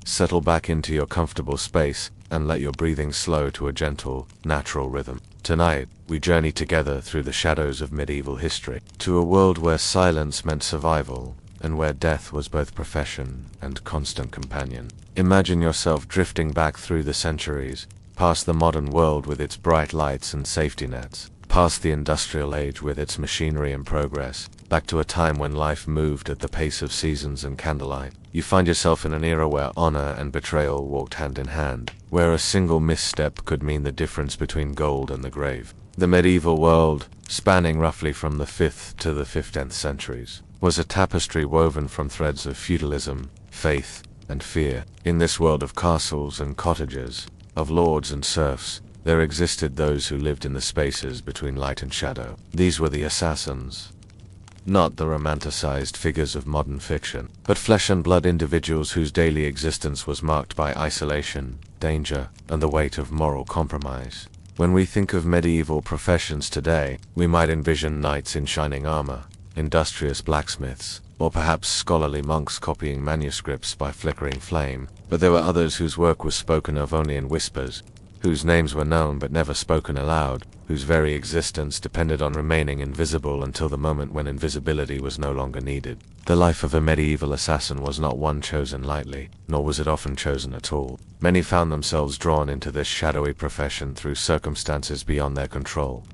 Settle back into your comfortable space and let your breathing slow to a gentle, natural rhythm. Tonight, we journey together through the shadows of medieval history, to a world where silence meant survival, and where death was both profession and constant companion. Imagine yourself drifting back through the centuries, past the modern world with its bright lights and safety nets, past the industrial age with its machinery and progress, back to a time when life moved at the pace of seasons and candlelight. You find yourself in an era where honor and betrayal walked hand in hand, where a single misstep could mean the difference between gold and the grave. The medieval world, spanning roughly from the 5th to the 15th centuries, was a tapestry woven from threads of feudalism, faith, and fear. In this world of castles and cottages, of lords and serfs, there existed those who lived in the spaces between light and shadow. These were the assassins. Not the romanticized figures of modern fiction, but flesh and blood individuals whose daily existence was marked by isolation, danger, and the weight of moral compromise. When we think of medieval professions today, we might envision knights in shining armor, industrious blacksmiths, or perhaps scholarly monks copying manuscripts by flickering flame. But there were others whose work was spoken of only in whispers, whose names were known but never spoken aloud, whose very existence depended on remaining invisible until the moment when invisibility was no longer needed. The life of a medieval assassin was not one chosen lightly, nor was it often chosen at all. Many found themselves drawn into this shadowy profession through circumstances beyond their control.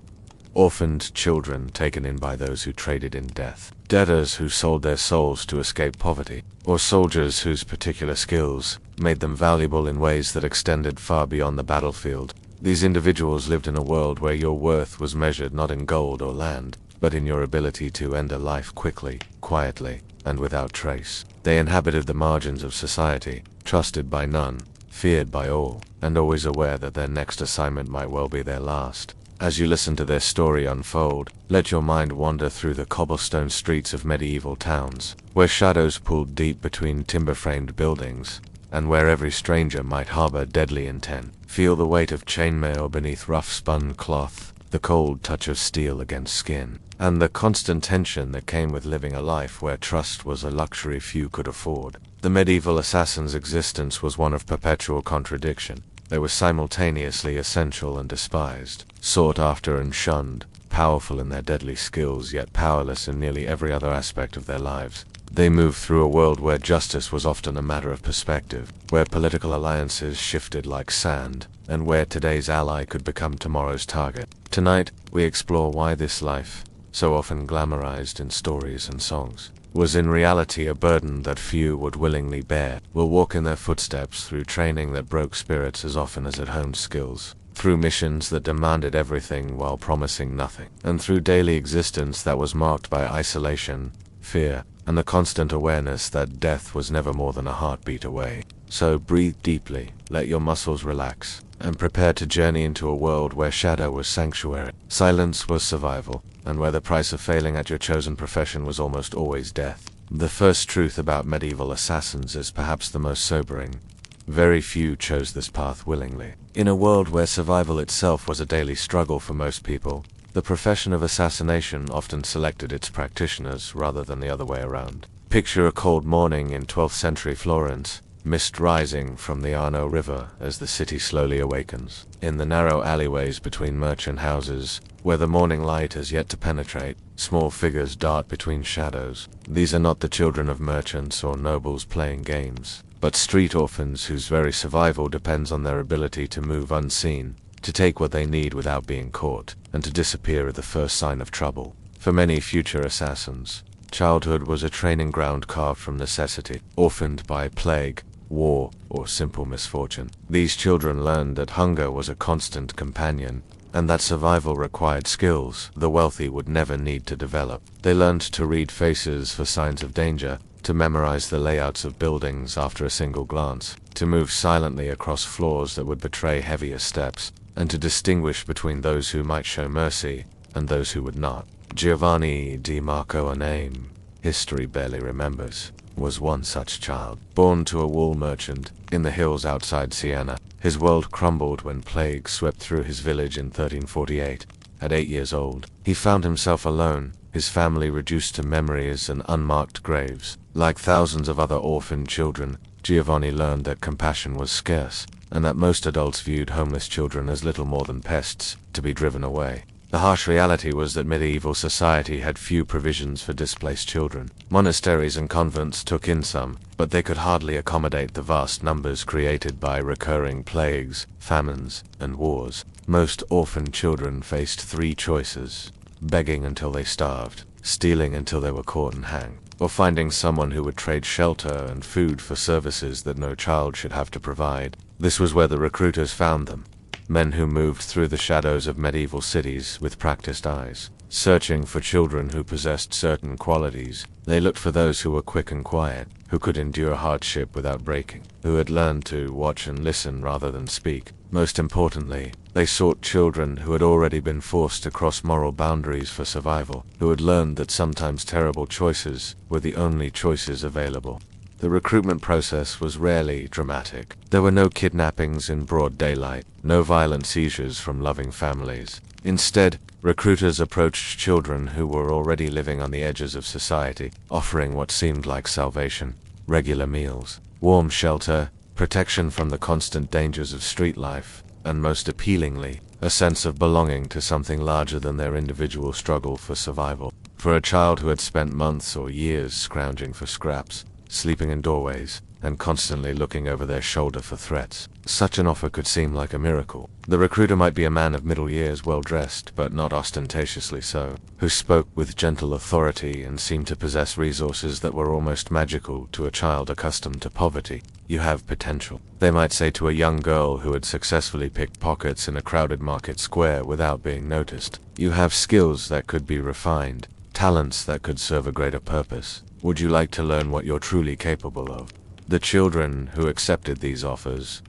Orphaned children taken in by those who traded in death, debtors who sold their souls to escape poverty, or soldiers whose particular skills made them valuable in ways that extended far beyond the battlefield. These individuals lived in a world where your worth was measured not in gold or land, but in your ability to end a life quickly, quietly, and without trace. They inhabited the margins of society, trusted by none, feared by all, and always aware that their next assignment might well be their last. As you listen to their story unfold, let your mind wander through the cobblestone streets of medieval towns, where shadows pulled deep between timber-framed buildings, and where every stranger might harbor deadly intent. Feel the weight of chainmail beneath rough-spun cloth, the cold touch of steel against skin, and the constant tension that came with living a life where trust was a luxury few could afford. The medieval assassin's existence was one of perpetual contradiction. They were simultaneously essential and despised, sought after and shunned, powerful in their deadly skills yet powerless in nearly every other aspect of their lives. They moved through a world where justice was often a matter of perspective, where political alliances shifted like sand, and where today's ally could become tomorrow's target. Tonight, we explore why this life, so often glamorized in stories and songs, was in reality a burden that few would willingly bear. We'll walk in their footsteps through training that broke spirits as often as it honed skills, through missions that demanded everything while promising nothing, and through daily existence that was marked by isolation, fear, and the constant awareness that death was never more than a heartbeat away. So breathe deeply, let your muscles relax, and prepare to journey into a world where shadow was sanctuary, silence was survival, and where the price of failing at your chosen profession was almost always death. The first truth about medieval assassins is perhaps the most sobering. Very few chose this path willingly. In a world where survival itself was a daily struggle for most people, the profession of assassination often selected its practitioners rather than the other way around. Picture a cold morning in 12th century Florence, mist rising from the Arno River as the city slowly awakens. In the narrow alleyways between merchant houses, where the morning light has yet to penetrate, small figures dart between shadows. These are not the children of merchants or nobles playing games, but street orphans whose very survival depends on their ability to move unseen, to take what they need without being caught, and to disappear at the first sign of trouble. For many future assassins, childhood was a training ground carved from necessity, orphaned by plague, war, or simple misfortune. These children learned that hunger was a constant companion, and that survival required skills the wealthy would never need to develop. They learned to read faces for signs of danger, to memorize the layouts of buildings after a single glance, to move silently across floors that would betray heavier steps, and to distinguish between those who might show mercy and those who would not. Giovanni di Marco, a name history barely remembers, was one such child. Born to a wool merchant in the hills outside Siena, his world crumbled when plague swept through his village in 1348. At 8 years old, he found himself alone, his family reduced to memories and unmarked graves. Like thousands of other orphaned children, Giovanni learned that compassion was scarce, and that most adults viewed homeless children as little more than pests, to be driven away. The harsh reality was that medieval society had few provisions for displaced children. Monasteries and convents took in some, but they could hardly accommodate the vast numbers created by recurring plagues, famines, and wars. Most orphan children faced three choices: begging until they starved, stealing until they were caught and hanged, or finding someone who would trade shelter and food for services that no child should have to provide. This was where the recruiters found them. Men who moved through the shadows of medieval cities with practiced eyes, searching for children who possessed certain qualities. They looked for those who were quick and quiet, who could endure hardship without breaking, who had learned to watch and listen rather than speak. Most importantly, they sought children who had already been forced to cross moral boundaries for survival, who had learned that sometimes terrible choices were the only choices available. The recruitment process was rarely dramatic. There were no kidnappings in broad daylight, no violent seizures from loving families. Instead, recruiters approached children who were already living on the edges of society, offering what seemed like salvation: regular meals, warm shelter, protection from the constant dangers of street life, and most appealingly, a sense of belonging to something larger than their individual struggle for survival. For a child who had spent months or years scrounging for scraps, sleeping in doorways, and constantly looking over their shoulder for threats, such an offer could seem like a miracle. The recruiter might be a man of middle years, well-dressed, but not ostentatiously so, who spoke with gentle authority and seemed to possess resources that were almost magical to a child accustomed to poverty. "You have potential," they might say to a young girl who had successfully picked pockets in a crowded market square without being noticed. "You have skills that could be refined, talents that could serve a greater purpose. Would you like to learn what you're truly capable of?" The children who accepted these offers,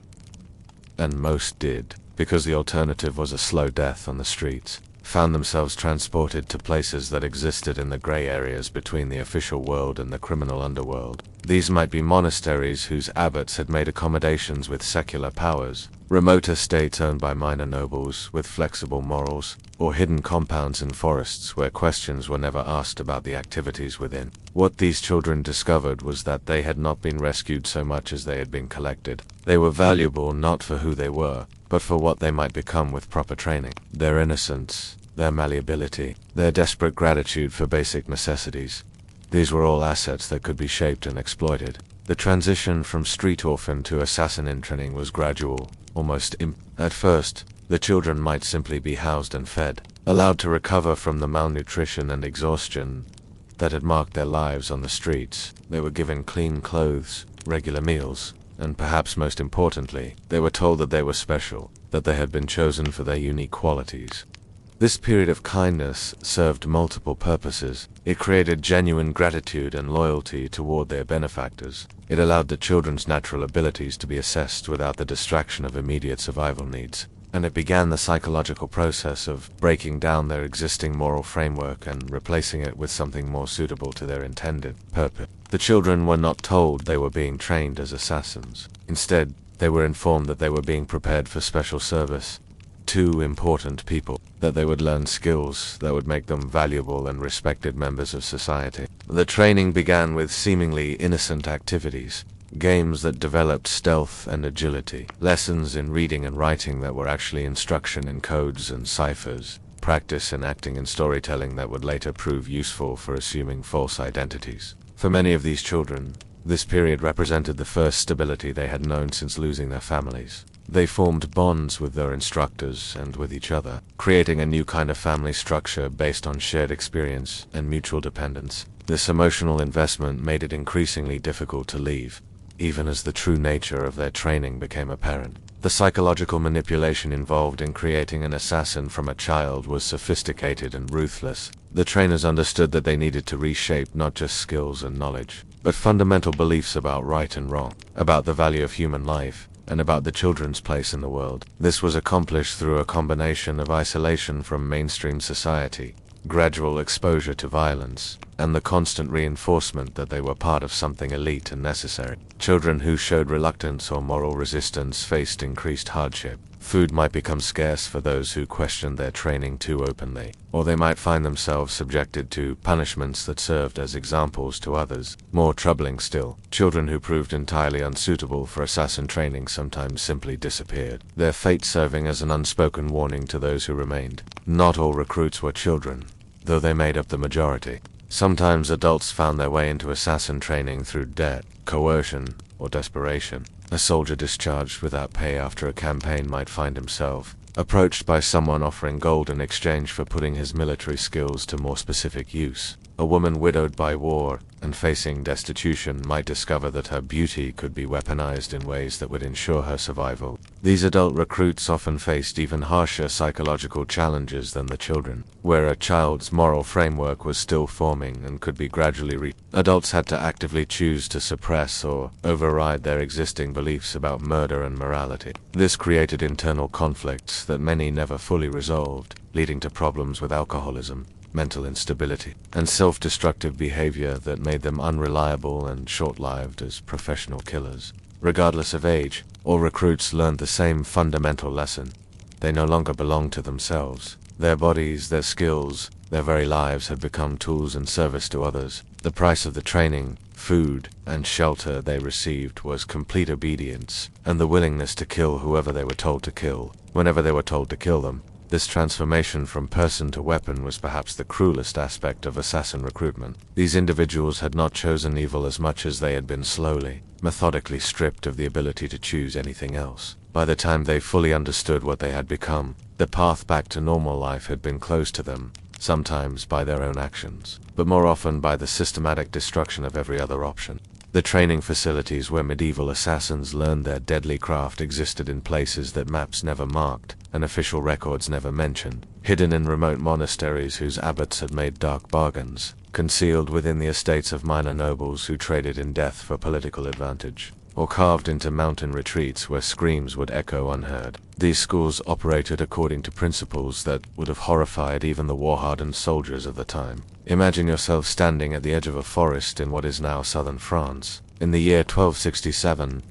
and most did, because the alternative was a slow death on the streets, found themselves transported to places that existed in the gray areas between the official world and the criminal underworld. These might be monasteries whose abbots had made accommodations with secular powers, remote estates owned by minor nobles with flexible morals, or hidden compounds in forests where questions were never asked about the activities within. What these children discovered was that they had not been rescued so much as they had been collected. They were valuable not for who they were, but for what they might become with proper training. Their innocence, their malleability, their desperate gratitude for basic necessities. These were all assets that could be shaped and exploited. The transition from street orphan to assassin in training was gradual, almost At first, the children might simply be housed and fed, allowed to recover from the malnutrition and exhaustion that had marked their lives on the streets. They were given clean clothes, regular meals, and perhaps most importantly, they were told that they were special, that they had been chosen for their unique qualities. This period of kindness served multiple purposes. It created genuine gratitude and loyalty toward their benefactors. It allowed the children's natural abilities to be assessed without the distraction of immediate survival needs. And it began the psychological process of breaking down their existing moral framework and replacing it with something more suitable to their intended purpose. The children were not told they were being trained as assassins. Instead, they were informed that they were being prepared for special service. Two important people, that they would learn skills that would make them valuable and respected members of society. The training began with seemingly innocent activities, games that developed stealth and agility, lessons in reading and writing that were actually instruction in codes and ciphers, practice in acting and storytelling that would later prove useful for assuming false identities. For many of these children, this period represented the first stability they had known since losing their families. They formed bonds with their instructors and with each other, creating a new kind of family structure based on shared experience and mutual dependence. This emotional investment made it increasingly difficult to leave, even as the true nature of their training became apparent. The psychological manipulation involved in creating an assassin from a child was sophisticated and ruthless. The trainers understood that they needed to reshape not just skills and knowledge, but fundamental beliefs about right and wrong, about the value of human life, and about the children's place in the world. This was accomplished through a combination of isolation from mainstream society, gradual exposure to violence, and the constant reinforcement that they were part of something elite and necessary. Children who showed reluctance or moral resistance faced increased hardship. Food might become scarce for those who questioned their training too openly, or they might find themselves subjected to punishments that served as examples to others. More troubling still, children who proved entirely unsuitable for assassin training sometimes simply disappeared, their fate serving as an unspoken warning to those who remained. Not all recruits were children, though they made up the majority. Sometimes adults found their way into assassin training through debt, coercion, or desperation. A soldier discharged without pay after a campaign might find himself approached by someone offering gold in exchange for putting his military skills to more specific use. A woman widowed by war and facing destitution might discover that her beauty could be weaponized in ways that would ensure her survival. These adult recruits often faced even harsher psychological challenges than the children, where a child's moral framework was still forming and could be gradually adults had to actively choose to suppress or override their existing beliefs about murder and morality. This created internal conflicts that many never fully resolved, leading to problems with alcoholism, mental instability, and self-destructive behavior that made them unreliable and short-lived as professional killers. Regardless of age, all recruits learned the same fundamental lesson. They no longer belonged to themselves. Their bodies, their skills, their very lives had become tools in service to others. The price of the training, food, and shelter they received was complete obedience, and the willingness to kill whoever they were told to kill, whenever they were told to kill them. This transformation from person to weapon was perhaps the cruelest aspect of assassin recruitment. These individuals had not chosen evil as much as they had been slowly, methodically stripped of the ability to choose anything else. By the time they fully understood what they had become, the path back to normal life had been closed to them, sometimes by their own actions, but more often by the systematic destruction of every other option. The training facilities where medieval assassins learned their deadly craft existed in places that maps never marked and official records never mentioned, hidden in remote monasteries whose abbots had made dark bargains, concealed within the estates of minor nobles who traded in death for political advantage, or carved into mountain retreats where screams would echo unheard. These schools operated according to principles that would have horrified even the war-hardened soldiers of the time. Imagine yourself standing at the edge of a forest in what is now southern France. In the year 1267,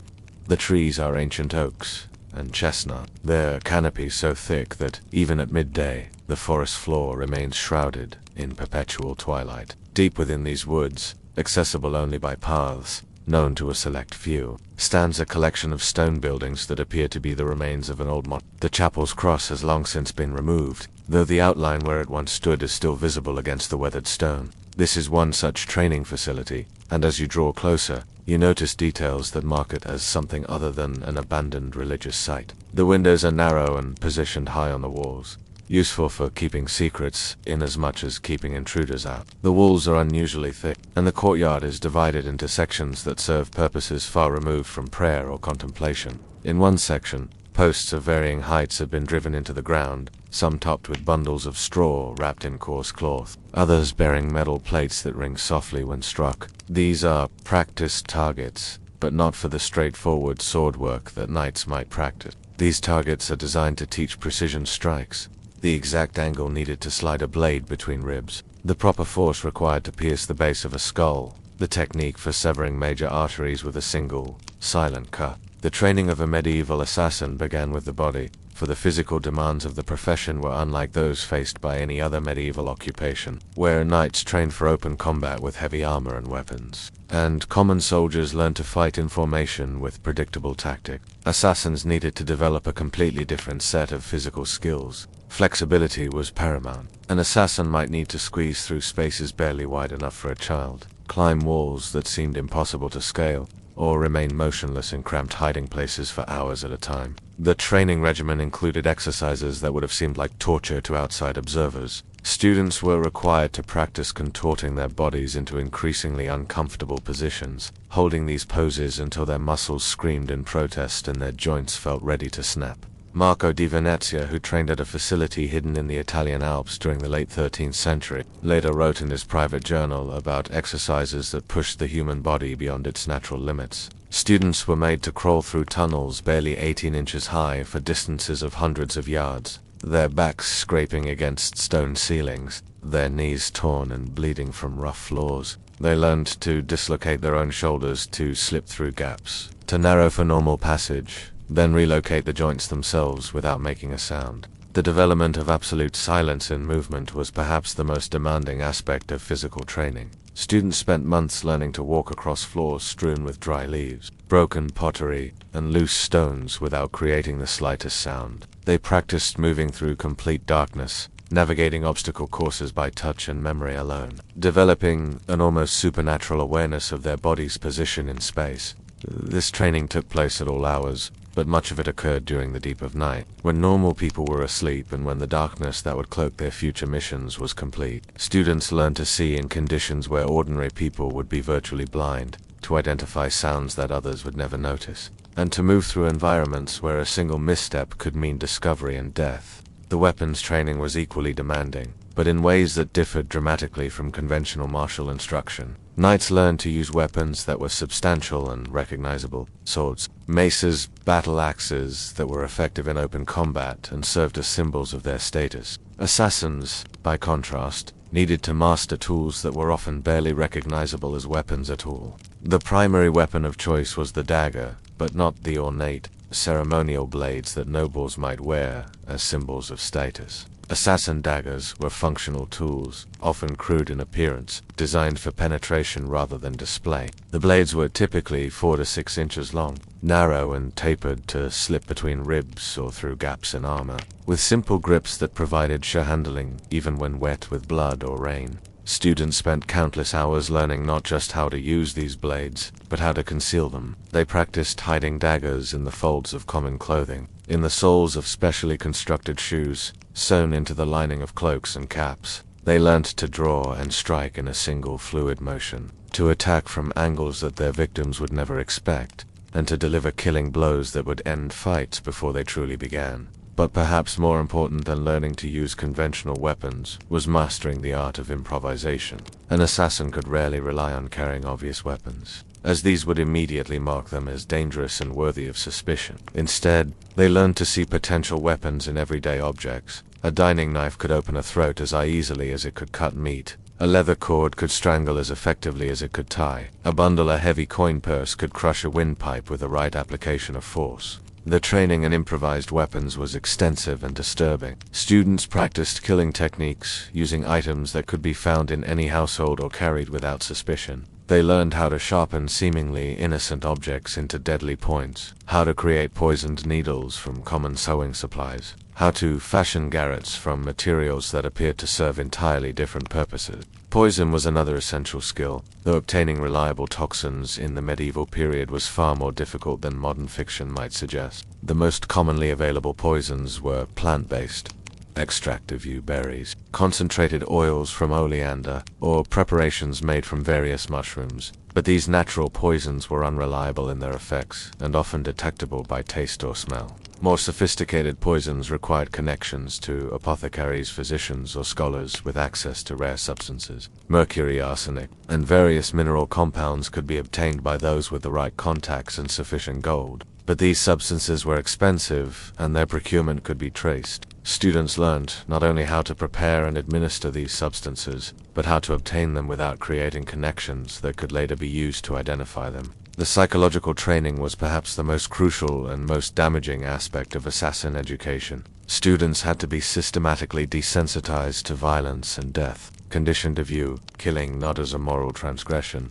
the trees are ancient oaks and chestnut, their canopy so thick that, even at midday, the forest floor remains shrouded in perpetual twilight. Deep within these woods, accessible only by paths known to a select few, stands a collection of stone buildings that appear to be the remains of an old monastery. The chapel's cross has long since been removed, though the outline where it once stood is still visible against the weathered stone. This is one such training facility, and as you draw closer, you notice details that mark it as something other than an abandoned religious site. The windows are narrow and positioned high on the walls, useful for keeping secrets in as much as keeping intruders out. The walls are unusually thick, and the courtyard is divided into sections that serve purposes far removed from prayer or contemplation. In one section, posts of varying heights have been driven into the ground, some topped with bundles of straw wrapped in coarse cloth, others bearing metal plates that ring softly when struck. These are practiced targets, but not for the straightforward sword work that knights might practice. These targets are designed to teach precision strikes, the exact angle needed to slide a blade between ribs, the proper force required to pierce the base of a skull, the technique for severing major arteries with a single, silent cut. The training of a medieval assassin began with the body, for the physical demands of the profession were unlike those faced by any other medieval occupation, where knights trained for open combat with heavy armor and weapons, and common soldiers learned to fight in formation with predictable tactics. Assassins needed to develop a completely different set of physical skills. Flexibility was paramount. An assassin might need to squeeze through spaces barely wide enough for a child, climb walls that seemed impossible to scale, or remain motionless in cramped hiding places for hours at a time. The training regimen included exercises that would have seemed like torture to outside observers. Students were required to practice contorting their bodies into increasingly uncomfortable positions, holding these poses until their muscles screamed in protest and their joints felt ready to snap. Marco di Venezia, who trained at a facility hidden in the Italian Alps during the late 13th century, later wrote in his private journal about exercises that pushed the human body beyond its natural limits. Students were made to crawl through tunnels barely 18 inches high for distances of hundreds of yards, their backs scraping against stone ceilings. their knees torn and bleeding from rough floors. They learned to dislocate their own shoulders, to slip through gaps, to narrow for normal passage, then relocate the joints themselves without making a sound. The development of absolute silence in movement was perhaps the most demanding aspect of physical training. Students spent months learning to walk across floors strewn with dry leaves, broken pottery, and loose stones without creating the slightest sound. They practiced moving through complete darkness, navigating obstacle courses by touch and memory alone, developing an almost supernatural awareness of their body's position in space. This training took place at all hours, but much of it occurred during the deep of night, when normal people were asleep and when the darkness that would cloak their future missions was complete. Students learned to see in conditions where ordinary people would be virtually blind, to identify sounds that others would never notice, and to move through environments where a single misstep could mean discovery and death. The weapons training was equally demanding, but in ways that differed dramatically from conventional martial instruction. Knights learned to use weapons that were substantial and recognizable: swords, maces, battle axes that were effective in open combat and served as symbols of their status. Assassins, by contrast, needed to master tools that were often barely recognizable as weapons at all. The primary weapon of choice was the dagger, but not the ornate, ceremonial blades that nobles might wear as symbols of status. Assassin daggers were functional tools, often crude in appearance, designed for penetration rather than display. The blades were typically 4 to 6 inches long, narrow and tapered to slip between ribs or through gaps in armor, with simple grips that provided sure handling even when wet with blood or rain. Students spent countless hours learning not just how to use these blades, but how to conceal them. They practiced hiding daggers in the folds of common clothing, in the soles of specially constructed shoes, sewn into the lining of cloaks and caps. They learned to draw and strike in a single fluid motion, to attack from angles that their victims would never expect, and to deliver killing blows that would end fights before they truly began. But perhaps more important than learning to use conventional weapons was mastering the art of improvisation. An assassin could rarely rely on carrying obvious weapons, as these would immediately mark them as dangerous and worthy of suspicion. Instead, they learned to see potential weapons in everyday objects. A dining knife could open a throat as easily as it could cut meat. A leather cord could strangle as effectively as it could tie. A bundle of heavy coin purse could crush a windpipe with the right application of force. The training in improvised weapons was extensive and disturbing. Students practiced killing techniques, using items that could be found in any household or carried without suspicion. They learned how to sharpen seemingly innocent objects into deadly points, how to create poisoned needles from common sewing supplies, how to fashion garrots from materials that appeared to serve entirely different purposes. Poison was another essential skill, though obtaining reliable toxins in the medieval period was far more difficult than modern fiction might suggest. The most commonly available poisons were plant-based: extract of yew berries, concentrated oils from oleander, or preparations made from various mushrooms. But these natural poisons were unreliable in their effects, and often detectable by taste or smell. More sophisticated poisons required connections to apothecaries, physicians, or scholars with access to rare substances. Mercury, arsenic, and various mineral compounds could be obtained by those with the right contacts and sufficient gold. But these substances were expensive, and their procurement could be traced. Students learned not only how to prepare and administer these substances, but how to obtain them without creating connections that could later be used to identify them. The psychological training was perhaps the most crucial and most damaging aspect of assassin education. Students had to be systematically desensitized to violence and death, conditioned to view killing not as a moral transgression,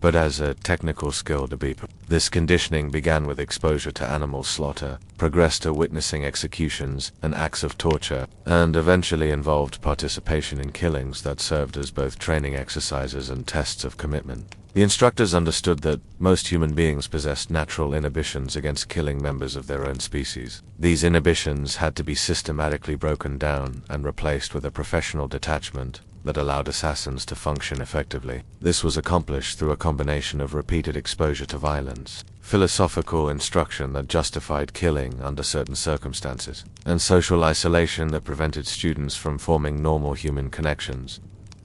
but as a technical skill to be. This conditioning began with exposure to animal slaughter, progressed to witnessing executions and acts of torture, and eventually involved participation in killings that served as both training exercises and tests of commitment. The instructors understood that most human beings possessed natural inhibitions against killing members of their own species. These inhibitions had to be systematically broken down and replaced with a professional detachment that allowed assassins to function effectively. This was accomplished through a combination of repeated exposure to violence, philosophical instruction that justified killing under certain circumstances, and social isolation that prevented students from forming normal human connections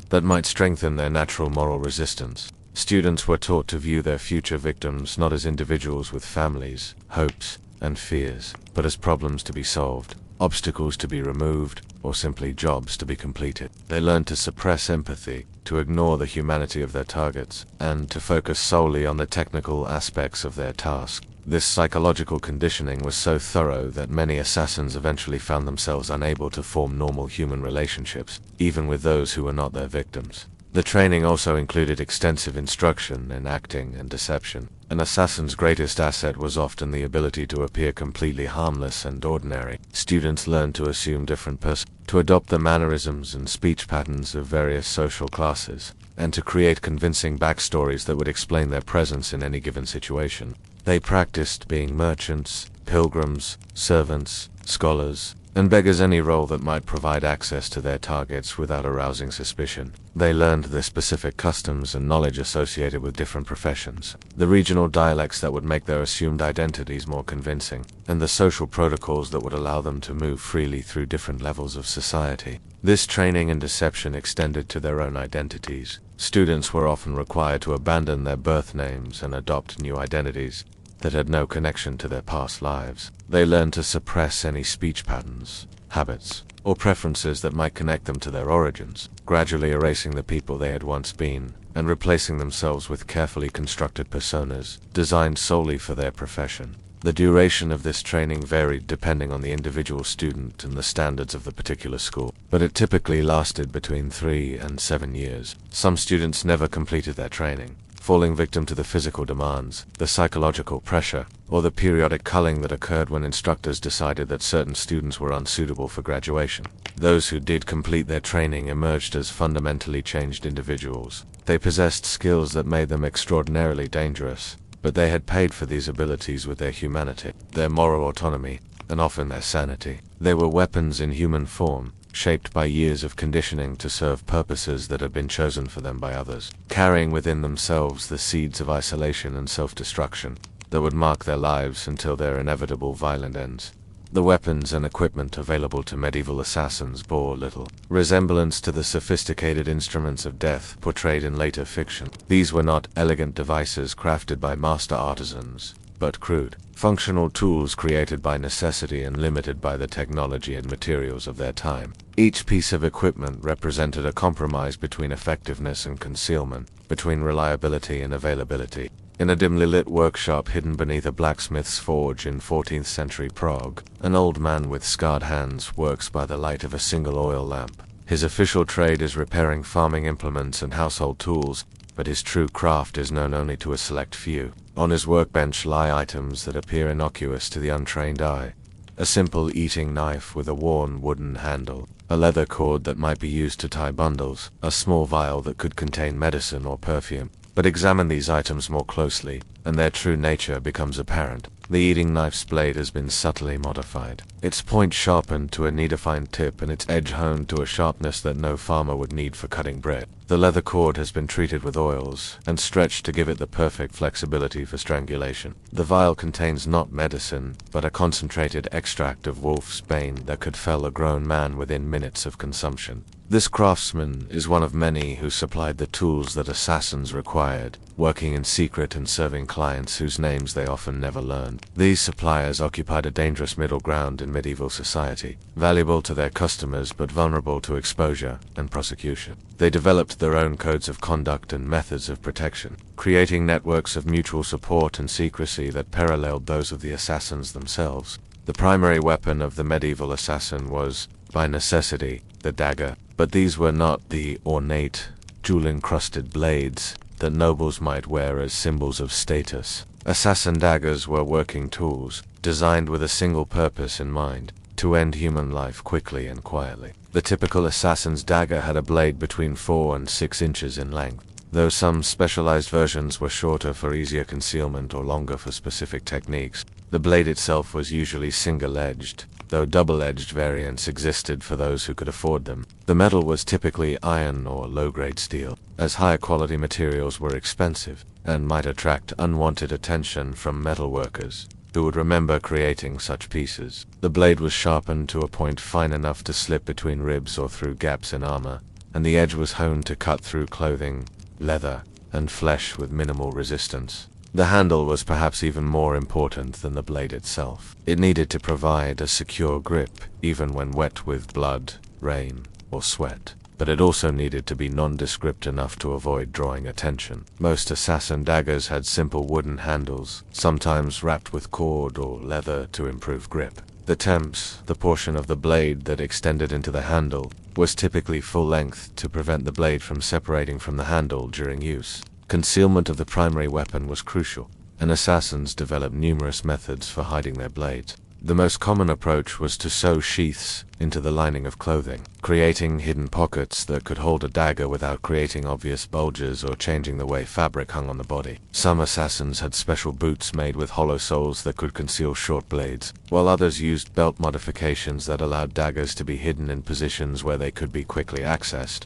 that might strengthen their natural moral resistance. Students were taught to view their future victims not as individuals with families, hopes, and fears, but as problems to be solved, obstacles to be removed, or simply jobs to be completed. They learned to suppress empathy, to ignore the humanity of their targets, and to focus solely on the technical aspects of their task. This psychological conditioning was so thorough that many assassins eventually found themselves unable to form normal human relationships, even with those who were not their victims. The training also included extensive instruction in acting and deception. An assassin's greatest asset was often the ability to appear completely harmless and ordinary. Students learned to assume different personas, to adopt the mannerisms and speech patterns of various social classes, and to create convincing backstories that would explain their presence in any given situation. They practiced being merchants, pilgrims, servants, scholars, and beggars, any role that might provide access to their targets without arousing suspicion. They learned the specific customs and knowledge associated with different professions, the regional dialects that would make their assumed identities more convincing, and the social protocols that would allow them to move freely through different levels of society. This training and deception extended to their own identities. Students were often required to abandon their birth names and adopt new identities that had no connection to their past lives. They learned to suppress any speech patterns, habits, or preferences that might connect them to their origins, gradually erasing the people they had once been and replacing themselves with carefully constructed personas designed solely for their profession. The duration of this training varied depending on the individual student and the standards of the particular school, but it typically lasted between 3 and 7 years. Some students never completed their training, falling victim to the physical demands, the psychological pressure, or the periodic culling that occurred when instructors decided that certain students were unsuitable for graduation. Those who did complete their training emerged as fundamentally changed individuals. They possessed skills that made them extraordinarily dangerous, but they had paid for these abilities with their humanity, their moral autonomy, and often their sanity. They were weapons in human form, shaped by years of conditioning to serve purposes that had been chosen for them by others, carrying within themselves the seeds of isolation and self-destruction that would mark their lives until their inevitable violent ends. The weapons and equipment available to medieval assassins bore little resemblance to the sophisticated instruments of death portrayed in later fiction. These were not elegant devices crafted by master artisans, but crude, functional tools created by necessity and limited by the technology and materials of their time. Each piece of equipment represented a compromise between effectiveness and concealment, between reliability and availability. In a dimly lit workshop hidden beneath a blacksmith's forge in 14th century Prague, an old man with scarred hands works by the light of a single oil lamp. His official trade is repairing farming implements and household tools, but his true craft is known only to a select few. On his workbench lie items that appear innocuous to the untrained eye. A simple eating knife with a worn wooden handle, a leather cord that might be used to tie bundles, a small vial that could contain medicine or perfume. But examine these items more closely, and their true nature becomes apparent. The eating knife's blade has been subtly modified, its point sharpened to a needle-fine tip and its edge honed to a sharpness that no farmer would need for cutting bread. The leather cord has been treated with oils and stretched to give it the perfect flexibility for strangulation. The vial contains not medicine, but a concentrated extract of wolf's bane that could fell a grown man within minutes of consumption. This craftsman is one of many who supplied the tools that assassins required, working in secret and serving clients whose names they often never learned. These suppliers occupied a dangerous middle ground in medieval society, valuable to their customers but vulnerable to exposure and prosecution. They developed their own codes of conduct and methods of protection, creating networks of mutual support and secrecy that paralleled those of the assassins themselves. The primary weapon of the medieval assassin was, by necessity, the dagger, but these were not the ornate, jewel-encrusted blades that nobles might wear as symbols of status. Assassin daggers were working tools, designed with a single purpose in mind: to end human life quickly and quietly. The typical assassin's dagger had a blade between 4 and 6 inches in length, though some specialized versions were shorter for easier concealment or longer for specific techniques. The blade itself was usually single-edged, though double-edged variants existed for those who could afford them. The metal was typically iron or low-grade steel, as higher-quality materials were expensive and might attract unwanted attention from metalworkers who would remember creating such pieces. The blade was sharpened to a point fine enough to slip between ribs or through gaps in armor, and the edge was honed to cut through clothing, leather, and flesh with minimal resistance. The handle was perhaps even more important than the blade itself. It needed to provide a secure grip, even when wet with blood, rain, or sweat. But it also needed to be nondescript enough to avoid drawing attention. Most assassin daggers had simple wooden handles, sometimes wrapped with cord or leather to improve grip. The temps, the portion of the blade that extended into the handle, was typically full length to prevent the blade from separating from the handle during use. Concealment of the primary weapon was crucial, and assassins developed numerous methods for hiding their blades. The most common approach was to sew sheaths into the lining of clothing, creating hidden pockets that could hold a dagger without creating obvious bulges or changing the way fabric hung on the body. Some assassins had special boots made with hollow soles that could conceal short blades, while others used belt modifications that allowed daggers to be hidden in positions where they could be quickly accessed,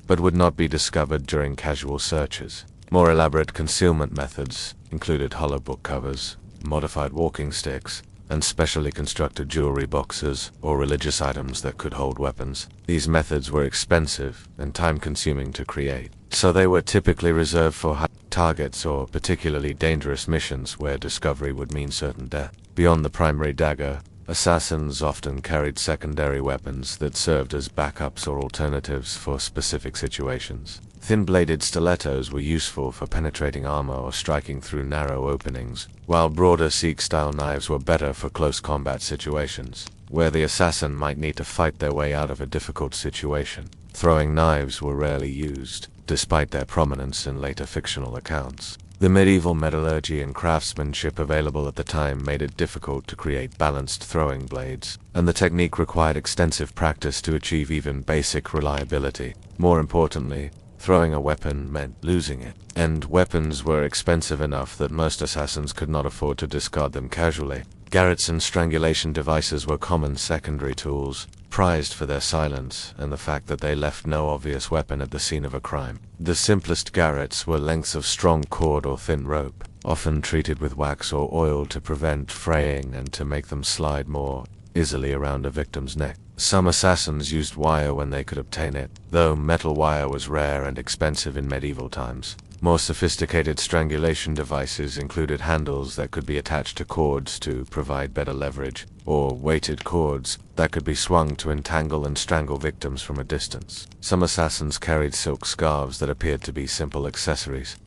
but would not be discovered during casual searches. More elaborate concealment methods included hollow book covers, modified walking sticks, and specially constructed jewelry boxes or religious items that could hold weapons. These methods were expensive and time-consuming to create, so they were typically reserved for high targets or particularly dangerous missions where discovery would mean certain death. Beyond the primary dagger, assassins often carried secondary weapons that served as backups or alternatives for specific situations. Thin-bladed stilettos were useful for penetrating armor or striking through narrow openings, while broader Sikh-style knives were better for close combat situations, where the assassin might need to fight their way out of a difficult situation. Throwing knives were rarely used, despite their prominence in later fictional accounts. The medieval metallurgy and craftsmanship available at the time made it difficult to create balanced throwing blades, and the technique required extensive practice to achieve even basic reliability. More importantly, throwing a weapon meant losing it, and weapons were expensive enough that most assassins could not afford to discard them casually. Garrots and strangulation devices were common secondary tools, prized for their silence and the fact that they left no obvious weapon at the scene of a crime. The simplest garrots were lengths of strong cord or thin rope, often treated with wax or oil to prevent fraying and to make them slide more easily around a victim's neck. Some assassins used wire when they could obtain it, though metal wire was rare and expensive in medieval times. More sophisticated strangulation devices included handles that could be attached to cords to provide better leverage, or weighted cords that could be swung to entangle and strangle victims from a distance. Some assassins carried silk scarves that appeared to be simple accessories,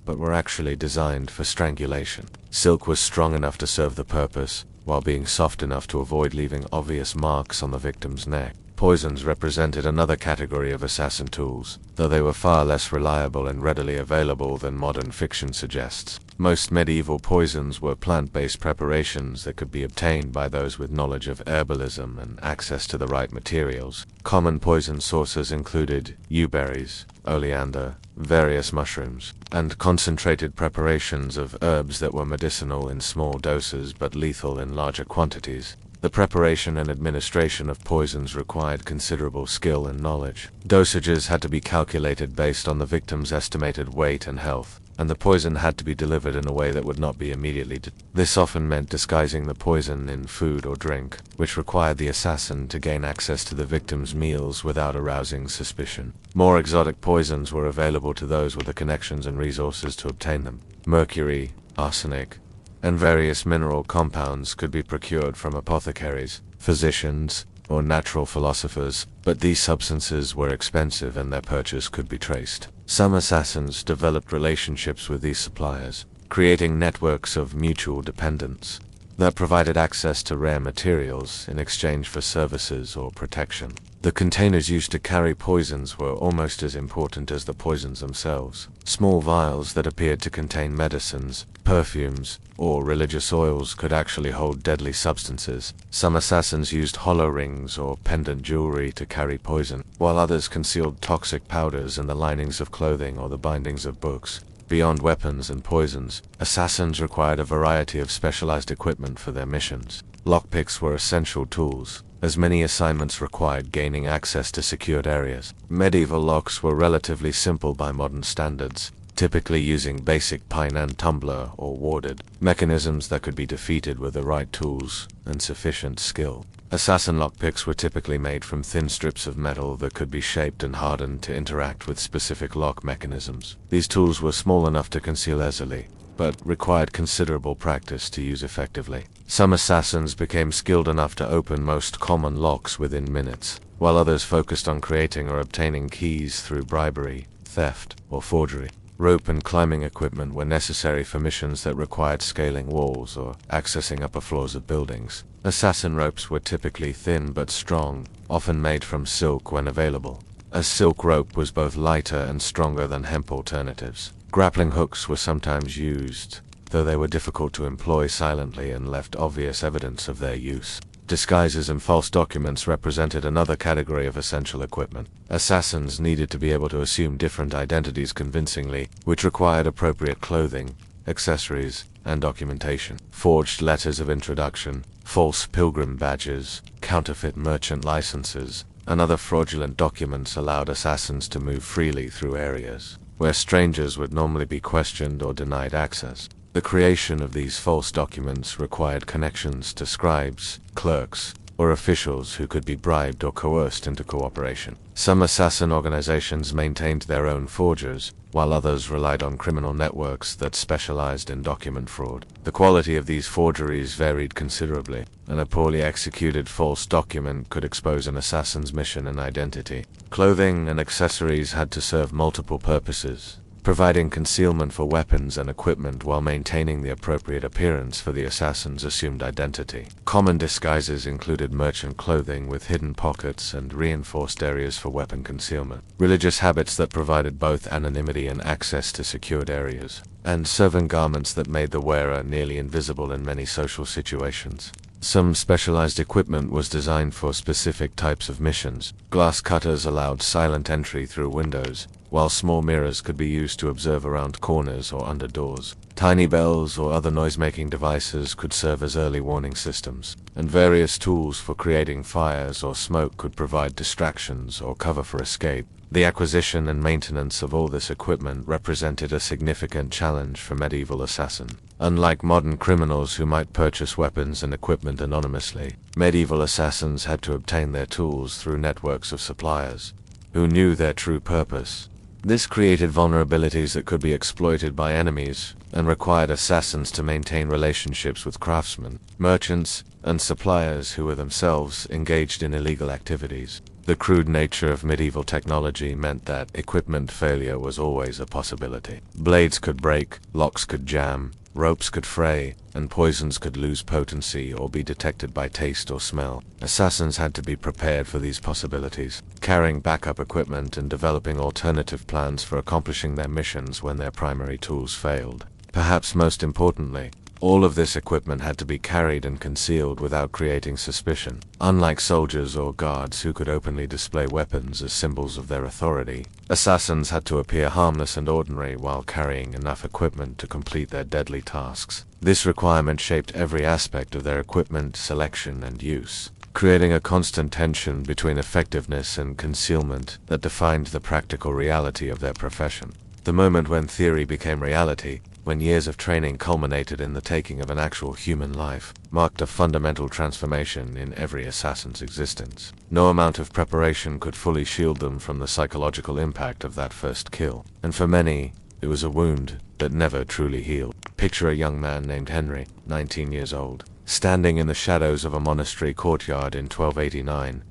but were actually designed for strangulation. Silk was strong enough to serve the purpose, while being soft enough to avoid leaving obvious marks on the victim's neck. Poisons represented another category of assassin tools, though they were far less reliable and readily available than modern fiction suggests. Most medieval poisons were plant-based preparations that could be obtained by those with knowledge of herbalism and access to the right materials. Common poison sources included yew berries, oleander, various mushrooms, and concentrated preparations of herbs that were medicinal in small doses but lethal in larger quantities. The preparation and administration of poisons required considerable skill and knowledge. Dosages had to be calculated based on the victim's estimated weight and health, and the poison had to be delivered in a way that would not be immediately This often meant disguising the poison in food or drink, which required the assassin to gain access to the victim's meals without arousing suspicion. More exotic poisons were available to those with the connections and resources to obtain them. Mercury, arsenic, and various mineral compounds could be procured from apothecaries, physicians, or natural philosophers, but these substances were expensive and their purchase could be traced. Some assassins developed relationships with these suppliers, creating networks of mutual dependence that provided access to rare materials in exchange for services or protection. The containers used to carry poisons were almost as important as the poisons themselves. Small vials that appeared to contain medicines, perfumes, or religious oils could actually hold deadly substances. Some assassins used hollow rings or pendant jewelry to carry poison, while others concealed toxic powders in the linings of clothing or the bindings of books. Beyond weapons and poisons, assassins required a variety of specialized equipment for their missions. Lockpicks were essential tools, as many assignments required gaining access to secured areas. Medieval locks were relatively simple by modern standards, typically using basic pine and tumbler or warded mechanisms that could be defeated with the right tools and sufficient skill. Assassin lockpicks were typically made from thin strips of metal that could be shaped and hardened to interact with specific lock mechanisms. These tools were small enough to conceal easily, but required considerable practice to use effectively. Some assassins became skilled enough to open most common locks within minutes, while others focused on creating or obtaining keys through bribery, theft, or forgery. Rope and climbing equipment were necessary for missions that required scaling walls or accessing upper floors of buildings. Assassin ropes were typically thin but strong, often made from silk when available. A silk rope was both lighter and stronger than hemp alternatives. Grappling hooks were sometimes used, though they were difficult to employ silently and left obvious evidence of their use. Disguises and false documents represented another category of essential equipment. Assassins needed to be able to assume different identities convincingly, which required appropriate clothing, accessories, and documentation. Forged letters of introduction, false pilgrim badges, counterfeit merchant licenses, and other fraudulent documents allowed assassins to move freely through areas where strangers would normally be questioned or denied access. The creation of these false documents required connections to scribes, clerks, or officials who could be bribed or coerced into cooperation. Some assassin organizations maintained their own forgers, while others relied on criminal networks that specialized in document fraud. The quality of these forgeries varied considerably, and a poorly executed false document could expose an assassin's mission and identity. Clothing and accessories had to serve multiple purposes, providing concealment for weapons and equipment while maintaining the appropriate appearance for the assassin's assumed identity. Common disguises included merchant clothing with hidden pockets and reinforced areas for weapon concealment, religious habits that provided both anonymity and access to secured areas, and servant garments that made the wearer nearly invisible in many social situations. Some specialized equipment was designed for specific types of missions. Glass cutters allowed silent entry through windows, while small mirrors could be used to observe around corners or under doors. Tiny bells or other noise-making devices could serve as early warning systems, and various tools for creating fires or smoke could provide distractions or cover for escape. The acquisition and maintenance of all this equipment represented a significant challenge for medieval assassins. Unlike modern criminals who might purchase weapons and equipment anonymously, medieval assassins had to obtain their tools through networks of suppliers who knew their true purpose. This created vulnerabilities that could be exploited by enemies and required assassins to maintain relationships with craftsmen, merchants, and suppliers who were themselves engaged in illegal activities. The crude nature of medieval technology meant that equipment failure was always a possibility. Blades could break, locks could jam, ropes could fray, and poisons could lose potency or be detected by taste or smell. Assassins had to be prepared for these possibilities, carrying backup equipment and developing alternative plans for accomplishing their missions when their primary tools failed. Perhaps most importantly, all of this equipment had to be carried and concealed without creating suspicion. Unlike soldiers or guards who could openly display weapons as symbols of their authority, assassins had to appear harmless and ordinary while carrying enough equipment to complete their deadly tasks. This requirement shaped every aspect of their equipment selection and use, creating a constant tension between effectiveness and concealment that defined the practical reality of their profession. The moment when theory became reality, when years of training culminated in the taking of an actual human life, marked a fundamental transformation in every assassin's existence. No amount of preparation could fully shield them from the psychological impact of that first kill, and for many, it was a wound that never truly healed. Picture a young man named Henry, 19 years old, standing in the shadows of a monastery courtyard in 1289.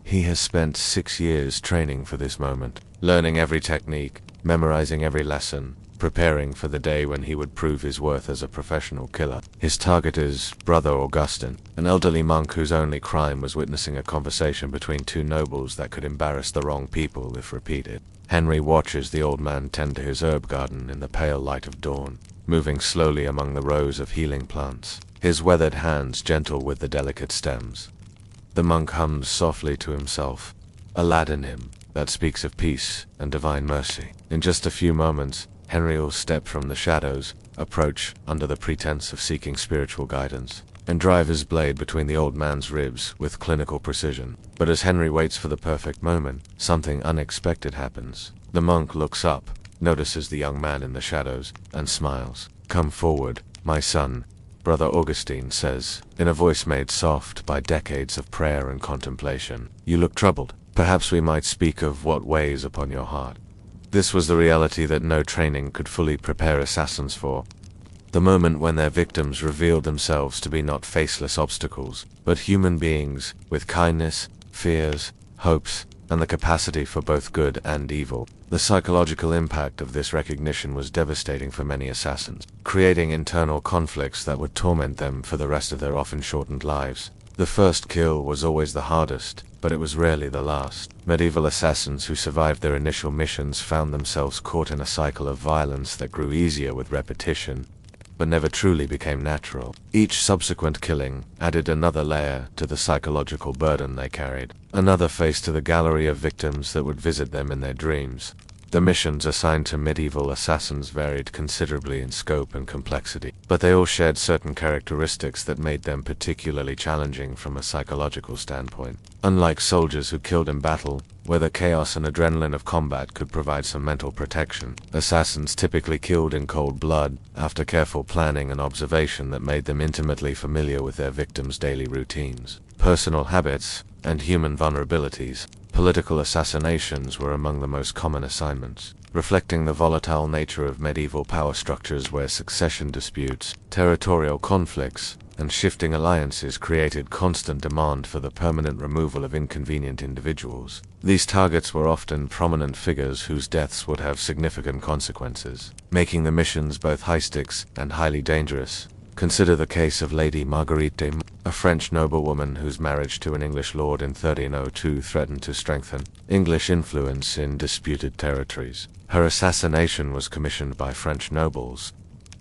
He has spent 6 years training for this moment, learning every technique, memorizing every lesson, preparing for the day when he would prove his worth as a professional killer. His target is Brother Augustine, an elderly monk whose only crime was witnessing a conversation between two nobles that could embarrass the wrong people if repeated. Henry watches the old man tend to his herb garden in the pale light of dawn, moving slowly among the rows of healing plants, his weathered hands gentle with the delicate stems. The monk hums softly to himself, a Latin hymn that speaks of peace and divine mercy. In just a few moments, Henry will step from the shadows, approach under the pretense of seeking spiritual guidance, and drive his blade between the old man's ribs with clinical precision. But as Henry waits for the perfect moment, something unexpected happens. The monk looks up, notices the young man in the shadows, and smiles. "Come forward, my son," Brother Augustine says, in a voice made soft by decades of prayer and contemplation. "You look troubled. Perhaps we might speak of what weighs upon your heart." This was the reality that no training could fully prepare assassins for. The moment when their victims revealed themselves to be not faceless obstacles, but human beings with kindness, fears, hopes, and the capacity for both good and evil. The psychological impact of this recognition was devastating for many assassins, creating internal conflicts that would torment them for the rest of their often shortened lives. The first kill was always the hardest, but it was rarely the last. Medieval assassins who survived their initial missions found themselves caught in a cycle of violence that grew easier with repetition, but never truly became natural. Each subsequent killing added another layer to the psychological burden they carried, another face to the gallery of victims that would visit them in their dreams. The missions assigned to medieval assassins varied considerably in scope and complexity, but they all shared certain characteristics that made them particularly challenging from a psychological standpoint. Unlike soldiers who killed in battle, where the chaos and adrenaline of combat could provide some mental protection, assassins typically killed in cold blood, after careful planning and observation that made them intimately familiar with their victims' daily routines, personal habits, and human vulnerabilities. Political assassinations were among the most common assignments, reflecting the volatile nature of medieval power structures where succession disputes, territorial conflicts, and shifting alliances created constant demand for the permanent removal of inconvenient individuals. These targets were often prominent figures whose deaths would have significant consequences, making the missions both high-stakes and highly dangerous. Consider the case of Lady Marguerite de a French noblewoman whose marriage to an English lord in 1302 threatened to strengthen English influence in disputed territories. Her assassination was commissioned by French nobles,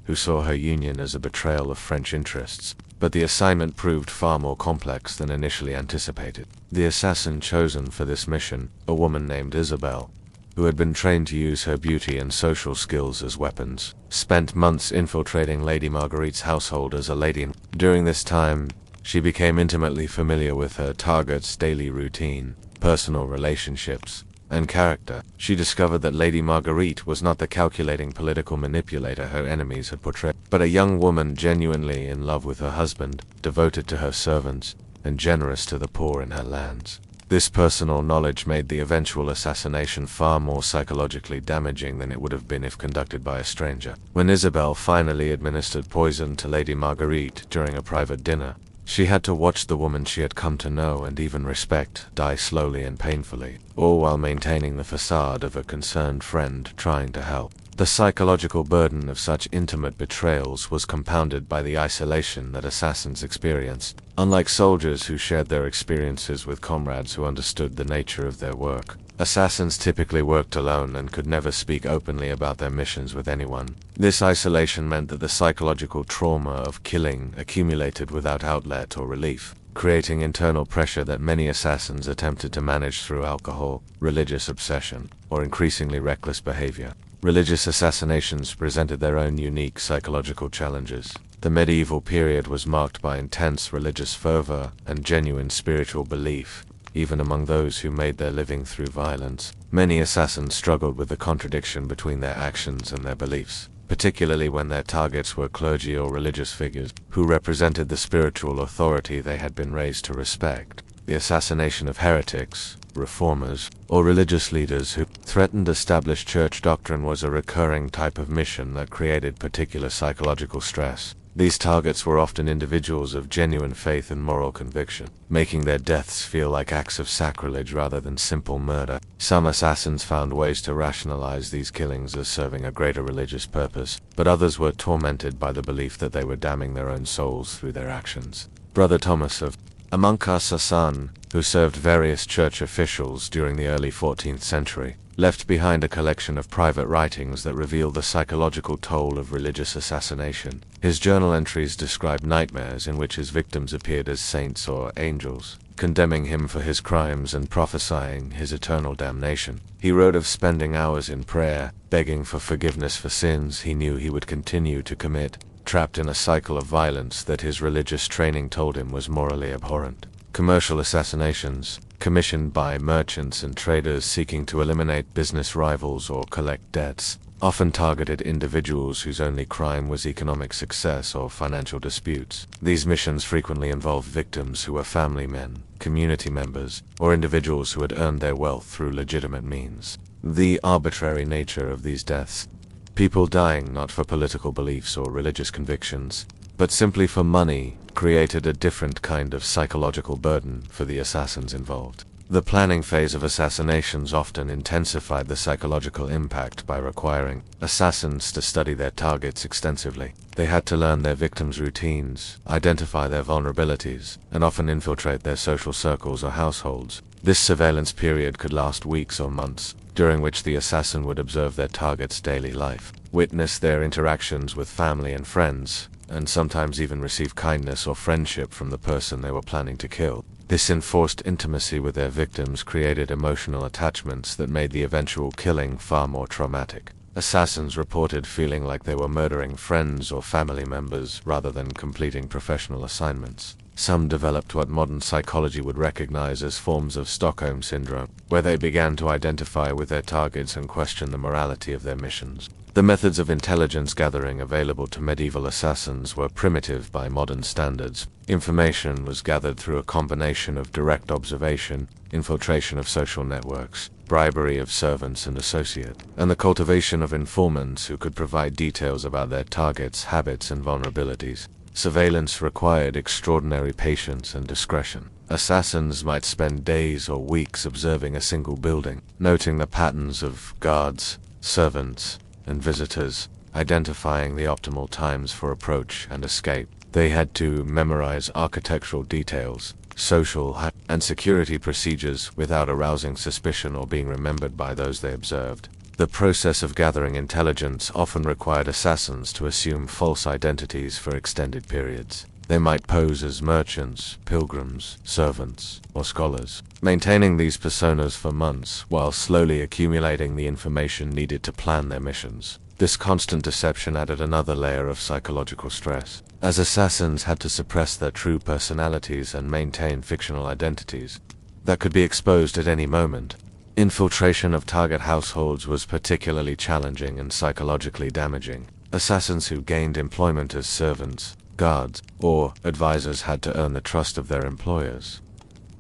who saw her union as a betrayal of French interests, but the assignment proved far more complex than initially anticipated. The assassin chosen for this mission, a woman named Isabel, who had been trained to use her beauty and social skills as weapons, spent months infiltrating Lady Marguerite's household as a lady. During this time, she became intimately familiar with her target's daily routine, personal relationships, and character. She discovered that Lady Marguerite was not the calculating political manipulator her enemies had portrayed, but a young woman genuinely in love with her husband, devoted to her servants, and generous to the poor in her lands. This personal knowledge made the eventual assassination far more psychologically damaging than it would have been if conducted by a stranger. When Isabel finally administered poison to Lady Marguerite during a private dinner, she had to watch the woman she had come to know and even respect die slowly and painfully, all while maintaining the facade of a concerned friend trying to help. The psychological burden of such intimate betrayals was compounded by the isolation that assassins experienced. Unlike soldiers who shared their experiences with comrades who understood the nature of their work, assassins typically worked alone and could never speak openly about their missions with anyone. This isolation meant that the psychological trauma of killing accumulated without outlet or relief, creating internal pressure that many assassins attempted to manage through alcohol, religious obsession, or increasingly reckless behavior. Religious assassinations presented their own unique psychological challenges. The medieval period was marked by intense religious fervor and genuine spiritual belief, even among those who made their living through violence. Many assassins struggled with the contradiction between their actions and their beliefs, particularly when their targets were clergy or religious figures who represented the spiritual authority they had been raised to respect. The assassination of heretics, reformers, or religious leaders who threatened established church doctrine was a recurring type of mission that created particular psychological stress. These targets were often individuals of genuine faith and moral conviction, making their deaths feel like acts of sacrilege rather than simple murder. Some assassins found ways to rationalize these killings as serving a greater religious purpose, but others were tormented by the belief that they were damning their own souls through their actions. Brother Thomas of a monk assassin who served various church officials during the early 14th century, left behind a collection of private writings that reveal the psychological toll of religious assassination. His journal entries describe nightmares in which his victims appeared as saints or angels, condemning him for his crimes and prophesying his eternal damnation. He wrote of spending hours in prayer, begging for forgiveness for sins he knew he would continue to commit, trapped in a cycle of violence that his religious training told him was morally abhorrent. Commercial assassinations, commissioned by merchants and traders seeking to eliminate business rivals or collect debts, often targeted individuals whose only crime was economic success or financial disputes. These missions frequently involved victims who were family men, community members, or individuals who had earned their wealth through legitimate means. The arbitrary nature of these deaths, people dying not for political beliefs or religious convictions, but simply for money, created a different kind of psychological burden for the assassins involved. The planning phase of assassinations often intensified the psychological impact by requiring assassins to study their targets extensively. They had to learn their victims' routines, identify their vulnerabilities, and often infiltrate their social circles or households. This surveillance period could last weeks or months, during which the assassin would observe their target's daily life, witness their interactions with family and friends, and sometimes even receive kindness or friendship from the person they were planning to kill. This enforced intimacy with their victims created emotional attachments that made the eventual killing far more traumatic. Assassins reported feeling like they were murdering friends or family members rather than completing professional assignments. Some developed what modern psychology would recognize as forms of Stockholm Syndrome, where they began to identify with their targets and question the morality of their missions. The methods of intelligence gathering available to medieval assassins were primitive by modern standards. Information was gathered through a combination of direct observation, infiltration of social networks, bribery of servants and associates, and the cultivation of informants who could provide details about their targets, habits, and vulnerabilities. Surveillance required extraordinary patience and discretion. Assassins might spend days or weeks observing a single building, noting the patterns of guards, servants, and visitors, identifying the optimal times for approach and escape. They had to memorize architectural details, social and security procedures without arousing suspicion or being remembered by those they observed. The process of gathering intelligence often required assassins to assume false identities for extended periods. They might pose as merchants, pilgrims, servants, or scholars, maintaining these personas for months while slowly accumulating the information needed to plan their missions. This constant deception added another layer of psychological stress, as assassins had to suppress their true personalities and maintain fictional identities that could be exposed at any moment. Infiltration of target households was particularly challenging and psychologically damaging. Assassins who gained employment as servants, guards, or advisors had to earn the trust of their employers.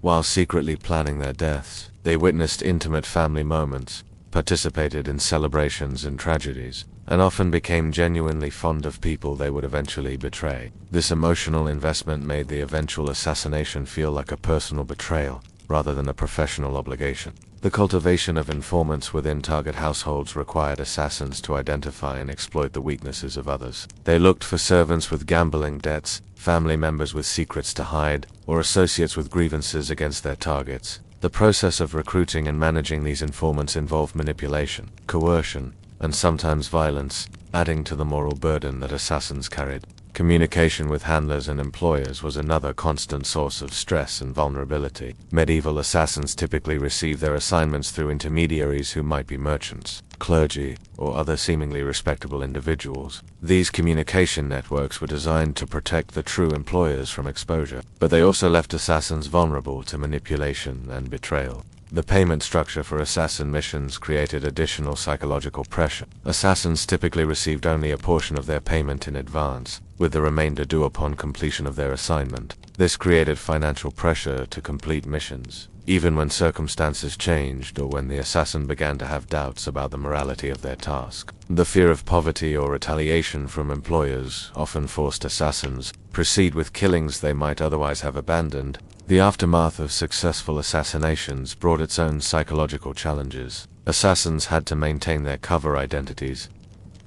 While secretly planning their deaths, they witnessed intimate family moments, participated in celebrations and tragedies, and often became genuinely fond of people they would eventually betray. This emotional investment made the eventual assassination feel like a personal betrayal, rather than a professional obligation. The cultivation of informants within target households required assassins to identify and exploit the weaknesses of others. They looked for servants with gambling debts, family members with secrets to hide, or associates with grievances against their targets. The process of recruiting and managing these informants involved manipulation, coercion, and sometimes violence, adding to the moral burden that assassins carried. Communication with handlers and employers was another constant source of stress and vulnerability. Medieval assassins typically received their assignments through intermediaries who might be merchants, clergy, or other seemingly respectable individuals. These communication networks were designed to protect the true employers from exposure, but they also left assassins vulnerable to manipulation and betrayal. The payment structure for assassin missions created additional psychological pressure. Assassins typically received only a portion of their payment in advance, with the remainder due upon completion of their assignment. This created financial pressure to complete missions, even when circumstances changed or when the assassin began to have doubts about the morality of their task. The fear of poverty or retaliation from employers often forced assassins to proceed with killings they might otherwise have abandoned. The aftermath of successful assassinations brought its own psychological challenges. Assassins had to maintain their cover identities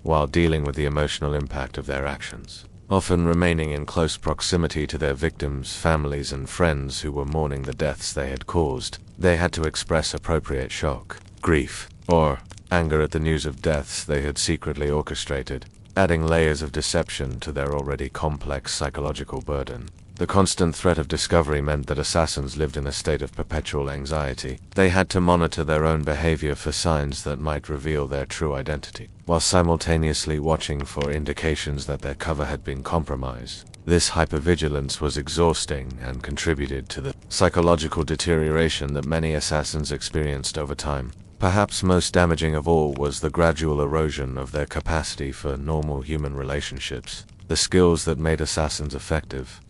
while dealing with the emotional impact of their actions, often remaining in close proximity to their victims, families, and friends who were mourning the deaths they had caused. They had to express appropriate shock, grief, or anger at the news of deaths they had secretly orchestrated, adding layers of deception to their already complex psychological burden. The constant threat of discovery meant that assassins lived in a state of perpetual anxiety. They had to monitor their own behavior for signs that might reveal their true identity, while simultaneously watching for indications that their cover had been compromised. This hypervigilance was exhausting and contributed to the psychological deterioration that many assassins experienced over time. Perhaps most damaging of all was the gradual erosion of their capacity for normal human relationships. The skills that made assassins effective: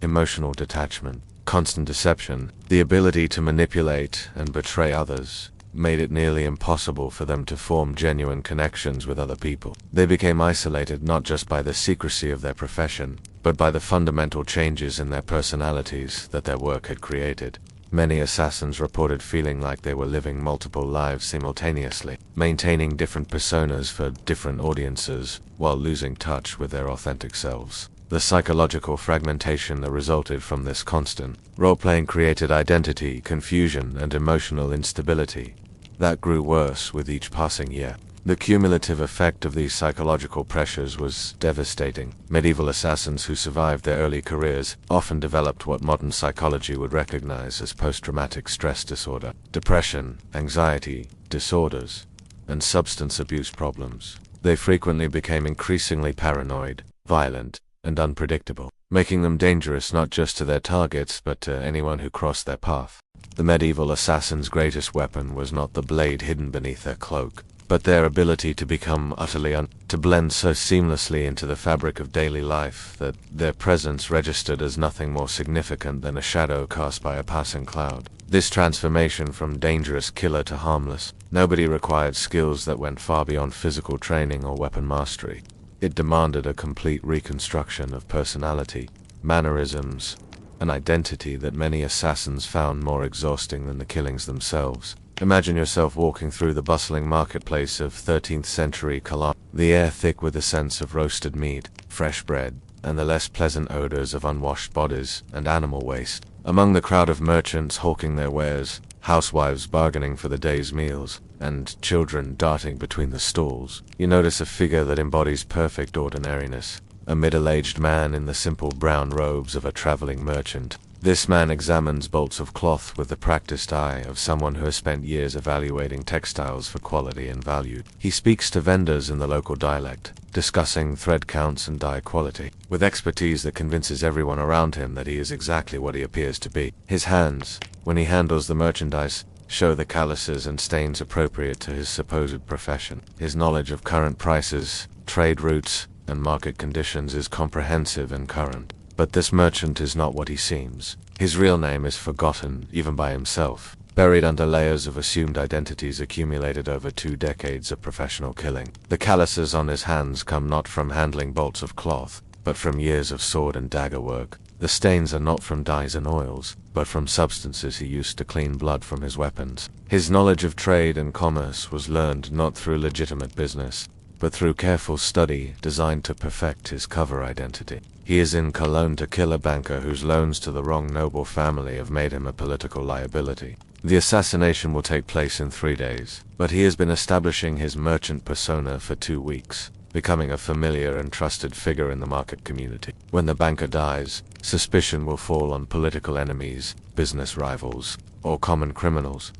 emotional detachment, constant deception, the ability to manipulate and betray others, made it nearly impossible for them to form genuine connections with other people. They became isolated not just by the secrecy of their profession, but by the fundamental changes in their personalities that their work had created. Many assassins reported feeling like they were living multiple lives simultaneously, maintaining different personas for different audiences, while losing touch with their authentic selves. The psychological fragmentation that resulted from this constant role-playing created identity, confusion, and emotional instability that grew worse with each passing year. The cumulative effect of these psychological pressures was devastating. Medieval assassins who survived their early careers often developed what modern psychology would recognize as post-traumatic stress disorder, depression, anxiety disorders, and substance abuse problems. They frequently became increasingly paranoid, violent, and unpredictable, making them dangerous not just to their targets but to anyone who crossed their path. The medieval assassin's greatest weapon was not the blade hidden beneath their cloak, but their ability to become to blend so seamlessly into the fabric of daily life that their presence registered as nothing more significant than a shadow cast by a passing cloud. This transformation from dangerous killer to harmless nobody required skills that went far beyond physical training or weapon mastery. It demanded a complete reconstruction of personality, mannerisms, an identity that many assassins found more exhausting than the killings themselves. Imagine yourself walking through the bustling marketplace of 13th century Cologne, the air thick with the sense of roasted meat, fresh bread, and the less pleasant odors of unwashed bodies and animal waste. Among the crowd of merchants hawking their wares, housewives bargaining for the day's meals, and children darting between the stalls, you notice a figure that embodies perfect ordinariness. A middle-aged man in the simple brown robes of a traveling merchant. This man examines bolts of cloth with the practiced eye of someone who has spent years evaluating textiles for quality and value. He speaks to vendors in the local dialect, discussing thread counts and dye quality, with expertise that convinces everyone around him that he is exactly what he appears to be. His hands, when he handles the merchandise, show the calluses and stains appropriate to his supposed profession. His knowledge of current prices, trade routes, and market conditions is comprehensive and current. But this merchant is not what he seems. His real name is forgotten, even by himself, buried under layers of assumed identities accumulated over 2 decades of professional killing. The calluses on his hands come not from handling bolts of cloth, but from years of sword and dagger work. The stains are not from dyes and oils, but from substances he used to clean blood from his weapons. His knowledge of trade and commerce was learned not through legitimate business, but through careful study designed to perfect his cover identity. He is in Cologne to kill a banker whose loans to the wrong noble family have made him a political liability. The assassination will take place in 3 days, but he has been establishing his merchant persona for 2 weeks, becoming a familiar and trusted figure in the market community. When the banker dies, suspicion will fall on political enemies, business rivals, or common criminals,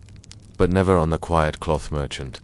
but never on the quiet cloth merchant,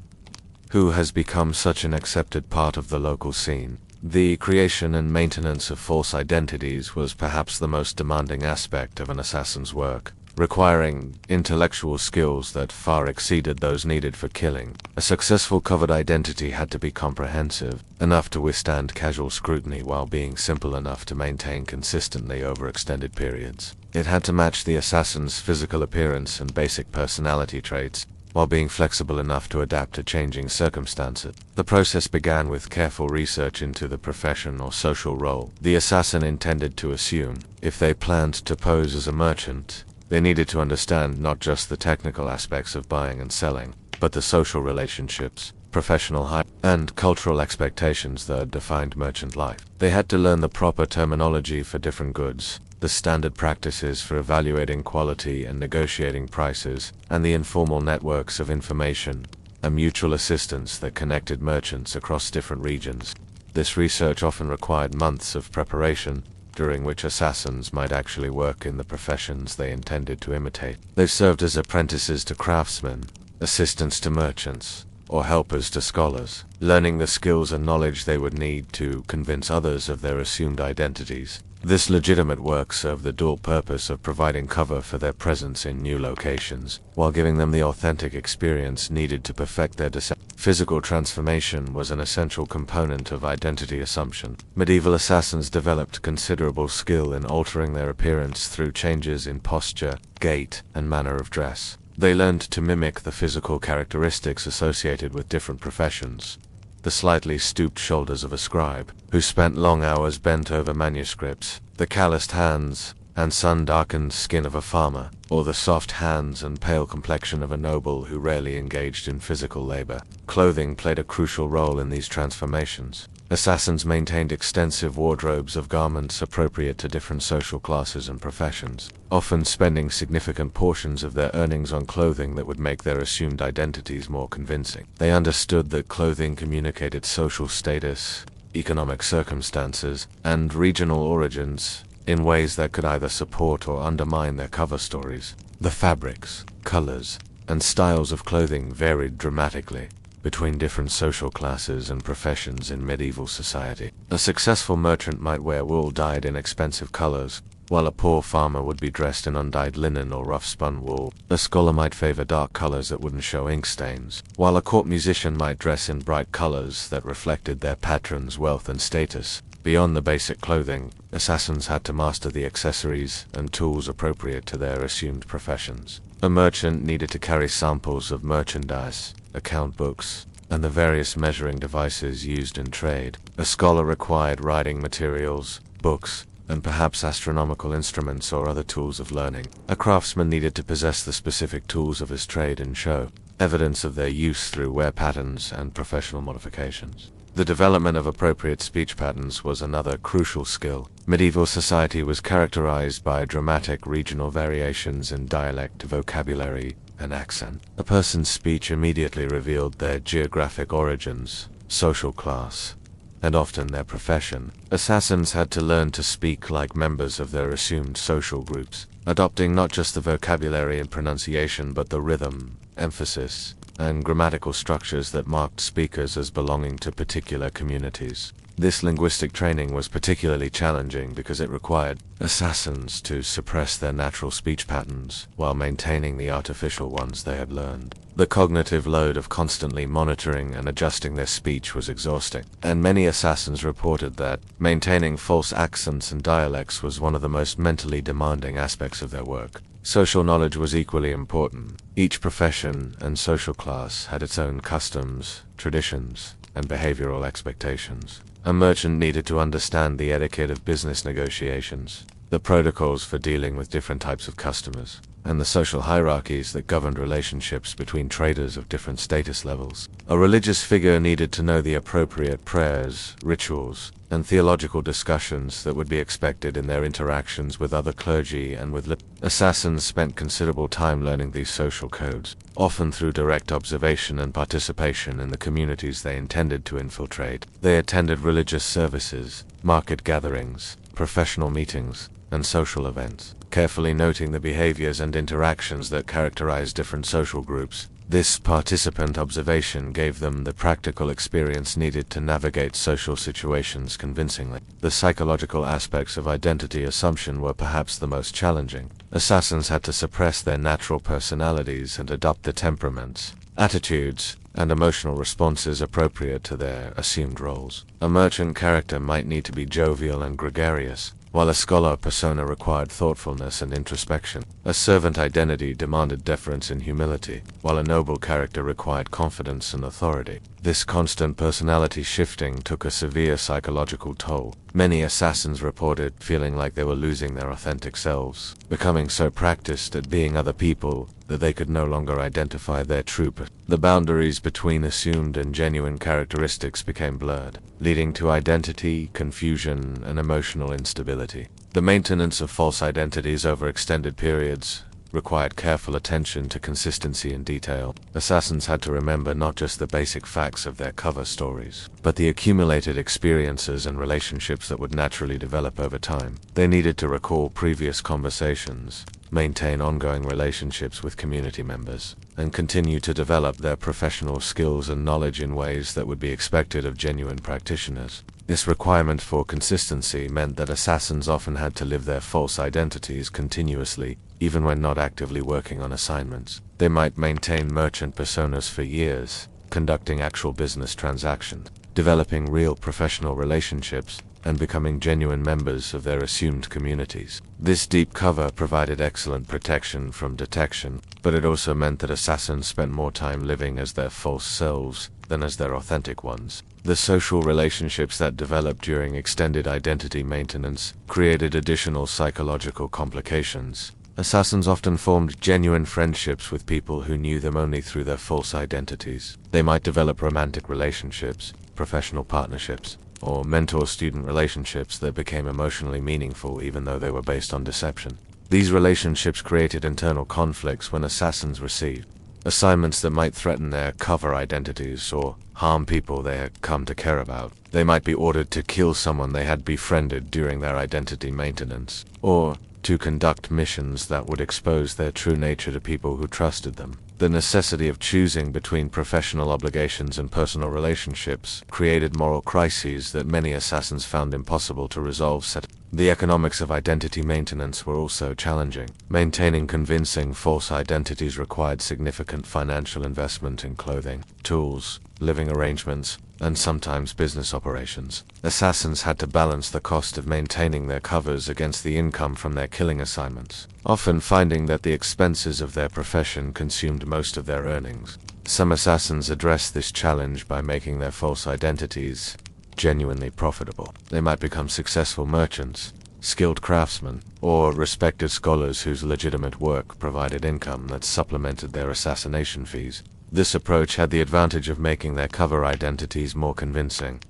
who has become such an accepted part of the local scene. The creation and maintenance of false identities was perhaps the most demanding aspect of an assassin's work, requiring intellectual skills that far exceeded those needed for killing. A successful covered identity had to be comprehensive, enough to withstand casual scrutiny while being simple enough to maintain consistently over extended periods. It had to match the assassin's physical appearance and basic personality traits, while being flexible enough to adapt to changing circumstances. The process began with careful research into the profession or social role the assassin intended to assume. If they planned to pose as a merchant, they needed to understand not just the technical aspects of buying and selling, but the social relationships, professional and cultural expectations that defined merchant life. They had to learn the proper terminology for different goods, the standard practices for evaluating quality and negotiating prices, and the informal networks of information and mutual assistance that connected merchants across different regions. This research often required months of preparation, during which assassins might actually work in the professions they intended to imitate. They served as apprentices to craftsmen, assistants to merchants, or helpers to scholars, learning the skills and knowledge they would need to convince others of their assumed identities. This legitimate work served the dual purpose of providing cover for their presence in new locations, while giving them the authentic experience needed to perfect their physical transformation was an essential component of identity assumption. Medieval assassins developed considerable skill in altering their appearance through changes in posture, gait, and manner of dress. They learned to mimic the physical characteristics associated with different professions. The slightly stooped shoulders of a scribe, who spent long hours bent over manuscripts, the calloused hands and sun-darkened skin of a farmer, or the soft hands and pale complexion of a noble who rarely engaged in physical labor. Clothing played a crucial role in these transformations. Assassins maintained extensive wardrobes of garments appropriate to different social classes and professions, often spending significant portions of their earnings on clothing that would make their assumed identities more convincing. They understood that clothing communicated social status, economic circumstances, and regional origins in ways that could either support or undermine their cover stories. The fabrics, colors, and styles of clothing varied dramatically between different social classes and professions in medieval society. A successful merchant might wear wool dyed in expensive colors, while a poor farmer would be dressed in undyed linen or rough-spun wool. A scholar might favor dark colors that wouldn't show ink stains, while a court musician might dress in bright colors that reflected their patron's wealth and status. Beyond the basic clothing, assassins had to master the accessories and tools appropriate to their assumed professions. A merchant needed to carry samples of merchandise, account books, and the various measuring devices used in trade. A scholar required writing materials, books, and perhaps astronomical instruments or other tools of learning. A craftsman needed to possess the specific tools of his trade and show evidence of their use through wear patterns and professional modifications. The development of appropriate speech patterns was another crucial skill. Medieval society was characterized by dramatic regional variations in dialect, vocabulary, and accent. A person's speech immediately revealed their geographic origins, social class, and often their profession. Assassins had to learn to speak like members of their assumed social groups, adopting not just the vocabulary and pronunciation but the rhythm, emphasis, and grammatical structures that marked speakers as belonging to particular communities. This linguistic training was particularly challenging because it required assassins to suppress their natural speech patterns while maintaining the artificial ones they had learned. The cognitive load of constantly monitoring and adjusting their speech was exhausting, and many assassins reported that maintaining false accents and dialects was one of the most mentally demanding aspects of their work. Social knowledge was equally important. Each profession and social class had its own customs, traditions, and behavioral expectations. A merchant needed to understand the etiquette of business negotiations, the protocols for dealing with different types of customers, and the social hierarchies that governed relationships between traders of different status levels. A religious figure needed to know the appropriate prayers, rituals, and theological discussions that would be expected in their interactions with other clergy and with assassins spent considerable time learning these social codes, often through direct observation and participation in the communities they intended to infiltrate. They attended religious services, market gatherings, professional meetings, and social events, carefully noting the behaviors and interactions that characterize different social groups. This participant observation gave them the practical experience needed to navigate social situations convincingly. The psychological aspects of identity assumption were perhaps the most challenging. Assassins had to suppress their natural personalities and adopt the temperaments, attitudes, and emotional responses appropriate to their assumed roles. A merchant character might need to be jovial and gregarious, while a scholar persona required thoughtfulness and introspection. A servant identity demanded deference and humility, while a noble character required confidence and authority. This constant personality shifting took a severe psychological toll. Many assassins reported feeling like they were losing their authentic selves, becoming so practiced at being other people that they could no longer identify their true personality. The boundaries between assumed and genuine characteristics became blurred, leading to identity, confusion, and emotional instability. The maintenance of false identities over extended periods required careful attention to consistency and detail. Assassins had to remember not just the basic facts of their cover stories, but the accumulated experiences and relationships that would naturally develop over time. They needed to recall previous conversations, maintain ongoing relationships with community members, and continue to develop their professional skills and knowledge in ways that would be expected of genuine practitioners. This requirement for consistency meant that assassins often had to live their false identities continuously, even when not actively working on assignments. They might maintain merchant personas for years, conducting actual business transactions, developing real professional relationships, and becoming genuine members of their assumed communities. This deep cover provided excellent protection from detection, but it also meant that assassins spent more time living as their false selves than as their authentic ones. The social relationships that developed during extended identity maintenance created additional psychological complications. Assassins often formed genuine friendships with people who knew them only through their false identities. They might develop romantic relationships, professional partnerships, or mentor-student relationships that became emotionally meaningful even though they were based on deception. These relationships created internal conflicts when assassins received assignments that might threaten their cover identities or harm people they had come to care about. They might be ordered to kill someone they had befriended during their identity maintenance, or to conduct missions that would expose their true nature to people who trusted them. The necessity of choosing between professional obligations and personal relationships created moral crises that many assassins found impossible to resolve. The economics of identity maintenance were also challenging. Maintaining convincing false identities required significant financial investment in clothing, tools, living arrangements, and sometimes business operations. Assassins had to balance the cost of maintaining their covers against the income from their killing assignments, often finding that the expenses of their profession consumed most of their earnings. Some assassins addressed this challenge by making their false identities genuinely profitable. They might become successful merchants, skilled craftsmen, or respected scholars whose legitimate work provided income that supplemented their assassination fees. This approach had the advantage of making their cover identities more convincing,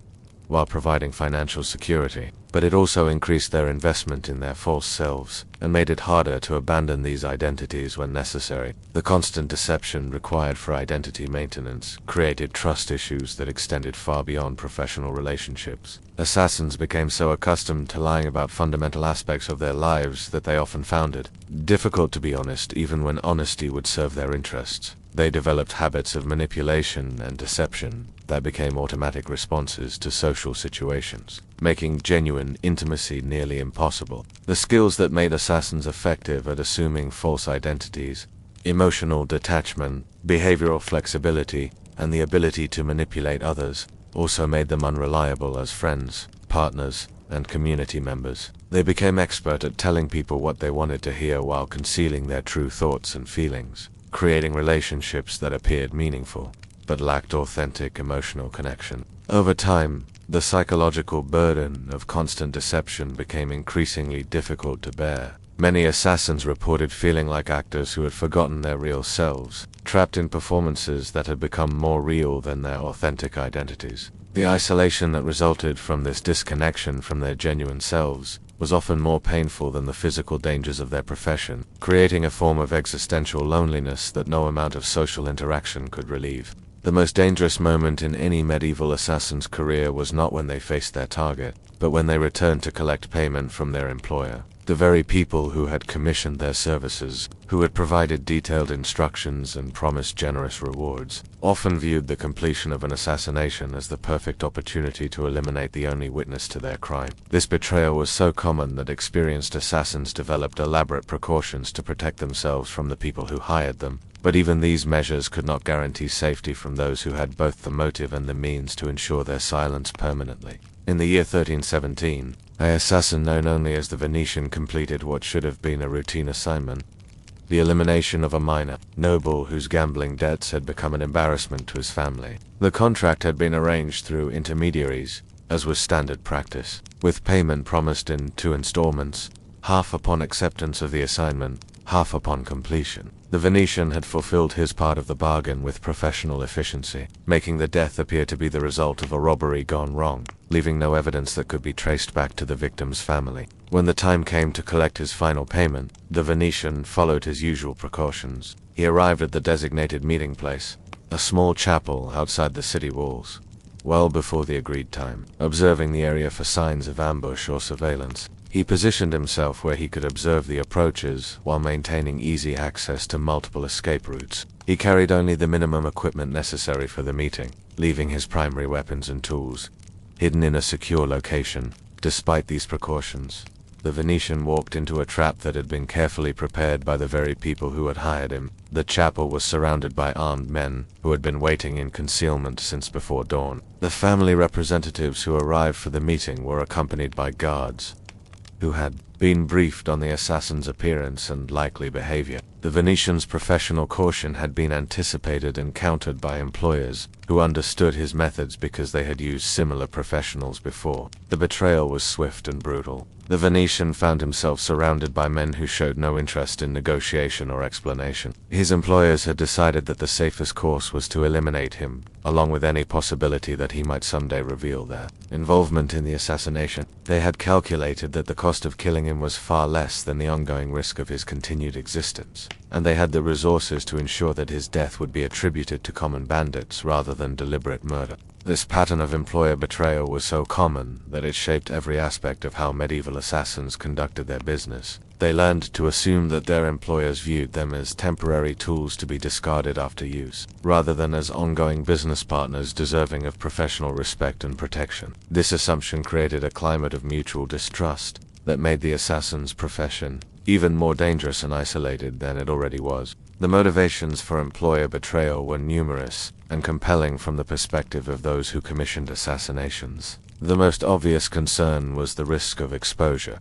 while providing financial security, but it also increased their investment in their false selves, and made it harder to abandon these identities when necessary. The constant deception required for identity maintenance created trust issues that extended far beyond professional relationships. Assassins became so accustomed to lying about fundamental aspects of their lives that they often found it difficult to be honest even when honesty would serve their interests. They developed habits of manipulation and deception that became automatic responses to social situations, making genuine intimacy nearly impossible. The skills that made assassins effective at assuming false identities, emotional detachment, behavioral flexibility, and the ability to manipulate others, also made them unreliable as friends, partners, and community members. They became expert at telling people what they wanted to hear while concealing their true thoughts and feelings, creating relationships that appeared meaningful, but lacked authentic emotional connection. Over time, the psychological burden of constant deception became increasingly difficult to bear. Many assassins reported feeling like actors who had forgotten their real selves, trapped in performances that had become more real than their authentic identities. The isolation that resulted from this disconnection from their genuine selves was often more painful than the physical dangers of their profession, creating a form of existential loneliness that no amount of social interaction could relieve. The most dangerous moment in any medieval assassin's career was not when they faced their target, but when they returned to collect payment from their employer. The very people who had commissioned their services, who had provided detailed instructions and promised generous rewards, often viewed the completion of an assassination as the perfect opportunity to eliminate the only witness to their crime. This betrayal was so common that experienced assassins developed elaborate precautions to protect themselves from the people who hired them, but even these measures could not guarantee safety from those who had both the motive and the means to ensure their silence permanently. In the year 1317, an assassin known only as the Venetian completed what should have been a routine assignment: the elimination of a minor noble whose gambling debts had become an embarrassment to his family. The contract had been arranged through intermediaries, as was standard practice, with payment promised in 2 installments, half upon acceptance of the assignment, half upon completion. The Venetian had fulfilled his part of the bargain with professional efficiency, making the death appear to be the result of a robbery gone wrong, leaving no evidence that could be traced back to the victim's family. When the time came to collect his final payment, the Venetian followed his usual precautions. He arrived at the designated meeting place, a small chapel outside the city walls, well before the agreed time. Observing the area for signs of ambush or surveillance, he positioned himself where he could observe the approaches while maintaining easy access to multiple escape routes. He carried only the minimum equipment necessary for the meeting, leaving his primary weapons and tools hidden in a secure location. Despite these precautions, the Venetian walked into a trap that had been carefully prepared by the very people who had hired him. The chapel was surrounded by armed men who had been waiting in concealment since before dawn. The family representatives who arrived for the meeting were accompanied by guards who had been briefed on the assassin's appearance and likely behavior. The Venetian's professional caution had been anticipated and countered by employers who understood his methods because they had used similar professionals before. The betrayal was swift and brutal. The Venetian found himself surrounded by men who showed no interest in negotiation or explanation. His employers had decided that the safest course was to eliminate him, along with any possibility that he might someday reveal their involvement in the assassination. They had calculated that the cost of killing him was far less than the ongoing risk of his continued existence, and they had the resources to ensure that his death would be attributed to common bandits rather than deliberate murder. This pattern of employer betrayal was so common that it shaped every aspect of how medieval assassins conducted their business. They learned to assume that their employers viewed them as temporary tools to be discarded after use, rather than as ongoing business partners deserving of professional respect and protection. This assumption created a climate of mutual distrust that made the assassin's profession even more dangerous and isolated than it already was. The motivations for employer betrayal were numerous and compelling from the perspective of those who commissioned assassinations. The most obvious concern was the risk of exposure.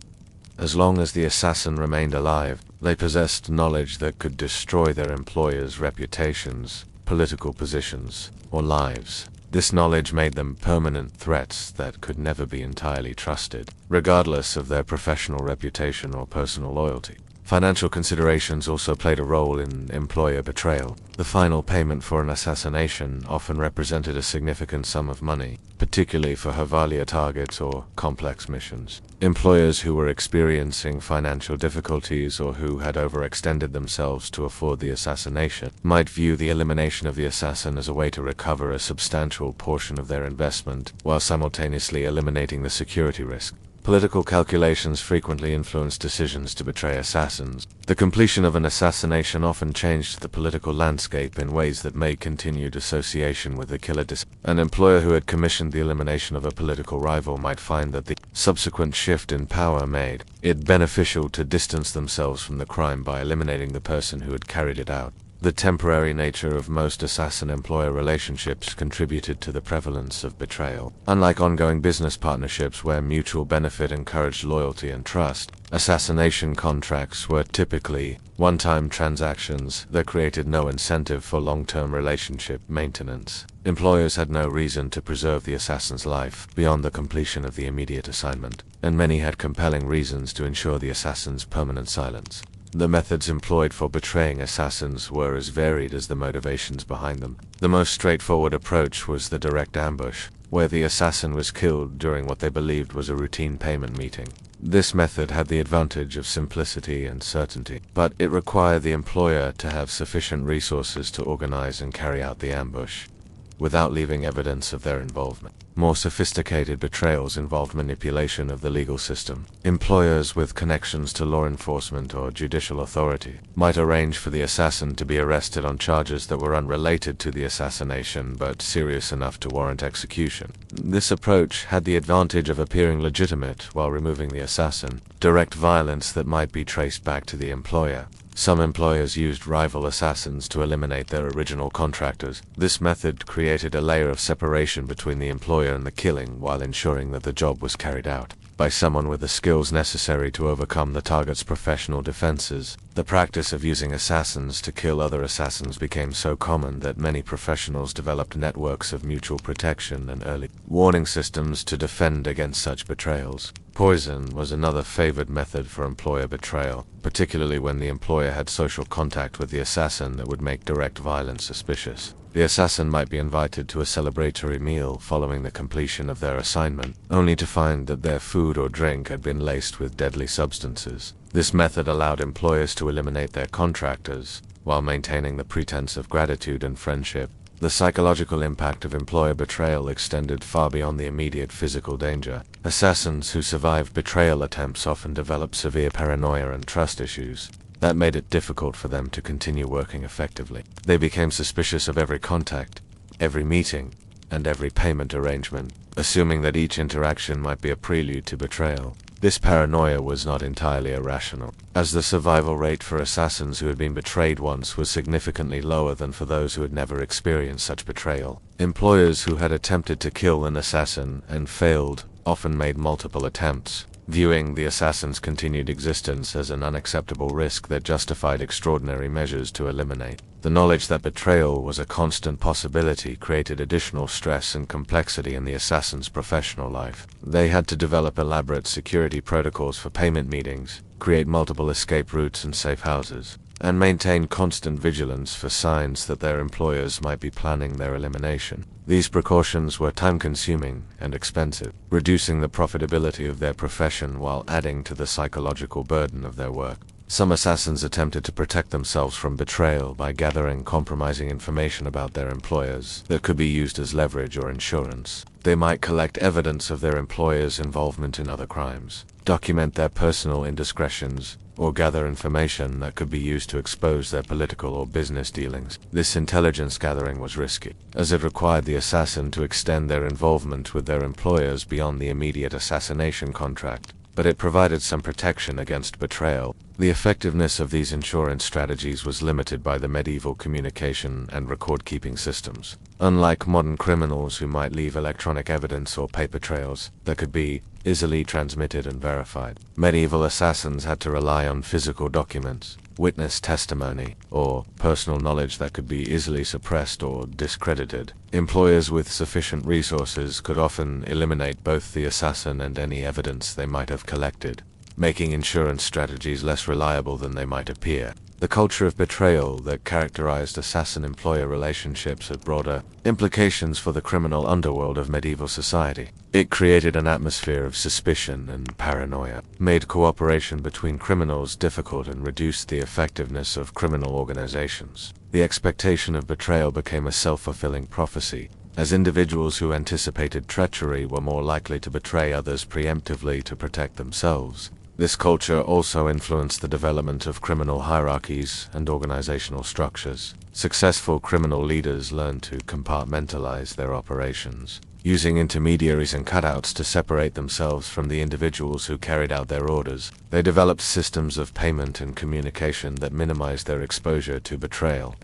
As long as the assassin remained alive, they possessed knowledge that could destroy their employers' reputations, political positions, or lives. This knowledge made them permanent threats that could never be entirely trusted, regardless of their professional reputation or personal loyalty. Financial considerations also played a role in employer betrayal. The final payment for an assassination often represented a significant sum of money, particularly for Havalia targets or complex missions. Employers who were experiencing financial difficulties or who had overextended themselves to afford the assassination might view the elimination of the assassin as a way to recover a substantial portion of their investment, while simultaneously eliminating the security risk. Political calculations frequently influenced decisions to betray assassins. The completion of an assassination often changed the political landscape in ways that made continued association with the killer An employer who had commissioned the elimination of a political rival might find that the subsequent shift in power made it beneficial to distance themselves from the crime by eliminating the person who had carried it out. The temporary nature of most assassin-employer relationships contributed to the prevalence of betrayal. Unlike ongoing business partnerships where mutual benefit encouraged loyalty and trust, assassination contracts were typically one-time transactions that created no incentive for long-term relationship maintenance. Employers had no reason to preserve the assassin's life beyond the completion of the immediate assignment, and many had compelling reasons to ensure the assassin's permanent silence. The methods employed for betraying assassins were as varied as the motivations behind them. The most straightforward approach was the direct ambush, where the assassin was killed during what they believed was a routine payment meeting. This method had the advantage of simplicity and certainty, but it required the employer to have sufficient resources to organize and carry out the ambush, without leaving evidence of their involvement. More sophisticated betrayals involved manipulation of the legal system. Employers with connections to law enforcement or judicial authority might arrange for the assassin to be arrested on charges that were unrelated to the assassination but serious enough to warrant execution. This approach had the advantage of appearing legitimate while removing the assassin. Direct violence that might be traced back to the employer. Some employers used rival assassins to eliminate their original contractors. This method created a layer of separation between the employer and the killing while ensuring that the job was carried out by someone with the skills necessary to overcome the target's professional defenses. The practice of using assassins to kill other assassins became so common that many professionals developed networks of mutual protection and early warning systems to defend against such betrayals. Poison was another favored method for employer betrayal, particularly when the employer had social contact with the assassin that would make direct violence suspicious. The assassin might be invited to a celebratory meal following the completion of their assignment, only to find that their food or drink had been laced with deadly substances. This method allowed employers to eliminate their contractors, while maintaining the pretense of gratitude and friendship. The psychological impact of employer betrayal extended far beyond the immediate physical danger. Assassins who survived betrayal attempts often developed severe paranoia and trust issues that made it difficult for them to continue working effectively. They became suspicious of every contact, every meeting, and every payment arrangement, assuming that each interaction might be a prelude to betrayal. This paranoia was not entirely irrational, as the survival rate for assassins who had been betrayed once was significantly lower than for those who had never experienced such betrayal. Employers who had attempted to kill an assassin and failed often made multiple attempts, viewing the assassin's continued existence as an unacceptable risk that justified extraordinary measures to eliminate. The knowledge that betrayal was a constant possibility created additional stress and complexity in the assassin's professional life. They had to develop elaborate security protocols for payment meetings, create multiple escape routes and safe houses, and maintain constant vigilance for signs that their employers might be planning their elimination. These precautions were time-consuming and expensive, reducing the profitability of their profession while adding to the psychological burden of their work. Some assassins attempted to protect themselves from betrayal by gathering compromising information about their employers that could be used as leverage or insurance. They might collect evidence of their employers' involvement in other crimes, document their personal indiscretions, or gather information that could be used to expose their political or business dealings. This intelligence gathering was risky, as it required the assassin to extend their involvement with their employers beyond the immediate assassination contract, but it provided some protection against betrayal. The effectiveness of these insurance strategies was limited by the medieval communication and record-keeping systems. Unlike modern criminals who might leave electronic evidence or paper trails that could be easily transmitted and verified, medieval assassins had to rely on physical documents, witness testimony, or personal knowledge that could be easily suppressed or discredited. Employers with sufficient resources could often eliminate both the assassin and any evidence they might have collected, making insurance strategies less reliable than they might appear. The culture of betrayal that characterized assassin-employer relationships had broader implications for the criminal underworld of medieval society. It created an atmosphere of suspicion and paranoia, made cooperation between criminals difficult, and reduced the effectiveness of criminal organizations. The expectation of betrayal became a self-fulfilling prophecy, as individuals who anticipated treachery were more likely to betray others preemptively to protect themselves. This culture also influenced the development of criminal hierarchies and organizational structures. Successful criminal leaders learned to compartmentalize their operations, using intermediaries and cutouts to separate themselves from the individuals who carried out their orders. They developed systems of payment and communication that minimized their exposure to betrayal,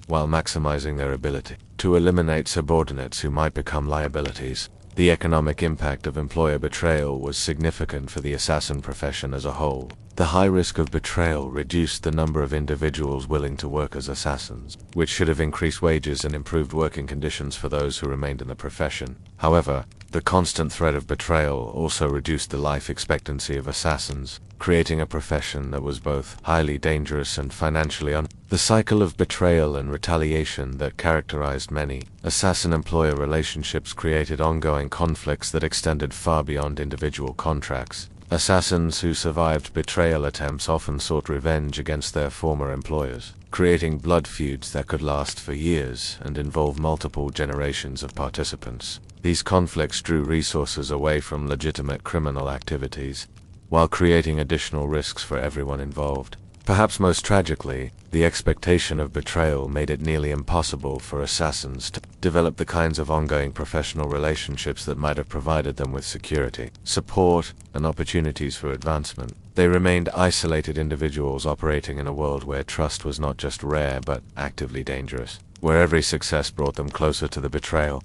while maximizing their ability to eliminate subordinates who might become liabilities. The economic impact of employer betrayal was significant for the assassin profession as a whole. The high risk of betrayal reduced the number of individuals willing to work as assassins, which should have increased wages and improved working conditions for those who remained in the profession. However, the constant threat of betrayal also reduced the life expectancy of assassins, creating a profession that was both highly dangerous and financially The cycle of betrayal and retaliation that characterized many assassin-employer relationships created ongoing conflicts that extended far beyond individual contracts. Assassins who survived betrayal attempts often sought revenge against their former employers, creating blood feuds that could last for years and involve multiple generations of participants. These conflicts drew resources away from legitimate criminal activities, while creating additional risks for everyone involved. Perhaps most tragically, the expectation of betrayal made it nearly impossible for assassins to develop the kinds of ongoing professional relationships that might have provided them with security, support, and opportunities for advancement. They remained isolated individuals operating in a world where trust was not just rare but actively dangerous, where every success brought them closer to the betrayal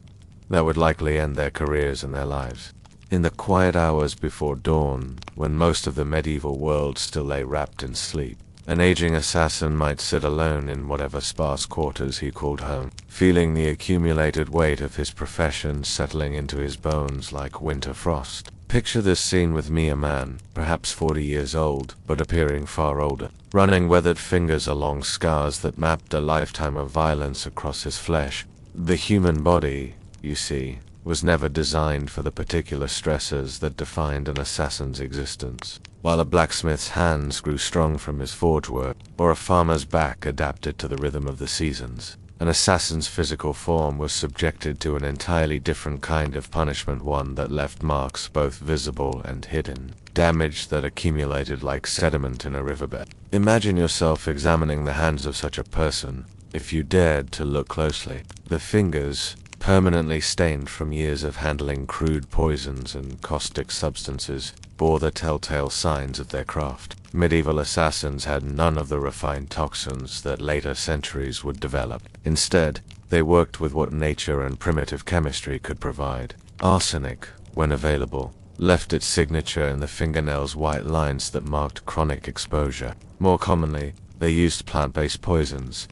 that would likely end their careers and their lives. In the quiet hours before dawn, when most of the medieval world still lay wrapped in sleep, an aging assassin might sit alone in whatever sparse quarters he called home, feeling the accumulated weight of his profession settling into his bones like winter frost. Picture this scene with me, a man, perhaps 40 years old, but appearing far older, running weathered fingers along scars that mapped a lifetime of violence across his flesh. The human body, you see, was never designed for the particular stresses that defined an assassin's existence. While a blacksmith's hands grew strong from his forge work, or a farmer's back adapted to the rhythm of the seasons, an assassin's physical form was subjected to an entirely different kind of punishment, one that left marks both visible and hidden, damage that accumulated like sediment in a riverbed. Imagine yourself examining the hands of such a person, if you dared to look closely. The fingers, permanently stained from years of handling crude poisons and caustic substances, bore the telltale signs of their craft. Medieval assassins had none of the refined toxins that later centuries would develop. Instead, they worked with what nature and primitive chemistry could provide. Arsenic, when available, left its signature in the fingernails' white lines that marked chronic exposure. More commonly, they used plant-based poisons,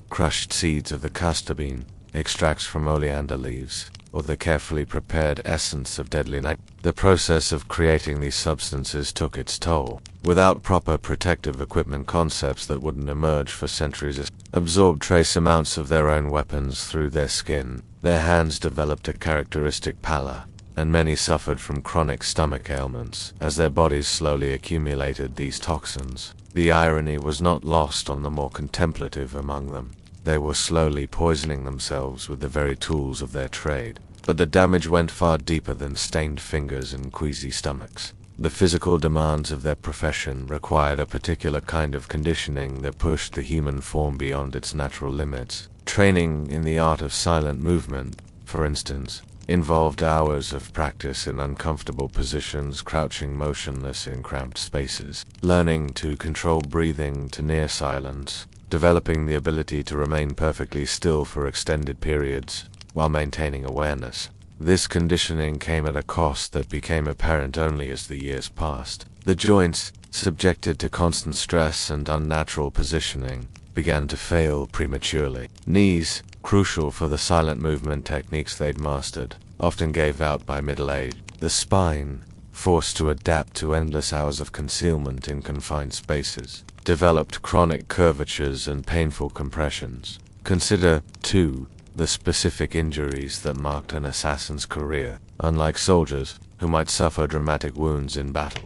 crushed seeds of the castor bean, extracts from oleander leaves, or the carefully prepared essence of deadly night. The process of creating these substances took its toll. Without proper protective equipment, concepts that wouldn't emerge for centuries absorbed trace amounts of their own weapons through their skin. Their hands developed a characteristic pallor, and many suffered from chronic stomach ailments as their bodies slowly accumulated these toxins. The irony was not lost on the more contemplative among them. They were slowly poisoning themselves with the very tools of their trade. But the damage went far deeper than stained fingers and queasy stomachs. The physical demands of their profession required a particular kind of conditioning that pushed the human form beyond its natural limits. Training in the art of silent movement, for instance, involved hours of practice in uncomfortable positions, crouching motionless in cramped spaces, learning to control breathing to near silence, developing the ability to remain perfectly still for extended periods while maintaining awareness. This conditioning came at a cost that became apparent only as the years passed. The joints, subjected to constant stress and unnatural positioning, began to fail prematurely. Knees, crucial for the silent movement techniques they'd mastered, often gave out by middle age. The spine, forced to adapt to endless hours of concealment in confined spaces, developed chronic curvatures and painful compressions. Consider, too, the specific injuries that marked an assassin's career. Unlike soldiers, who might suffer dramatic wounds in battle,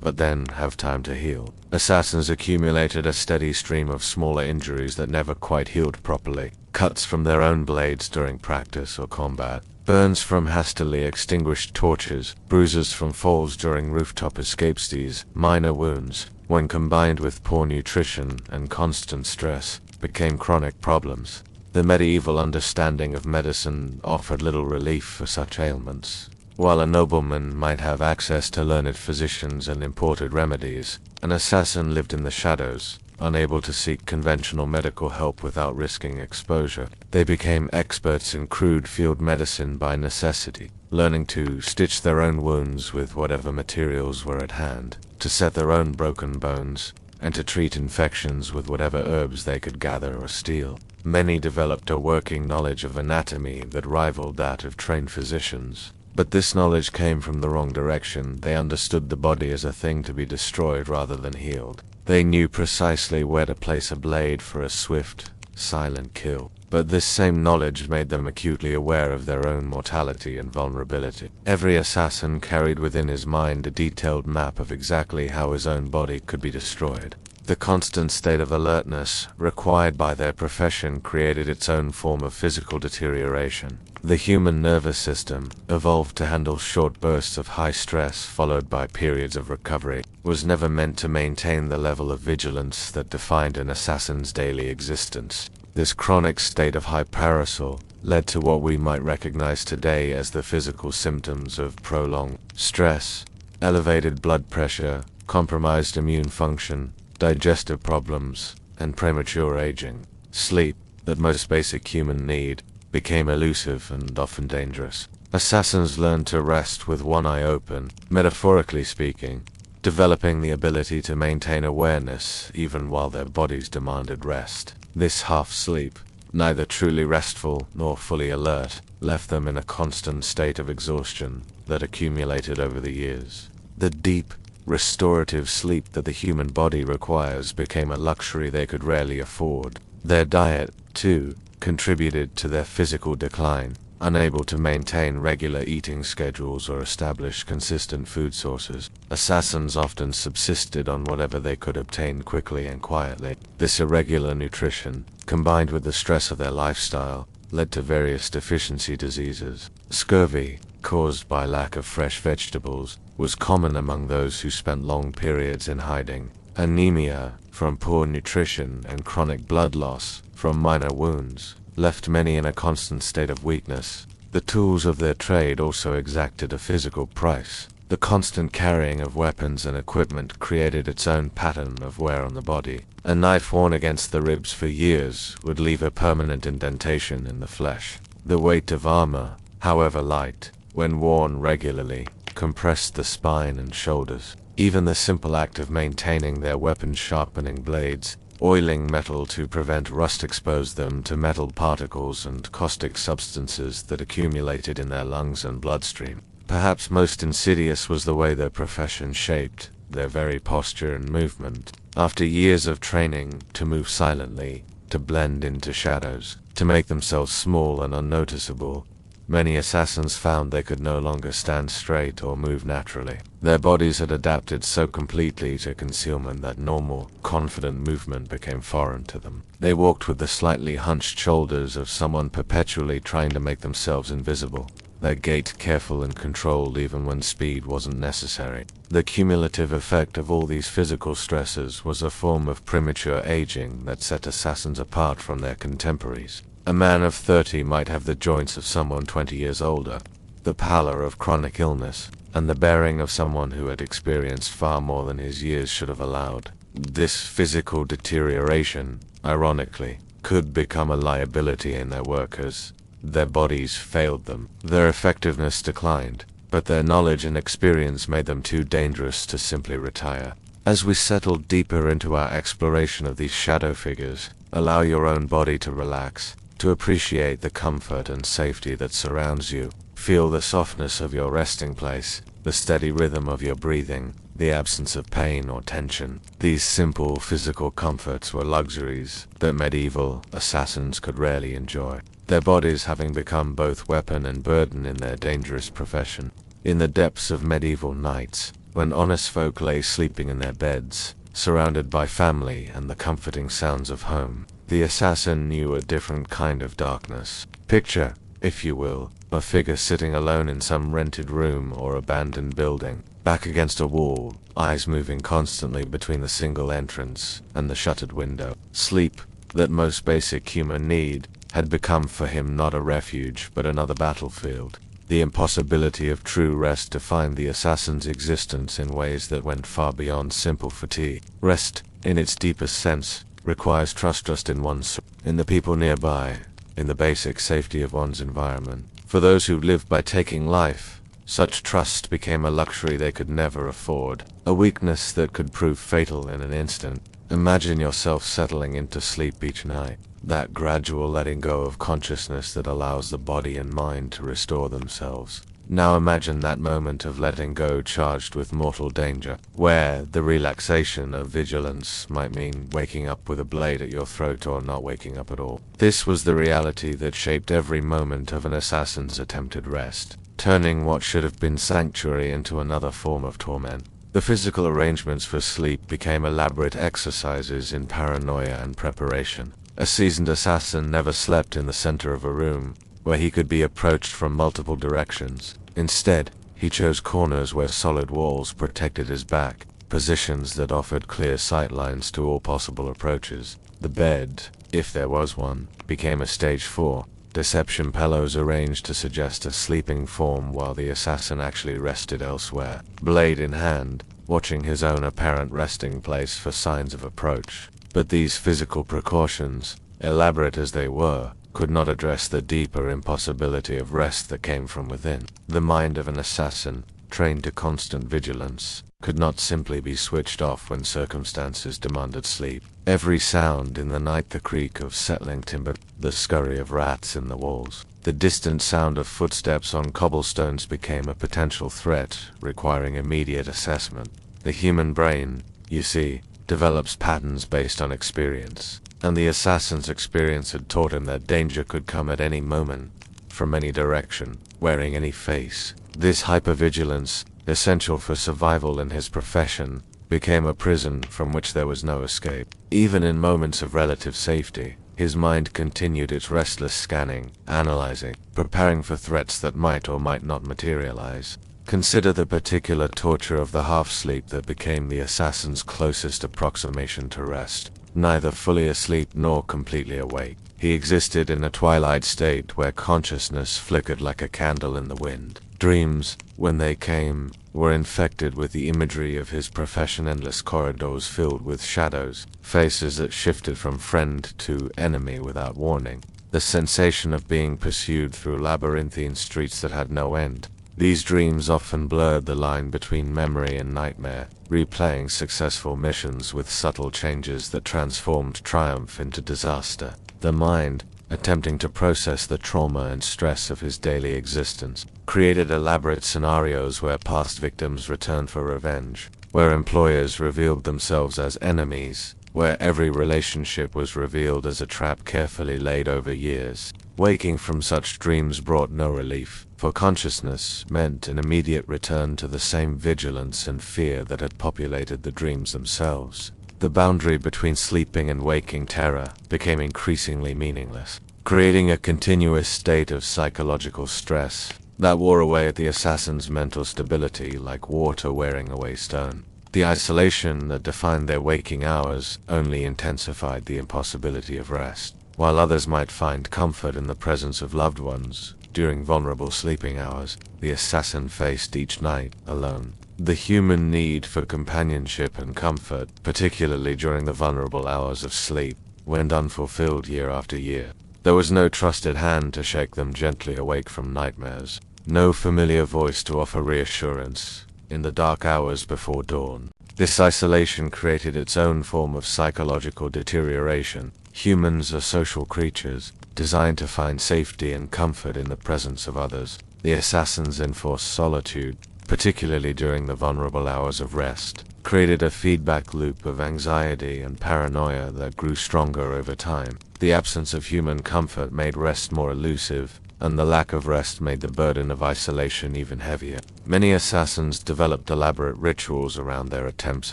but then have time to heal, assassins accumulated a steady stream of smaller injuries that never quite healed properly. Cuts from their own blades during practice or combat, burns from hastily extinguished torches, bruises from falls during rooftop escapes. These minor wounds, when combined with poor nutrition and constant stress, became chronic problems. The medieval understanding of medicine offered little relief for such ailments. While a nobleman might have access to learned physicians and imported remedies, an assassin lived in the shadows, unable to seek conventional medical help without risking exposure. They became experts in crude field medicine by necessity, learning to stitch their own wounds with whatever materials were at hand, to set their own broken bones, and to treat infections with whatever herbs they could gather or steal. Many developed a working knowledge of anatomy that rivaled that of trained physicians. But this knowledge came from the wrong direction. They understood the body as a thing to be destroyed rather than healed. They knew precisely where to place a blade for a swift, silent kill. But this same knowledge made them acutely aware of their own mortality and vulnerability. Every assassin carried within his mind a detailed map of exactly how his own body could be destroyed. The constant state of alertness required by their profession created its own form of physical deterioration. The human nervous system, evolved to handle short bursts of high stress followed by periods of recovery, was never meant to maintain the level of vigilance that defined an assassin's daily existence. This chronic state of hyperarousal led to what we might recognize today as the physical symptoms of prolonged stress: elevated blood pressure, compromised immune function, digestive problems, and premature aging. Sleep, that most basic human need, became elusive and often dangerous. Assassins learned to rest with one eye open, metaphorically speaking, developing the ability to maintain awareness even while their bodies demanded rest. This half-sleep, neither truly restful nor fully alert, left them in a constant state of exhaustion that accumulated over the years. The deep, restorative sleep that the human body requires became a luxury they could rarely afford. Their diet, too, contributed to their physical decline. Unable to maintain regular eating schedules or establish consistent food sources, assassins often subsisted on whatever they could obtain quickly and quietly. This irregular nutrition, combined with the stress of their lifestyle, led to various deficiency diseases. Scurvy, caused by lack of fresh vegetables, was common among those who spent long periods in hiding. Anemia, from poor nutrition, and chronic blood loss, from minor wounds, left many in a constant state of weakness. The tools of their trade also exacted a physical price. The constant carrying of weapons and equipment created its own pattern of wear on the body. A knife worn against the ribs for years would leave a permanent indentation in the flesh. The weight of armor, however light, when worn regularly, compressed the spine and shoulders. Even the simple act of maintaining their weapons, sharpening blades, oiling metal to prevent rust, exposed them to metal particles and caustic substances that accumulated in their lungs and bloodstream. Perhaps most insidious was the way their profession shaped their very posture and movement. After years of training to move silently, to blend into shadows, to make themselves small and unnoticeable, many assassins found they could no longer stand straight or move naturally. Their bodies had adapted so completely to concealment that normal, confident movement became foreign to them. They walked with the slightly hunched shoulders of someone perpetually trying to make themselves invisible, their gait careful and controlled even when speed wasn't necessary. The cumulative effect of all these physical stresses was a form of premature aging that set assassins apart from their contemporaries. A man of 30 might have the joints of someone 20 years older, the pallor of chronic illness, and the bearing of someone who had experienced far more than his years should have allowed. This physical deterioration, ironically, could become a liability in their workers. Their bodies failed them, their effectiveness declined, but their knowledge and experience made them too dangerous to simply retire. As we settled deeper into our exploration of these shadow figures, allow your own body to relax, to appreciate the comfort and safety that surrounds you. Feel the softness of your resting place, the steady rhythm of your breathing, the absence of pain or tension. These simple physical comforts were luxuries that medieval assassins could rarely enjoy, their bodies having become both weapon and burden in their dangerous profession. In the depths of medieval nights, when honest folk lay sleeping in their beds, surrounded by family and the comforting sounds of home, the assassin knew a different kind of darkness. Picture, if you will, a figure sitting alone in some rented room or abandoned building, back against a wall, eyes moving constantly between the single entrance and the shuttered window. Sleep, that most basic human need, had become for him not a refuge but another battlefield. The impossibility of true rest defined the assassin's existence in ways that went far beyond simple fatigue. Rest, in its deepest sense, requires trust in one's, in the people nearby, in the basic safety of one's environment. For those who lived by taking life, such trust became a luxury they could never afford, a weakness that could prove fatal in an instant. Imagine yourself settling into sleep each night, that gradual letting go of consciousness that allows the body and mind to restore themselves. Now imagine that moment of letting go charged with mortal danger, where the relaxation of vigilance might mean waking up with a blade at your throat or not waking up at all. This was the reality that shaped every moment of an assassin's attempted rest, turning what should have been sanctuary into another form of torment. The physical arrangements for sleep became elaborate exercises in paranoia and preparation. A seasoned assassin never slept in the center of a room, where he could be approached from multiple directions. Instead, he chose corners where solid walls protected his back, positions that offered clear sightlines to all possible approaches. The bed, if there was one, became a stage 4, deception pillows arranged to suggest a sleeping form while the assassin actually rested elsewhere, blade in hand, watching his own apparent resting place for signs of approach. But these physical precautions, elaborate as they were, could not address the deeper impossibility of rest that came from within. The mind of an assassin, trained to constant vigilance, could not simply be switched off when circumstances demanded sleep. Every sound in the night, the creak of settling timber, the scurry of rats in the walls, the distant sound of footsteps on cobblestones became a potential threat, requiring immediate assessment. The human brain, you see, develops patterns based on experience, and the assassin's experience had taught him that danger could come at any moment, from any direction, wearing any face. This hypervigilance, essential for survival in his profession, became a prison from which there was no escape. Even in moments of relative safety, his mind continued its restless scanning, analyzing, preparing for threats that might or might not materialize. Consider the particular torture of the half-sleep that became the assassin's closest approximation to rest. Neither fully asleep nor completely awake, he existed in a twilight state where consciousness flickered like a candle in the wind. Dreams, when they came, were infected with the imagery of his profession, endless corridors filled with shadows, faces that shifted from friend to enemy without warning, the sensation of being pursued through labyrinthine streets that had no end. These dreams often blurred the line between memory and nightmare, replaying successful missions with subtle changes that transformed triumph into disaster. The mind, attempting to process the trauma and stress of his daily existence, created elaborate scenarios where past victims returned for revenge, where employers revealed themselves as enemies, where every relationship was revealed as a trap carefully laid over years. Waking from such dreams brought no relief, for consciousness meant an immediate return to the same vigilance and fear that had populated the dreams themselves. The boundary between sleeping and waking terror became increasingly meaningless, creating a continuous state of psychological stress that wore away at the assassin's mental stability like water wearing away stone. The isolation that defined their waking hours only intensified the impossibility of rest. While others might find comfort in the presence of loved ones during vulnerable sleeping hours, the assassin faced each night alone. The human need for companionship and comfort, particularly during the vulnerable hours of sleep, went unfulfilled year after year. There was no trusted hand to shake them gently awake from nightmares, no familiar voice to offer reassurance in the dark hours before dawn. This isolation created its own form of psychological deterioration. Humans are social creatures, designed to find safety and comfort in the presence of others. The assassin's enforced solitude, particularly during the vulnerable hours of rest, created a feedback loop of anxiety and paranoia that grew stronger over time. The absence of human comfort made rest more elusive, and the lack of rest made the burden of isolation even heavier. Many assassins developed elaborate rituals around their attempts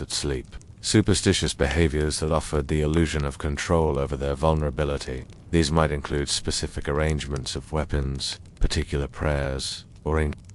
at sleep, superstitious behaviors that offered the illusion of control over their vulnerability. These might include specific arrangements of weapons, particular prayers,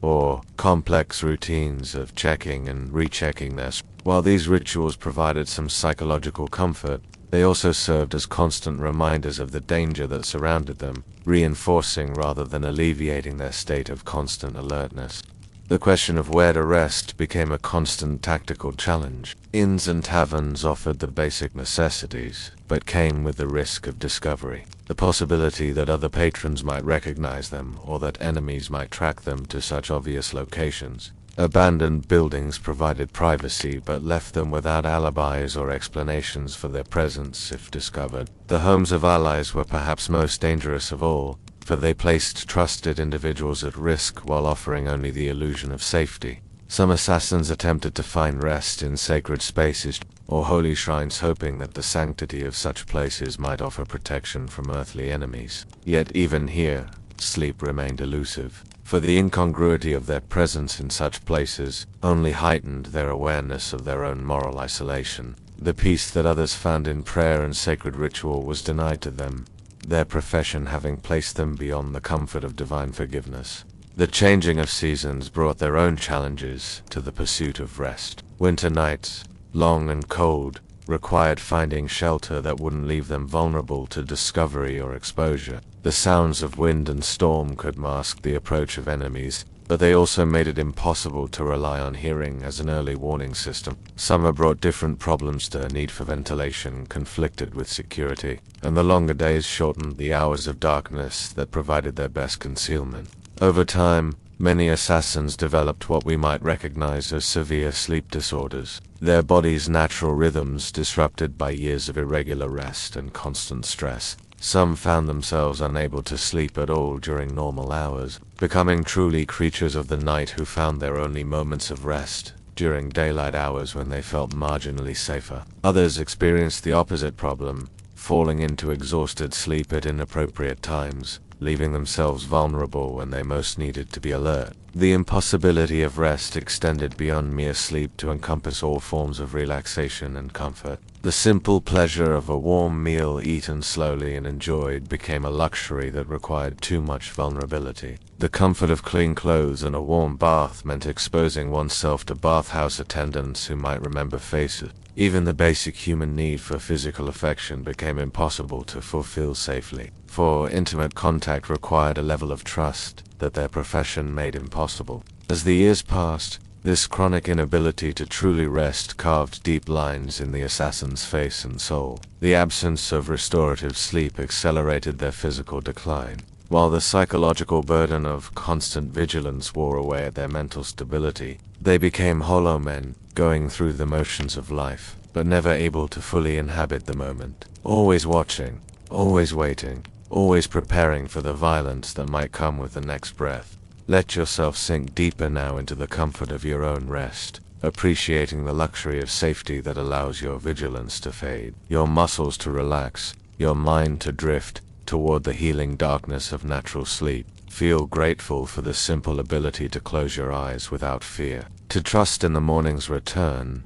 or complex routines of checking and rechecking their strength. While these rituals provided some psychological comfort, they also served as constant reminders of the danger that surrounded them, reinforcing rather than alleviating their state of constant alertness. The question of where to rest became a constant tactical challenge. Inns and taverns offered the basic necessities, but came with the risk of discovery. The possibility that other patrons might recognize them, or that enemies might track them to such obvious locations. Abandoned buildings provided privacy but left them without alibis or explanations for their presence if discovered. The homes of allies were perhaps most dangerous of all, for they placed trusted individuals at risk while offering only the illusion of safety. Some assassins attempted to find rest in sacred spaces or holy shrines, hoping that the sanctity of such places might offer protection from earthly enemies. Yet even here, sleep remained elusive, for the incongruity of their presence in such places only heightened their awareness of their own moral isolation. The peace that others found in prayer and sacred ritual was denied to them, their profession having placed them beyond the comfort of divine forgiveness. The changing of seasons brought their own challenges to the pursuit of rest. Winter nights, long and cold, required finding shelter that wouldn't leave them vulnerable to discovery or exposure. The sounds of wind and storm could mask the approach of enemies, but they also made it impossible to rely on hearing as an early warning system. Summer brought different problems. The need for ventilation conflicted with security, and the longer days shortened the hours of darkness that provided their best concealment. Over time, many assassins developed what we might recognize as severe sleep disorders, their bodies' natural rhythms disrupted by years of irregular rest and constant stress. Some found themselves unable to sleep at all during normal hours, becoming truly creatures of the night who found their only moments of rest during daylight hours when they felt marginally safer. Others experienced the opposite problem, falling into exhausted sleep at inappropriate times, leaving themselves vulnerable when they most needed to be alert. The impossibility of rest extended beyond mere sleep to encompass all forms of relaxation and comfort. The simple pleasure of a warm meal eaten slowly and enjoyed became a luxury that required too much vulnerability. The comfort of clean clothes and a warm bath meant exposing oneself to bathhouse attendants who might remember faces. Even the basic human need for physical affection became impossible to fulfill safely, for intimate contact required a level of trust that their profession made impossible. As the years passed, this chronic inability to truly rest carved deep lines in the assassin's face and soul. The absence of restorative sleep accelerated their physical decline. While the psychological burden of constant vigilance wore away at their mental stability, they became hollow men, going through the motions of life, but never able to fully inhabit the moment. Always watching, always waiting, always preparing for the violence that might come with the next breath. Let yourself sink deeper now into the comfort of your own rest, appreciating the luxury of safety that allows your vigilance to fade, your muscles to relax, your mind to drift toward the healing darkness of natural sleep. Feel grateful for the simple ability to close your eyes without fear, to trust in the morning's return,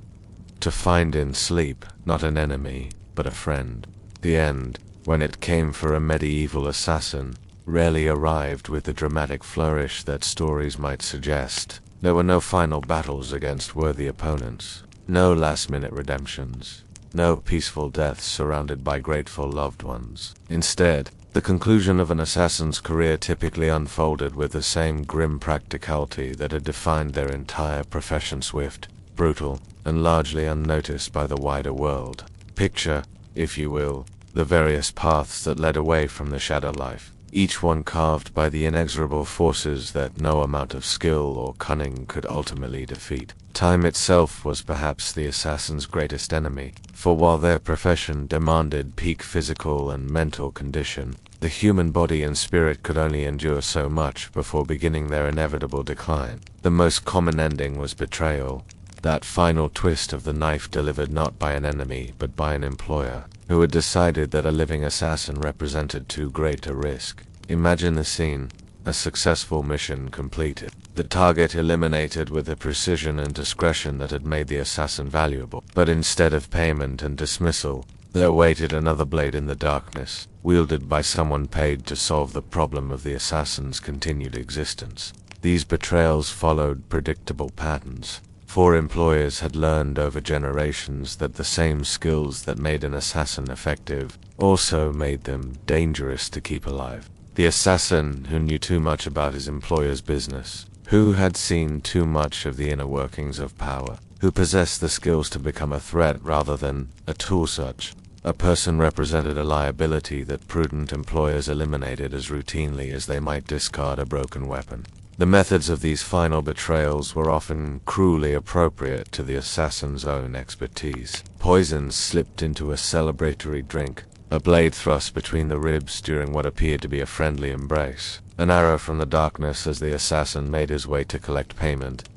to find in sleep not an enemy, but a friend. The end, when it came for a medieval assassin, rarely arrived with the dramatic flourish that stories might suggest. There were no final battles against worthy opponents, no last-minute redemptions, no peaceful deaths surrounded by grateful loved ones. Instead, the conclusion of an assassin's career typically unfolded with the same grim practicality that had defined their entire profession: swift, brutal, and largely unnoticed by the wider world. Picture, if you will, the various paths that led away from the shadow life, each one carved by the inexorable forces that no amount of skill or cunning could ultimately defeat. Time itself was perhaps the assassin's greatest enemy, for while their profession demanded peak physical and mental condition, the human body and spirit could only endure so much before beginning their inevitable decline. The most common ending was betrayal, that final twist of the knife delivered not by an enemy but by an employer, who had decided that a living assassin represented too great a risk. Imagine the scene: a successful mission completed, the target eliminated with a precision and discretion that had made the assassin valuable. But instead of payment and dismissal, there waited another blade in the darkness, wielded by someone paid to solve the problem of the assassin's continued existence. These betrayals followed predictable patterns, for employers had learned over generations that the same skills that made an assassin effective also made them dangerous to keep alive. The assassin who knew too much about his employer's business, who had seen too much of the inner workings of power, who possessed the skills to become a threat rather than a tool. Such a person represented a liability that prudent employers eliminated as routinely as they might discard a broken weapon. The methods of these final betrayals were often cruelly appropriate to the assassin's own expertise. Poison slipped into a celebratory drink, a blade thrust between the ribs during what appeared to be a friendly embrace, an arrow from the darkness as the assassin made his way to collect payment.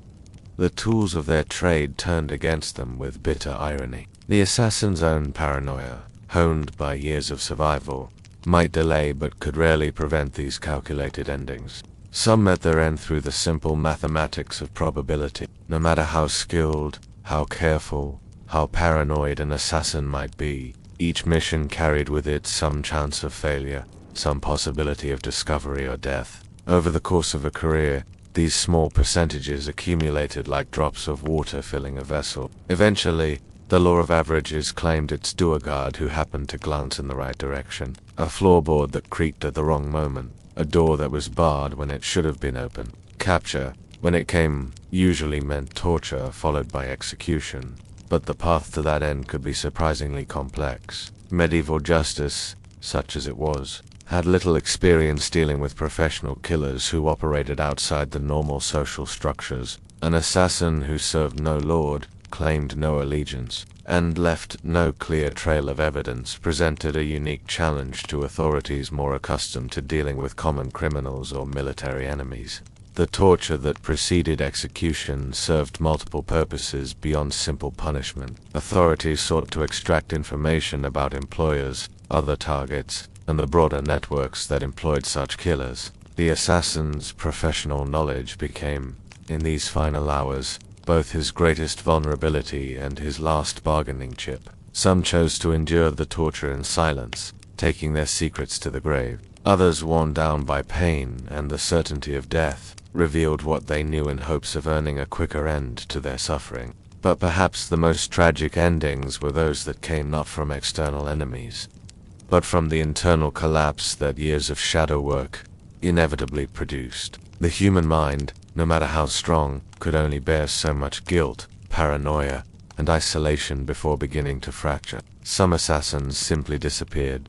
The tools of their trade turned against them with bitter irony. The assassin's own paranoia, honed by years of survival, might delay but could rarely prevent these calculated endings. Some met their end through the simple mathematics of probability. No matter how skilled, how careful, how paranoid an assassin might be, each mission carried with it some chance of failure, some possibility of discovery or death. Over the course of a career, these small percentages accumulated like drops of water filling a vessel. Eventually, the law of averages claimed its duerguard who happened to glance in the right direction, a floorboard that creaked at the wrong moment, a door that was barred when it should have been open. Capture, when it came, usually meant torture followed by execution, but the path to that end could be surprisingly complex. Medieval justice, such as it was, had little experience dealing with professional killers who operated outside the normal social structures. An assassin who served no lord, claimed no allegiance, and left no clear trail of evidence presented a unique challenge to authorities more accustomed to dealing with common criminals or military enemies. The torture that preceded execution served multiple purposes beyond simple punishment. Authorities sought to extract information about employers, other targets, and the broader networks that employed such killers. The assassin's professional knowledge became, in these final hours, both his greatest vulnerability and his last bargaining chip. Some chose to endure the torture in silence, taking their secrets to the grave. Others, worn down by pain and the certainty of death, revealed what they knew in hopes of earning a quicker end to their suffering. But perhaps the most tragic endings were those that came not from external enemies, but from the internal collapse that years of shadow work inevitably produced. The human mind, no matter how strong, could only bear so much guilt, paranoia, and isolation before beginning to fracture. Some assassins simply disappeared,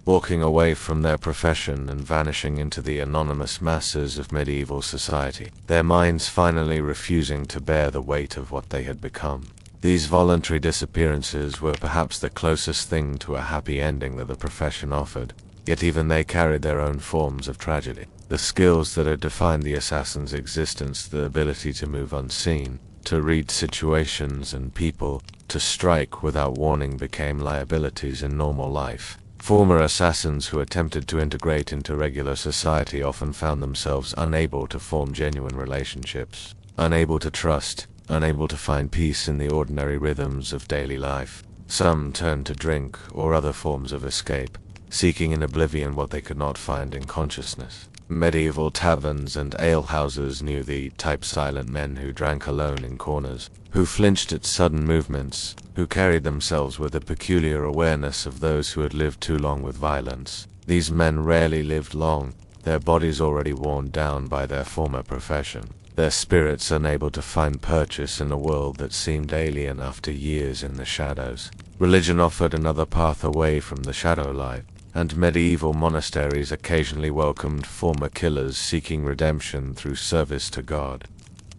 walking away from their profession and vanishing into the anonymous masses of medieval society, their minds finally refusing to bear the weight of what they had become. These voluntary disappearances were perhaps the closest thing to a happy ending that the profession offered, yet even they carried their own forms of tragedy. The skills that had defined the assassin's existence, the ability to move unseen, to read situations and people, to strike without warning, became liabilities in normal life. Former assassins who attempted to integrate into regular society often found themselves unable to form genuine relationships, unable to trust, unable to find peace in the ordinary rhythms of daily life. Some turned to drink or other forms of escape, seeking in oblivion what they could not find in consciousness. Medieval taverns and alehouses knew the type: silent men who drank alone in corners, who flinched at sudden movements, who carried themselves with a peculiar awareness of those who had lived too long with violence. These men rarely lived long, their bodies already worn down by their former profession, their spirits unable to find purchase in a world that seemed alien after years in the shadows. Religion offered another path away from the shadow life, and medieval monasteries occasionally welcomed former killers seeking redemption through service to God.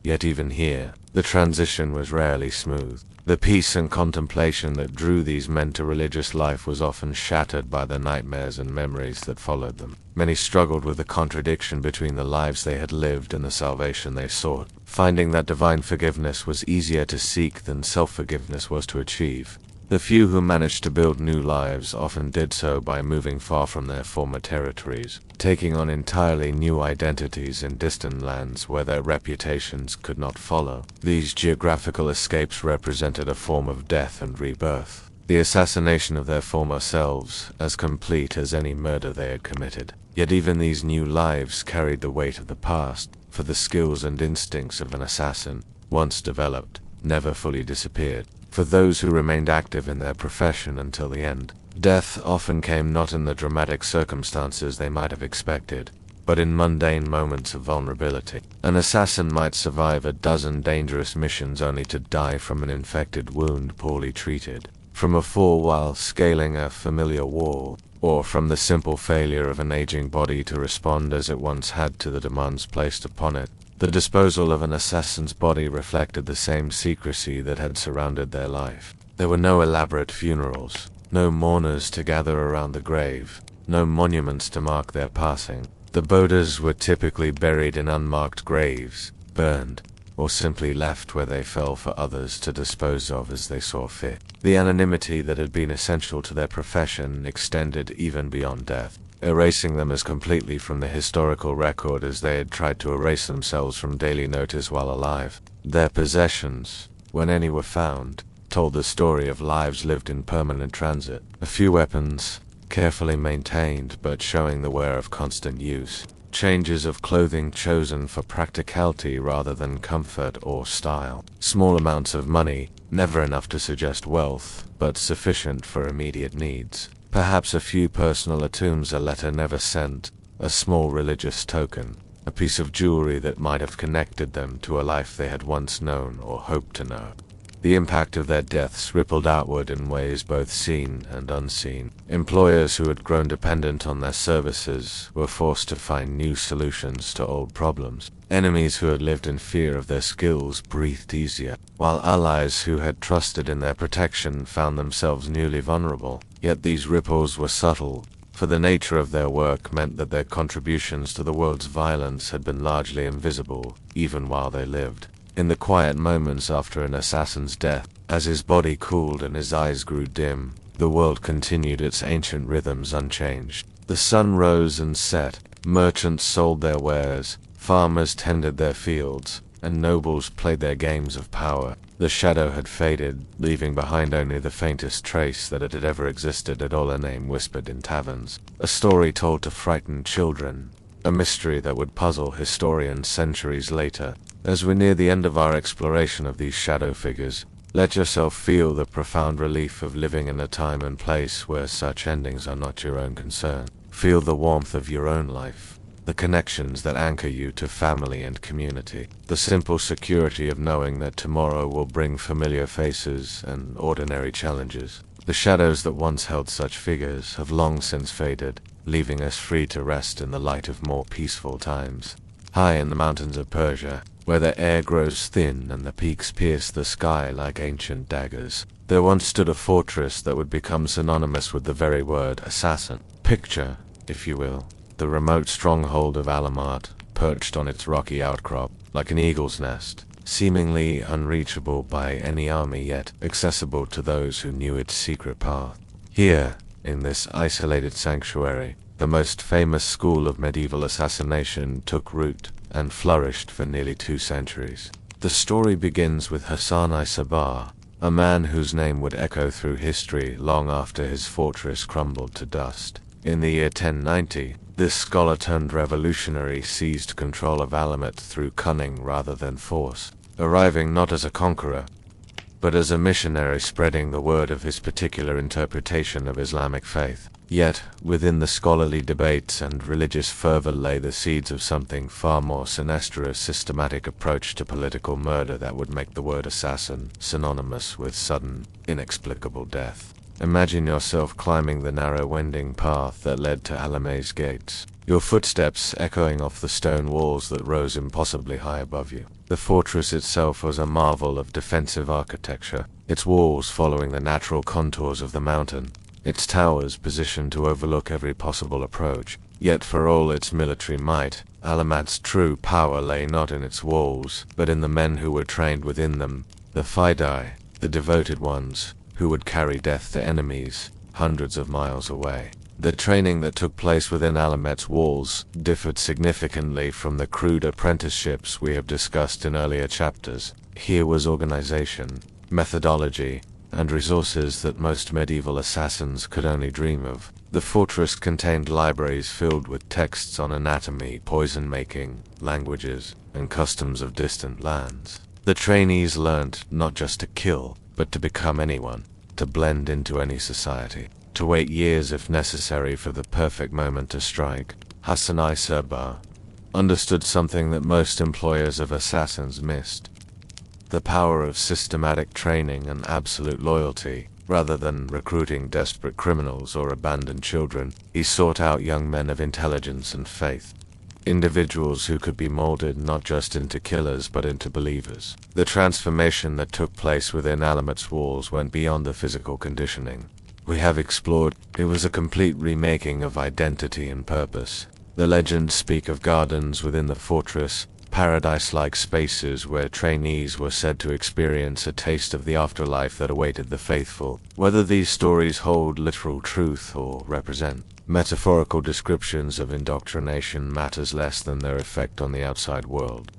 Yet even here, the transition was rarely smooth. The peace and contemplation that drew these men to religious life was often shattered by the nightmares and memories that followed them. Many struggled with the contradiction between the lives they had lived and the salvation they sought, finding that divine forgiveness was easier to seek than self-forgiveness was to achieve. The few who managed to build new lives often did so by moving far from their former territories, taking on entirely new identities in distant lands where their reputations could not follow. These geographical escapes represented a form of death and rebirth, the assassination of their former selves, as complete as any murder they had committed. Yet even these new lives carried the weight of the past, for the skills and instincts of an assassin, once developed, never fully disappeared. For those who remained active in their profession until the end, death often came not in the dramatic circumstances they might have expected, but in mundane moments of vulnerability. An assassin might survive a dozen dangerous missions only to die from an infected wound poorly treated, from a fall while scaling a familiar wall, or from the simple failure of an aging body to respond as it once had to the demands placed upon it. The disposal of an assassin's body reflected the same secrecy that had surrounded their life. There were no elaborate funerals, no mourners to gather around the grave, no monuments to mark their passing. The bodies were typically buried in unmarked graves, burned, or simply left where they fell for others to dispose of as they saw fit. The anonymity that had been essential to their profession extended even beyond death, erasing them as completely from the historical record as they had tried to erase themselves from daily notice while alive. Their possessions, when any were found, told the story of lives lived in permanent transit. A few weapons, carefully maintained but showing the wear of constant use. Changes of clothing chosen for practicality rather than comfort or style. Small amounts of money, never enough to suggest wealth, but sufficient for immediate needs. Perhaps a few personal atoms, a letter never sent, a small religious token, a piece of jewelry that might have connected them to a life they had once known or hoped to know. The impact of their deaths rippled outward in ways both seen and unseen. Employers who had grown dependent on their services were forced to find new solutions to old problems. Enemies who had lived in fear of their skills breathed easier, while allies who had trusted in their protection found themselves newly vulnerable. Yet these ripples were subtle, for the nature of their work meant that their contributions to the world's violence had been largely invisible, even while they lived. In the quiet moments after an assassin's death, as his body cooled and his eyes grew dim, the world continued its ancient rhythms unchanged. The sun rose and set, merchants sold their wares, farmers tended their fields, and nobles played their games of power. The shadow had faded, leaving behind only the faintest trace that it had ever existed at all. A name whispered in taverns, a story told to frighten children, a mystery that would puzzle historians centuries later. As we near the end of our exploration of these shadow figures, let yourself feel the profound relief of living in a time and place where such endings are not your own concern. Feel the warmth of your own life, the connections that anchor you to family and community, the simple security of knowing that tomorrow will bring familiar faces and ordinary challenges. The shadows that once held such figures have long since faded, leaving us free to rest in the light of more peaceful times. High in the mountains of Persia, where the air grows thin and the peaks pierce the sky like ancient daggers, there once stood a fortress that would become synonymous with the very word assassin. Picture, if you will, the remote stronghold of Alamut, perched on its rocky outcrop, like an eagle's nest, seemingly unreachable by any army yet accessible to those who knew its secret path. Here, in this isolated sanctuary, the most famous school of medieval assassination took root and flourished for nearly 2 centuries. The story begins with Hassan I-Sabbah, a man whose name would echo through history long after his fortress crumbled to dust. In the year 1090, this scholar-turned-revolutionary seized control of Alamut through cunning rather than force, arriving not as a conqueror, but as a missionary spreading the word of his particular interpretation of Islamic faith. Yet, within the scholarly debates and religious fervor lay the seeds of something far more sinister, a systematic approach to political murder that would make the word assassin synonymous with sudden, inexplicable death. Imagine yourself climbing the narrow winding path that led to Alame's gates, your footsteps echoing off the stone walls that rose impossibly high above you. The fortress itself was a marvel of defensive architecture, its walls following the natural contours of the mountain, its towers positioned to overlook every possible approach. Yet for all its military might, Alamut's true power lay not in its walls, but in the men who were trained within them, the Fidai, the devoted ones, who would carry death to enemies hundreds of miles away. The training that took place within Alamut's walls differed significantly from the crude apprenticeships we have discussed in earlier chapters. Here was organization, methodology, and resources that most medieval assassins could only dream of. The fortress contained libraries filled with texts on anatomy, poison-making, languages, and customs of distant lands. The trainees learned not just to kill, but to become anyone, to blend into any society, to wait years if necessary for the perfect moment to strike. Hassan I-Sabbah understood something that most employers of assassins missed: the power of systematic training and absolute loyalty. Rather than recruiting desperate criminals or abandoned children, he sought out young men of intelligence and faith, individuals who could be molded not just into killers but into believers. The transformation that took place within Alamut's walls went beyond the physical conditioning we have explored. It was a complete remaking of identity and purpose. The legends speak of gardens within the fortress, paradise-like spaces where trainees were said to experience a taste of the afterlife that awaited the faithful. Whether these stories hold literal truth or represent metaphorical descriptions of indoctrination matters less than their effect on the outside world.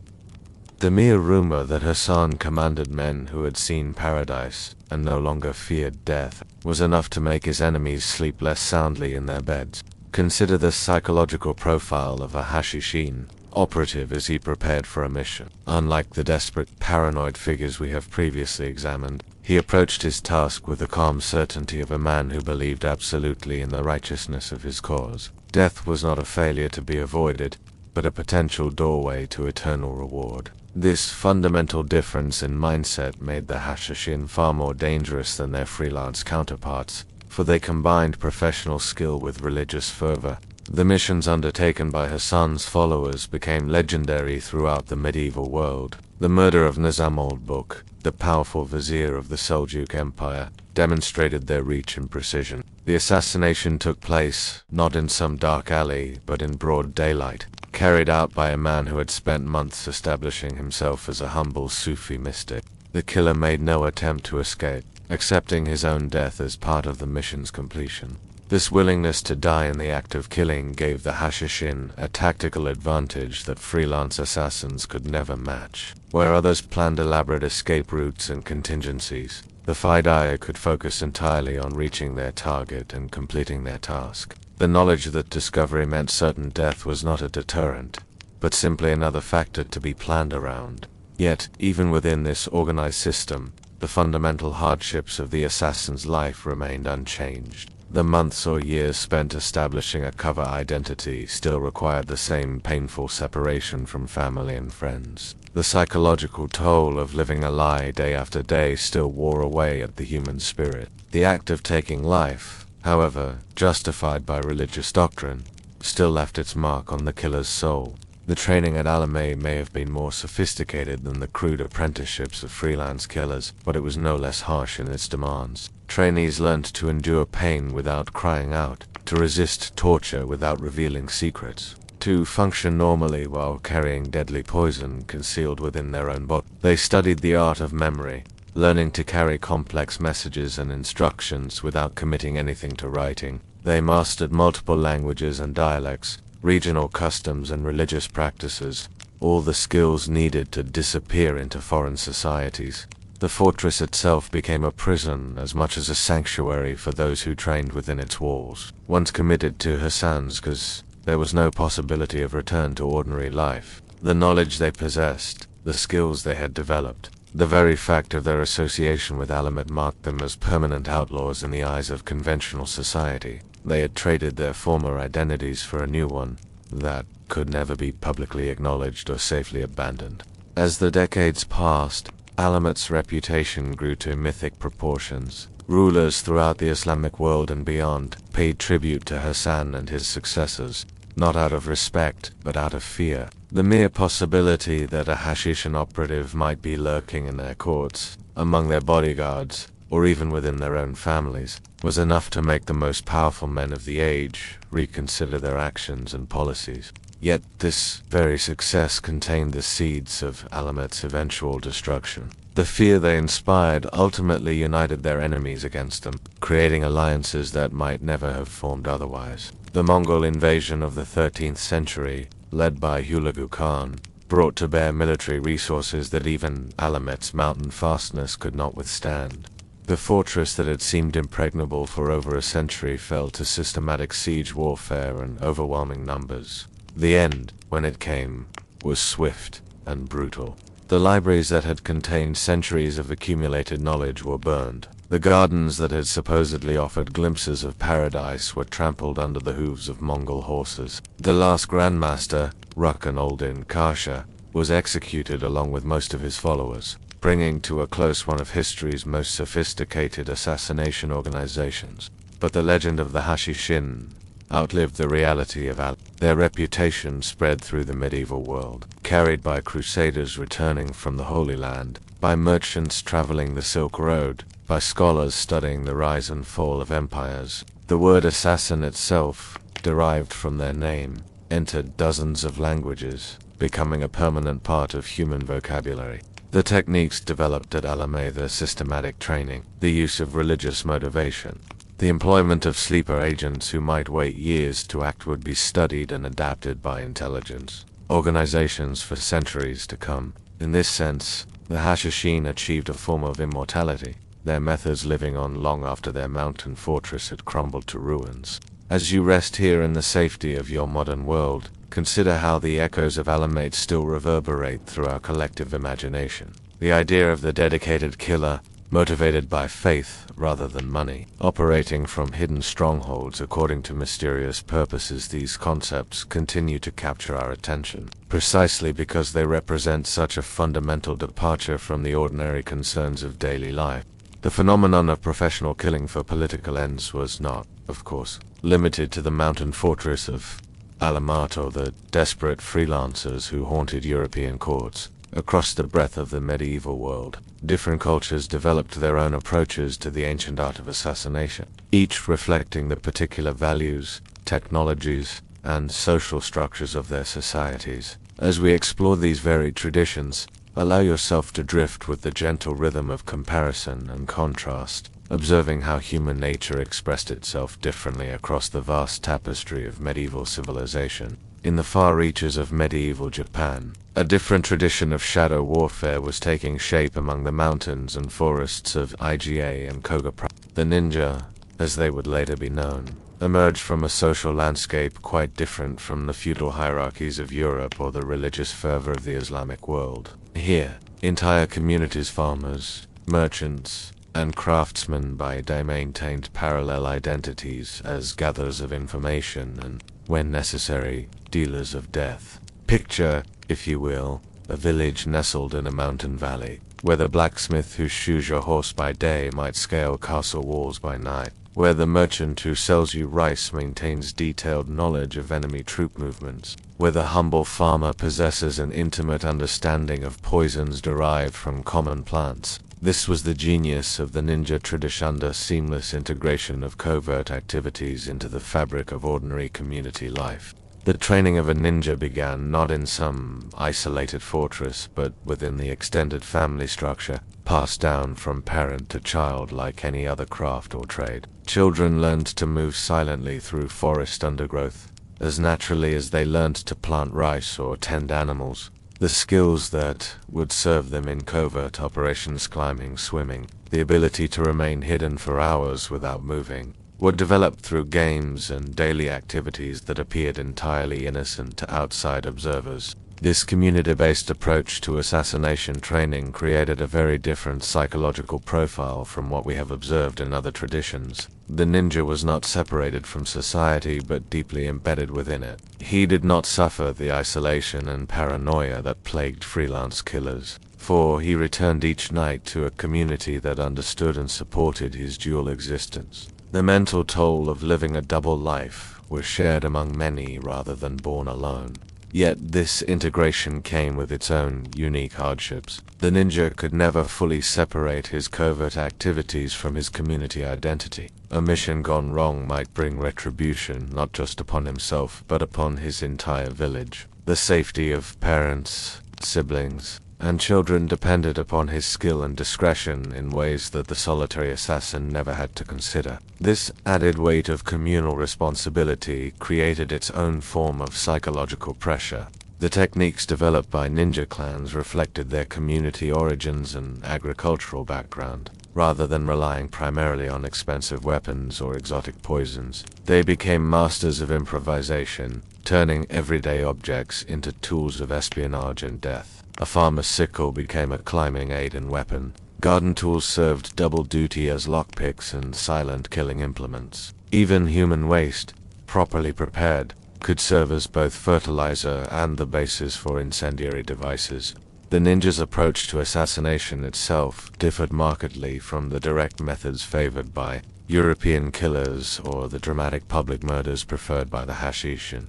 The mere rumor that Hassan commanded men who had seen paradise and no longer feared death was enough to make his enemies sleep less soundly in their beds. Consider the psychological profile of a Hashishin operative as he prepared for a mission. Unlike the desperate, paranoid figures we have previously examined, he approached his task with the calm certainty of a man who believed absolutely in the righteousness of his cause. Death was not a failure to be avoided, but a potential doorway to eternal reward. This fundamental difference in mindset made the Hashishin far more dangerous than their freelance counterparts, for they combined professional skill with religious fervor. The missions undertaken by Hassan's followers became legendary throughout the medieval world. The murder of Nizam Oldbuk, the powerful vizier of the Seljuk Empire, demonstrated their reach and precision. The assassination took place not in some dark alley, but in broad daylight, carried out by a man who had spent months establishing himself as a humble Sufi mystic. The killer made no attempt to escape, accepting his own death as part of the mission's completion. This willingness to die in the act of killing gave the Hashishin a tactical advantage that freelance assassins could never match. Where others planned elaborate escape routes and contingencies, the Fidai could focus entirely on reaching their target and completing their task. The knowledge that discovery meant certain death was not a deterrent, but simply another factor to be planned around. Yet, even within this organized system, the fundamental hardships of the assassin's life remained unchanged. The months or years spent establishing a cover identity still required the same painful separation from family and friends. The psychological toll of living a lie day after day still wore away at the human spirit. The act of taking life, however, justified by religious doctrine, still left its mark on the killer's soul. The training at Alame may have been more sophisticated than the crude apprenticeships of freelance killers, but it was no less harsh in its demands. Trainees learned to endure pain without crying out, to resist torture without revealing secrets, to function normally while carrying deadly poison concealed within their own body. They studied the art of memory, learning to carry complex messages and instructions without committing anything to writing. They mastered multiple languages and dialects, regional customs and religious practices, all the skills needed to disappear into foreign societies. The fortress itself became a prison as much as a sanctuary for those who trained within its walls. Once committed to Hassan's cause, there was no possibility of return to ordinary life. The knowledge they possessed, the skills they had developed, the very fact of their association with Alamet marked them as permanent outlaws in the eyes of conventional society. They had traded their former identities for a new one that could never be publicly acknowledged or safely abandoned. As the decades passed, Alamet's reputation grew to mythic proportions. Rulers throughout the Islamic world and beyond paid tribute to Hassan and his successors, not out of respect, but out of fear. The mere possibility that a Hashishan operative might be lurking in their courts, among their bodyguards, or even within their own families, was enough to make the most powerful men of the age reconsider their actions and policies. Yet this very success contained the seeds of Alamet's eventual destruction. The fear they inspired ultimately united their enemies against them, creating alliances that might never have formed otherwise. The Mongol invasion of the 13th century, led by Hulagu Khan, brought to bear military resources that even Alamet's mountain fastness could not withstand. The fortress that had seemed impregnable for over a century fell to systematic siege warfare and overwhelming numbers. The end, when it came, was swift and brutal. The libraries that had contained centuries of accumulated knowledge were burned. The gardens that had supposedly offered glimpses of paradise were trampled under the hooves of Mongol horses. The last Grandmaster, Rukan Oldin Kasha, was executed along with most of his followers, bringing to a close one of history's most sophisticated assassination organizations. But the legend of the Hashishin outlived the reality of their reputation spread through the medieval world, carried by crusaders returning from the Holy Land, by merchants traveling the Silk Road, by scholars studying the rise and fall of empires. The word assassin itself, derived from their name, entered dozens of languages, becoming a permanent part of human vocabulary. The techniques developed at Alame, the systematic training, the use of religious motivation, the employment of sleeper agents who might wait years to act would be studied and adapted by intelligence organizations for centuries to come. In this sense, the Hashishin achieved a form of immortality, their methods living on long after their mountain fortress had crumbled to ruins. As you rest here in the safety of your modern world, consider how the echoes of Alamate still reverberate through our collective imagination. The idea of the dedicated killer, motivated by faith rather than money, operating from hidden strongholds according to mysterious purposes. These concepts continue to capture our attention, precisely because they represent such a fundamental departure from the ordinary concerns of daily life. The phenomenon of professional killing for political ends was not, of course, limited to the mountain fortress of Alamat or the desperate freelancers who haunted European courts. Across the breadth of the medieval world, different cultures developed their own approaches to the ancient art of assassination, each reflecting the particular values, technologies, and social structures of their societies. As we explore these varied traditions, allow yourself to drift with the gentle rhythm of comparison and contrast, observing how human nature expressed itself differently across the vast tapestry of medieval civilization. In the far reaches of medieval Japan, a different tradition of shadow warfare was taking shape among the mountains and forests of Iga and Koga. The ninja, as they would later be known, emerged from a social landscape quite different from the feudal hierarchies of Europe or the religious fervor of the Islamic world. Here, entire communities, farmers, merchants, and craftsmen by day maintained parallel identities as gatherers of information and, when necessary, dealers of death. Picture, if you will, a village nestled in a mountain valley, where the blacksmith who shoes your horse by day might scale castle walls by night, where the merchant who sells you rice maintains detailed knowledge of enemy troop movements, where the humble farmer possesses an intimate understanding of poisons derived from common plants. This was the genius of the ninja tradition, the seamless integration of covert activities into the fabric of ordinary community life. The training of a ninja began not in some isolated fortress, but within the extended family structure, passed down from parent to child like any other craft or trade. Children learned to move silently through forest undergrowth, as naturally as they learned to plant rice or tend animals. The skills that would serve them in covert operations, climbing, swimming, the ability to remain hidden for hours without moving, were developed through games and daily activities that appeared entirely innocent to outside observers. This community-based approach to assassination training created a very different psychological profile from what we have observed in other traditions. The ninja was not separated from society but deeply embedded within it. He did not suffer the isolation and paranoia that plagued freelance killers, for he returned each night to a community that understood and supported his dual existence. The mental toll of living a double life was shared among many rather than born alone. Yet this integration came with its own unique hardships. The ninja could never fully separate his covert activities from his community identity. A mission gone wrong might bring retribution not just upon himself but upon his entire village. The safety of parents, siblings, and children depended upon his skill and discretion in ways that the solitary assassin never had to consider. This added weight of communal responsibility created its own form of psychological pressure. The techniques developed by ninja clans reflected their community origins and agricultural background. Rather than relying primarily on expensive weapons or exotic poisons, they became masters of improvisation, turning everyday objects into tools of espionage and death. A farmer's sickle became a climbing aid and weapon. Garden tools served double duty as lockpicks and silent killing implements. Even human waste, properly prepared, could serve as both fertilizer and the basis for incendiary devices. The ninja's approach to assassination itself differed markedly from the direct methods favored by European killers or the dramatic public murders preferred by the Hashishin.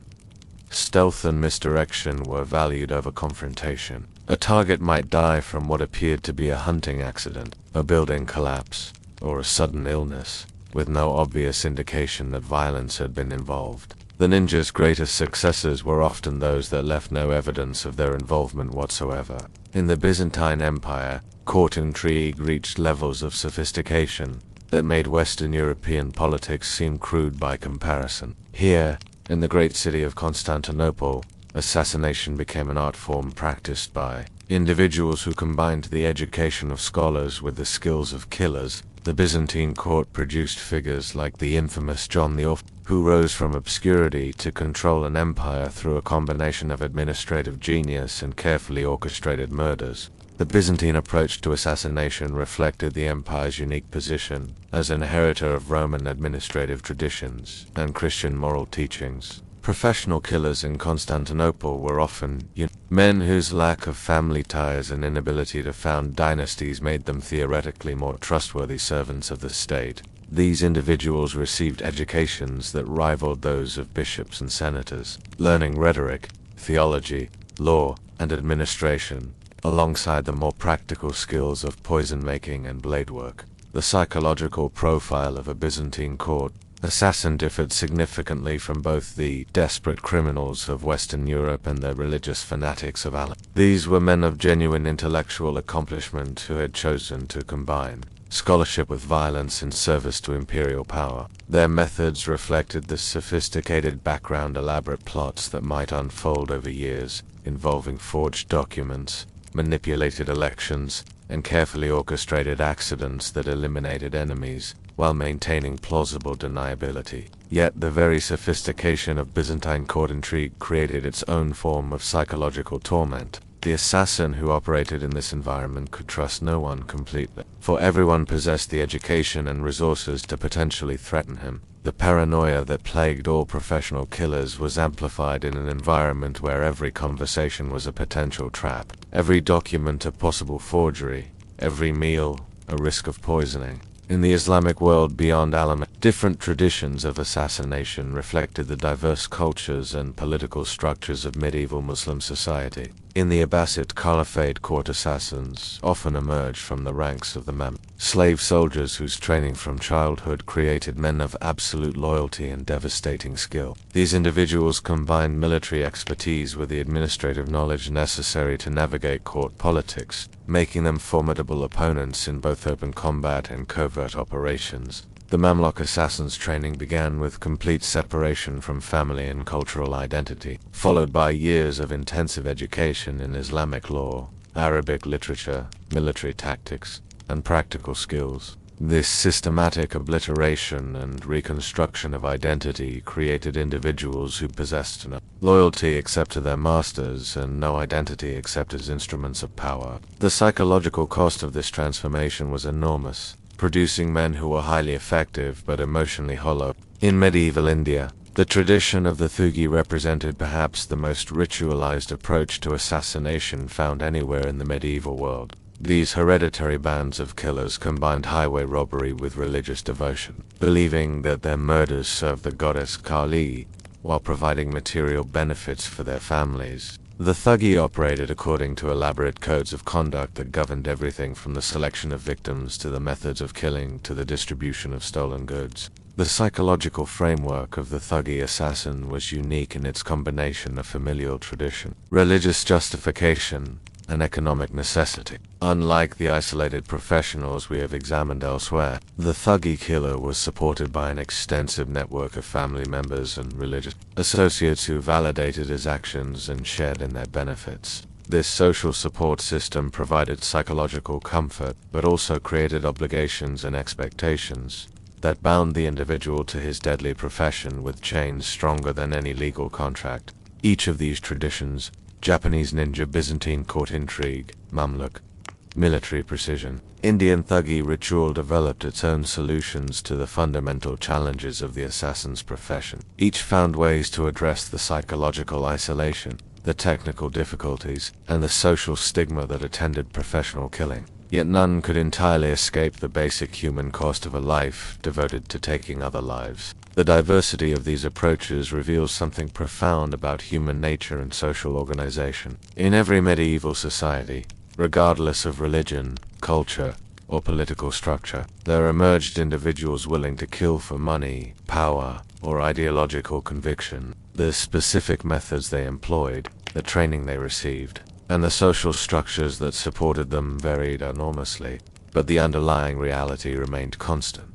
Stealth and misdirection were valued over confrontation. A target might die from what appeared to be a hunting accident, a building collapse, or a sudden illness, with no obvious indication that violence had been involved. The ninja's greatest successes were often those that left no evidence of their involvement whatsoever. In the Byzantine Empire, court intrigue reached levels of sophistication that made Western European politics seem crude by comparison. Here, in the great city of Constantinople, assassination became an art form practiced by individuals who combined the education of scholars with the skills of killers. The Byzantine court produced figures like the infamous John the Awful, who rose from obscurity to control an empire through a combination of administrative genius and carefully orchestrated murders. The Byzantine approach to assassination reflected the empire's unique position as an inheritor of Roman administrative traditions and Christian moral teachings. Professional killers in Constantinople were often men whose lack of family ties and inability to found dynasties made them theoretically more trustworthy servants of the state. These individuals received educations that rivaled those of bishops and senators, learning rhetoric, theology, law, and administration, alongside the more practical skills of poison-making and blade work. The psychological profile of a Byzantine court assassin differed significantly from both the desperate criminals of Western Europe and the religious fanatics of Al. These were men of genuine intellectual accomplishment who had chosen to combine scholarship with violence in service to imperial power. Their methods reflected the sophisticated background, elaborate plots that might unfold over years, involving forged documents, manipulated elections, and carefully orchestrated accidents that eliminated enemies, while maintaining plausible deniability. Yet the very sophistication of Byzantine court intrigue created its own form of psychological torment. The assassin who operated in this environment could trust no one completely, for everyone possessed the education and resources to potentially threaten him. The paranoia that plagued all professional killers was amplified in an environment where every conversation was a potential trap, every document a possible forgery, every meal a risk of poisoning. In the Islamic world beyond Alam, different traditions of assassination reflected the diverse cultures and political structures of medieval Muslim society. In the Abbasid Caliphate, court assassins often emerged from the ranks of the slave soldiers whose training from childhood created men of absolute loyalty and devastating skill. These individuals combined military expertise with the administrative knowledge necessary to navigate court politics, making them formidable opponents in both open combat and covert operations. The Mamluk assassins' training began with complete separation from family and cultural identity, followed by years of intensive education in Islamic law, Arabic literature, military tactics, and practical skills. This systematic obliteration and reconstruction of identity created individuals who possessed no loyalty except to their masters and no identity except as instruments of power. The psychological cost of this transformation was enormous, producing men who were highly effective but emotionally hollow. In medieval India, the tradition of the Thugi represented perhaps the most ritualized approach to assassination found anywhere in the medieval world. These hereditary bands of killers combined highway robbery with religious devotion, believing that their murders served the goddess Kali while providing material benefits for their families. The Thugi operated according to elaborate codes of conduct that governed everything from the selection of victims to the methods of killing to the distribution of stolen goods. The psychological framework of the Thugi assassin was unique in its combination of familial tradition, religious justification, and economic necessity. Unlike the isolated professionals we have examined elsewhere, the Thugi killer was supported by an extensive network of family members and religious associates who validated his actions and shared in their benefits. This social support system provided psychological comfort, but also created obligations and expectations that bound the individual to his deadly profession with chains stronger than any legal contract. Each of these traditions, Japanese ninja, Byzantine court intrigue, Mamluk, military precision, Indian Thugi ritual, developed its own solutions to the fundamental challenges of the assassin's profession. Each found ways to address the psychological isolation, the technical difficulties, and the social stigma that attended professional killing. Yet none could entirely escape the basic human cost of a life devoted to taking other lives. The diversity of these approaches reveals something profound about human nature and social organization. In every medieval society, regardless of religion, culture, or political structure, there emerged individuals willing to kill for money, power, or ideological conviction. The specific methods they employed, the training they received, and the social structures that supported them varied enormously, but the underlying reality remained constant.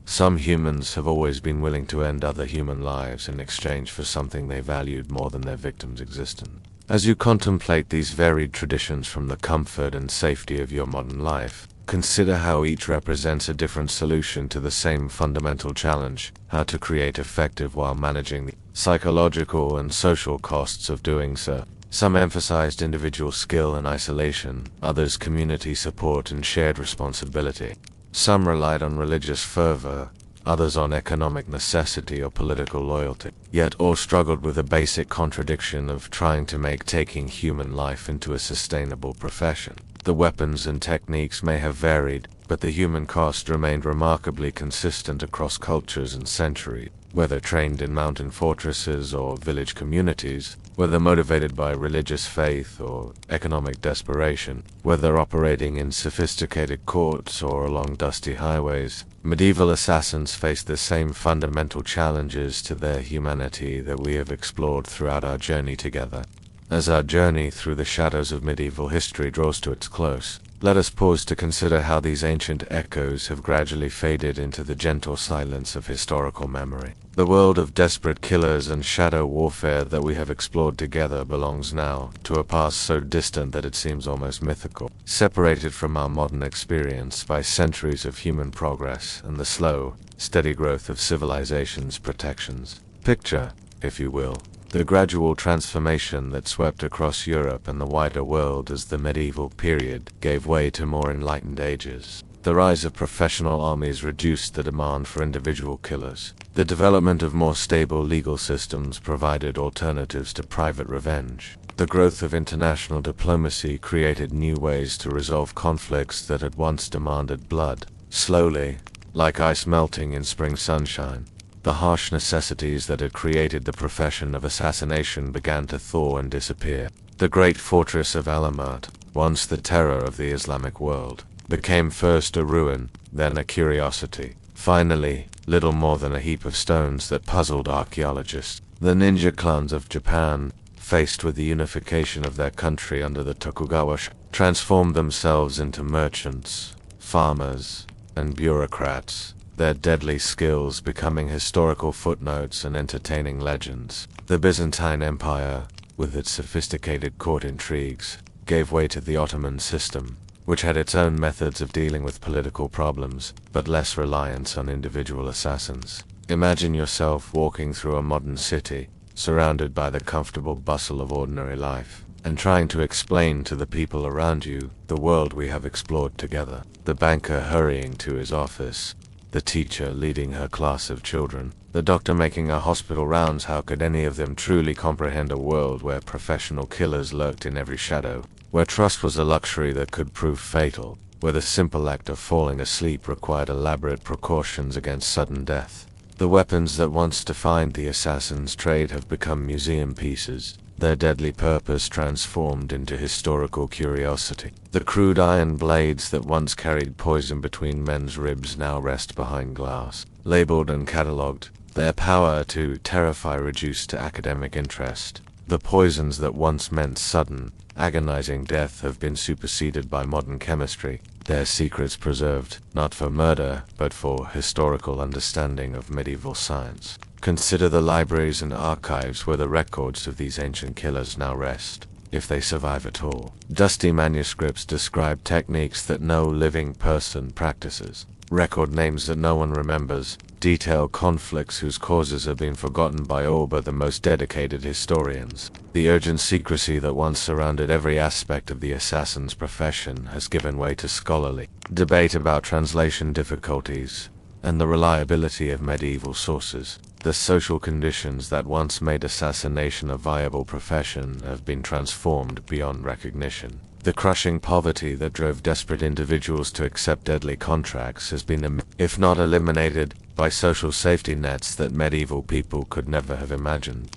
Some humans have always been willing to end other human lives in exchange for something they valued more than their victim's existence. As you contemplate these varied traditions from the comfort and safety of your modern life, consider how each represents a different solution to the same fundamental challenge: how to create effective while managing the psychological and social costs of doing so. Some emphasized individual skill and isolation, others community support and shared responsibility. Some relied on religious fervor, others on economic necessity or political loyalty. Yet all struggled with the basic contradiction of trying to make taking human life into a sustainable profession. The weapons and techniques may have varied, but the human cost remained remarkably consistent across cultures and centuries. Whether trained in mountain fortresses or village communities, whether motivated by religious faith or economic desperation, whether operating in sophisticated courts or along dusty highways, medieval assassins faced the same fundamental challenges to their humanity that we have explored throughout our journey together. As our journey through the shadows of medieval history draws to its close, let us pause to consider how these ancient echoes have gradually faded into the gentle silence of historical memory. The world of desperate killers and shadow warfare that we have explored together belongs now to a past so distant that it seems almost mythical, separated from our modern experience by centuries of human progress and the slow, steady growth of civilization's protections. Picture, if you will, the gradual transformation that swept across Europe and the wider world as the medieval period gave way to more enlightened ages. The rise of professional armies reduced the demand for individual killers. The development of more stable legal systems provided alternatives to private revenge. The growth of international diplomacy created new ways to resolve conflicts that had once demanded blood. Slowly, like ice melting in spring sunshine, the harsh necessities that had created the profession of assassination began to thaw and disappear. The great fortress of Alamat, once the terror of the Islamic world, became first a ruin, then a curiosity. Finally, little more than a heap of stones that puzzled archaeologists. The ninja clans of Japan, faced with the unification of their country under the Tokugawa shogun, transformed themselves into merchants, farmers, and bureaucrats, their deadly skills becoming historical footnotes and entertaining legends. The Byzantine Empire, with its sophisticated court intrigues, gave way to the Ottoman system, which had its own methods of dealing with political problems, but less reliance on individual assassins. Imagine yourself walking through a modern city, surrounded by the comfortable bustle of ordinary life, and trying to explain to the people around you the world we have explored together. The banker hurrying to his office, the teacher leading her class of children, the doctor making her hospital rounds. How could any of them truly comprehend a world where professional killers lurked in every shadow, where trust was a luxury that could prove fatal, where the simple act of falling asleep required elaborate precautions against sudden death? The weapons that once defined the assassin's trade have become museum pieces, their deadly purpose transformed into historical curiosity. The crude iron blades that once carried poison between men's ribs now rest behind glass, labeled and catalogued, their power to terrify reduced to academic interest. The poisons that once meant sudden, agonizing death have been superseded by modern chemistry, their secrets preserved, not for murder, but for historical understanding of medieval science. Consider the libraries and archives where the records of these ancient killers now rest, if they survive at all. Dusty manuscripts describe techniques that no living person practices, record names that no one remembers, detail conflicts whose causes have been forgotten by all but the most dedicated historians. The urgent secrecy that once surrounded every aspect of the assassin's profession has given way to scholarly debate about translation difficulties and the reliability of medieval sources. The social conditions that once made assassination a viable profession have been transformed beyond recognition. The crushing poverty that drove desperate individuals to accept deadly contracts has been, if not eliminated, by social safety nets that medieval people could never have imagined.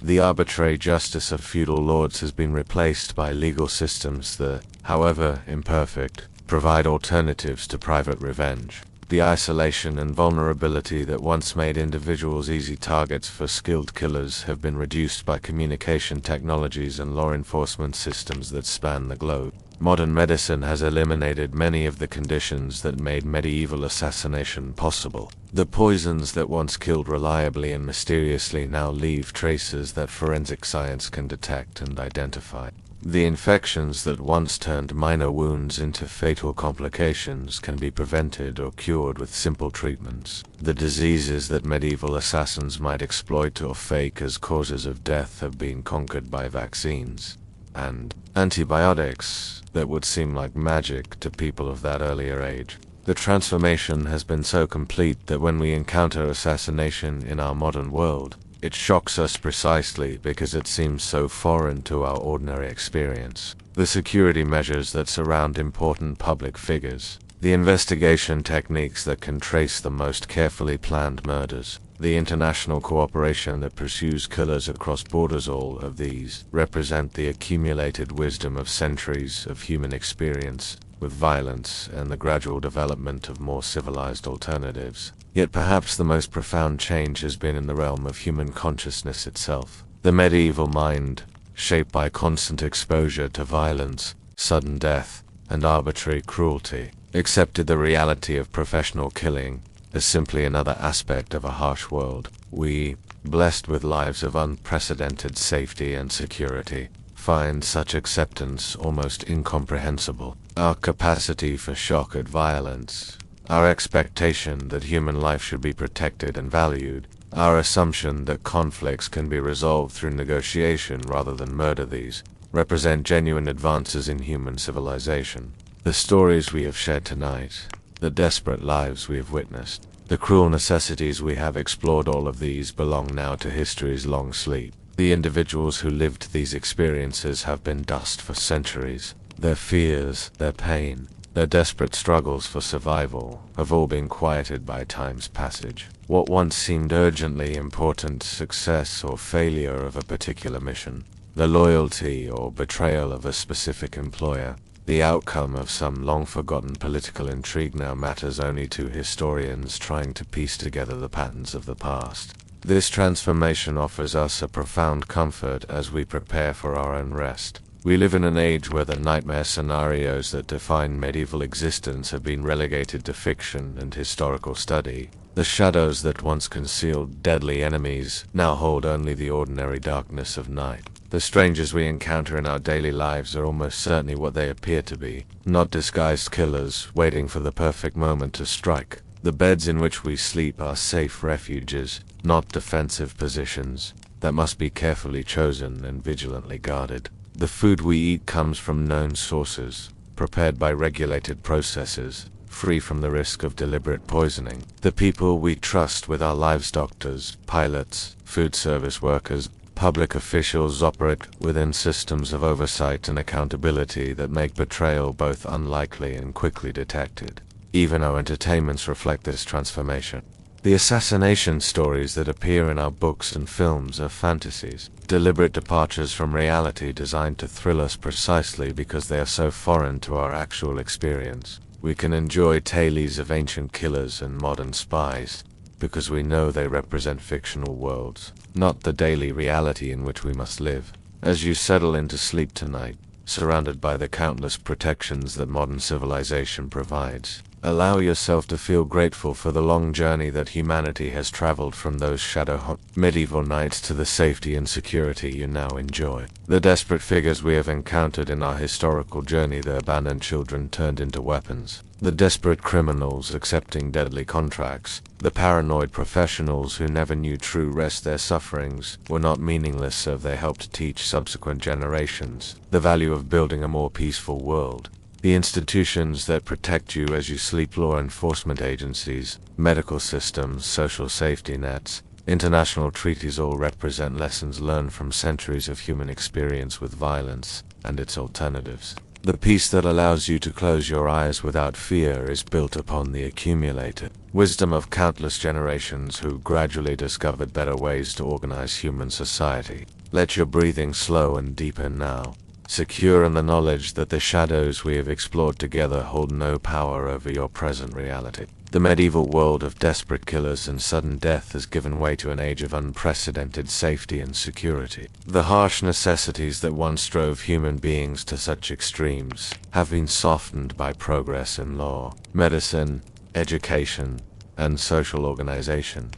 The arbitrary justice of feudal lords has been replaced by legal systems that, however imperfect, provide alternatives to private revenge. The isolation and vulnerability that once made individuals easy targets for skilled killers have been reduced by communication technologies and law enforcement systems that span the globe. Modern medicine has eliminated many of the conditions that made medieval assassination possible. The poisons that once killed reliably and mysteriously now leave traces that forensic science can detect and identify. The infections that once turned minor wounds into fatal complications can be prevented or cured with simple treatments. The diseases that medieval assassins might exploit or fake as causes of death have been conquered by vaccines and antibiotics that would seem like magic to people of that earlier age. The transformation has been so complete that when we encounter assassination in our modern world, it shocks us precisely because it seems so foreign to our ordinary experience. The security measures that surround important public figures, the investigation techniques that can trace the most carefully planned murders, the international cooperation that pursues killers across borders, all of these represent the accumulated wisdom of centuries of human experience with violence and the gradual development of more civilized alternatives. Yet perhaps the most profound change has been in the realm of human consciousness itself. The medieval mind, shaped by constant exposure to violence, sudden death, and arbitrary cruelty, accepted the reality of professional killing as simply another aspect of a harsh world. We, blessed with lives of unprecedented safety and security, find such acceptance almost incomprehensible. Our capacity for shock at violence, our expectation that human life should be protected and valued, Our assumption that conflicts can be resolved through negotiation rather than murder these represent genuine advances in human civilization. The stories we have shared tonight, the desperate lives we have witnessed, the cruel necessities we have explored, all of these belong now to history's long sleep. The individuals who lived these experiences have been dust for centuries. Their fears, their pain, their desperate struggles for survival have all been quieted by time's passage. What once seemed urgently important, success or failure of a particular mission, the loyalty or betrayal of a specific employer, the outcome of some long-forgotten political intrigue now matters only to historians trying to piece together the patterns of the past. This transformation offers us a profound comfort as we prepare for our own rest. We live in an age where the nightmare scenarios that define medieval existence have been relegated to fiction and historical study. The shadows that once concealed deadly enemies now hold only the ordinary darkness of night. The strangers we encounter in our daily lives are almost certainly what they appear to be, not disguised killers waiting for the perfect moment to strike. The beds in which we sleep are safe refuges, not defensive positions, that must be carefully chosen and vigilantly guarded. The food we eat comes from known sources, prepared by regulated processes, free from the risk of deliberate poisoning. The people we trust with our lives, doctors, pilots, food service workers, public officials, operate within systems of oversight and accountability that make betrayal both unlikely and quickly detected. Even our entertainments reflect this transformation. The assassination stories that appear in our books and films are fantasies, deliberate departures from reality designed to thrill us precisely because they are so foreign to our actual experience. We can enjoy tales of ancient killers and modern spies because we know they represent fictional worlds, not the daily reality in which we must live. As you settle into sleep tonight, surrounded by the countless protections that modern civilization provides, allow yourself to feel grateful for the long journey that humanity has traveled from those shadow-hot medieval nights to the safety and security you now enjoy. The desperate figures we have encountered in our historical journey, the abandoned children turned into weapons, the desperate criminals accepting deadly contracts, the paranoid professionals who never knew true rest, their sufferings were not meaningless if they helped teach subsequent generations the value of building a more peaceful world. The institutions that protect you as you sleep, law enforcement agencies, medical systems, social safety nets, international treaties, all represent lessons learned from centuries of human experience with violence and its alternatives. The peace that allows you to close your eyes without fear is built upon the accumulated wisdom of countless generations who gradually discovered better ways to organize human society. Let your breathing slow and deepen now, secure in the knowledge that the shadows we have explored together hold no power over your present reality. The medieval world of desperate killers and sudden death has given way to an age of unprecedented safety and security. The harsh necessities that once drove human beings to such extremes have been softened by progress in law, medicine, education, and social organization.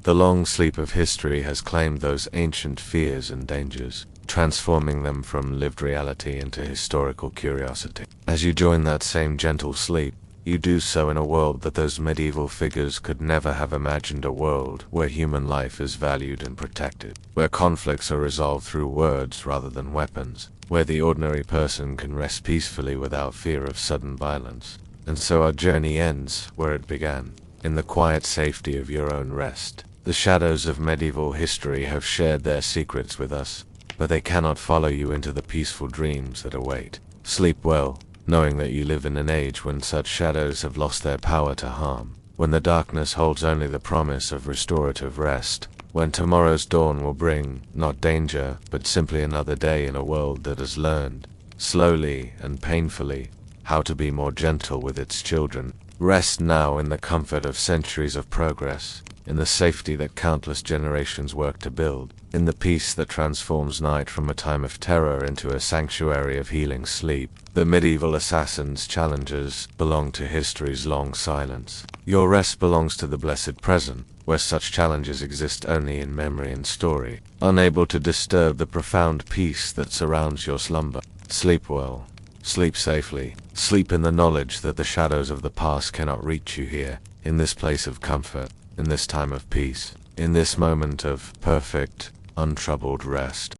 The long sleep of history has claimed those ancient fears and dangers, transforming them from lived reality into historical curiosity. As you join that same gentle sleep, you do so in a world that those medieval figures could never have imagined, a world where human life is valued and protected, where conflicts are resolved through words rather than weapons, where the ordinary person can rest peacefully without fear of sudden violence. And so our journey ends where it began, in the quiet safety of your own rest. The shadows of medieval history have shared their secrets with us, but they cannot follow you into the peaceful dreams that await. Sleep well, knowing that you live in an age when such shadows have lost their power to harm, when the darkness holds only the promise of restorative rest, when tomorrow's dawn will bring, not danger, but simply another day in a world that has learned, slowly and painfully, how to be more gentle with its children. Rest now in the comfort of centuries of progress, in the safety that countless generations work to build, in the peace that transforms night from a time of terror into a sanctuary of healing sleep. The medieval assassins' challenges belong to history's long silence. Your rest belongs to the blessed present, where such challenges exist only in memory and story, unable to disturb the profound peace that surrounds your slumber. Sleep well. Sleep safely. Sleep in the knowledge that the shadows of the past cannot reach you here, in this place of comfort. in this time of peace, in this moment of perfect, untroubled rest.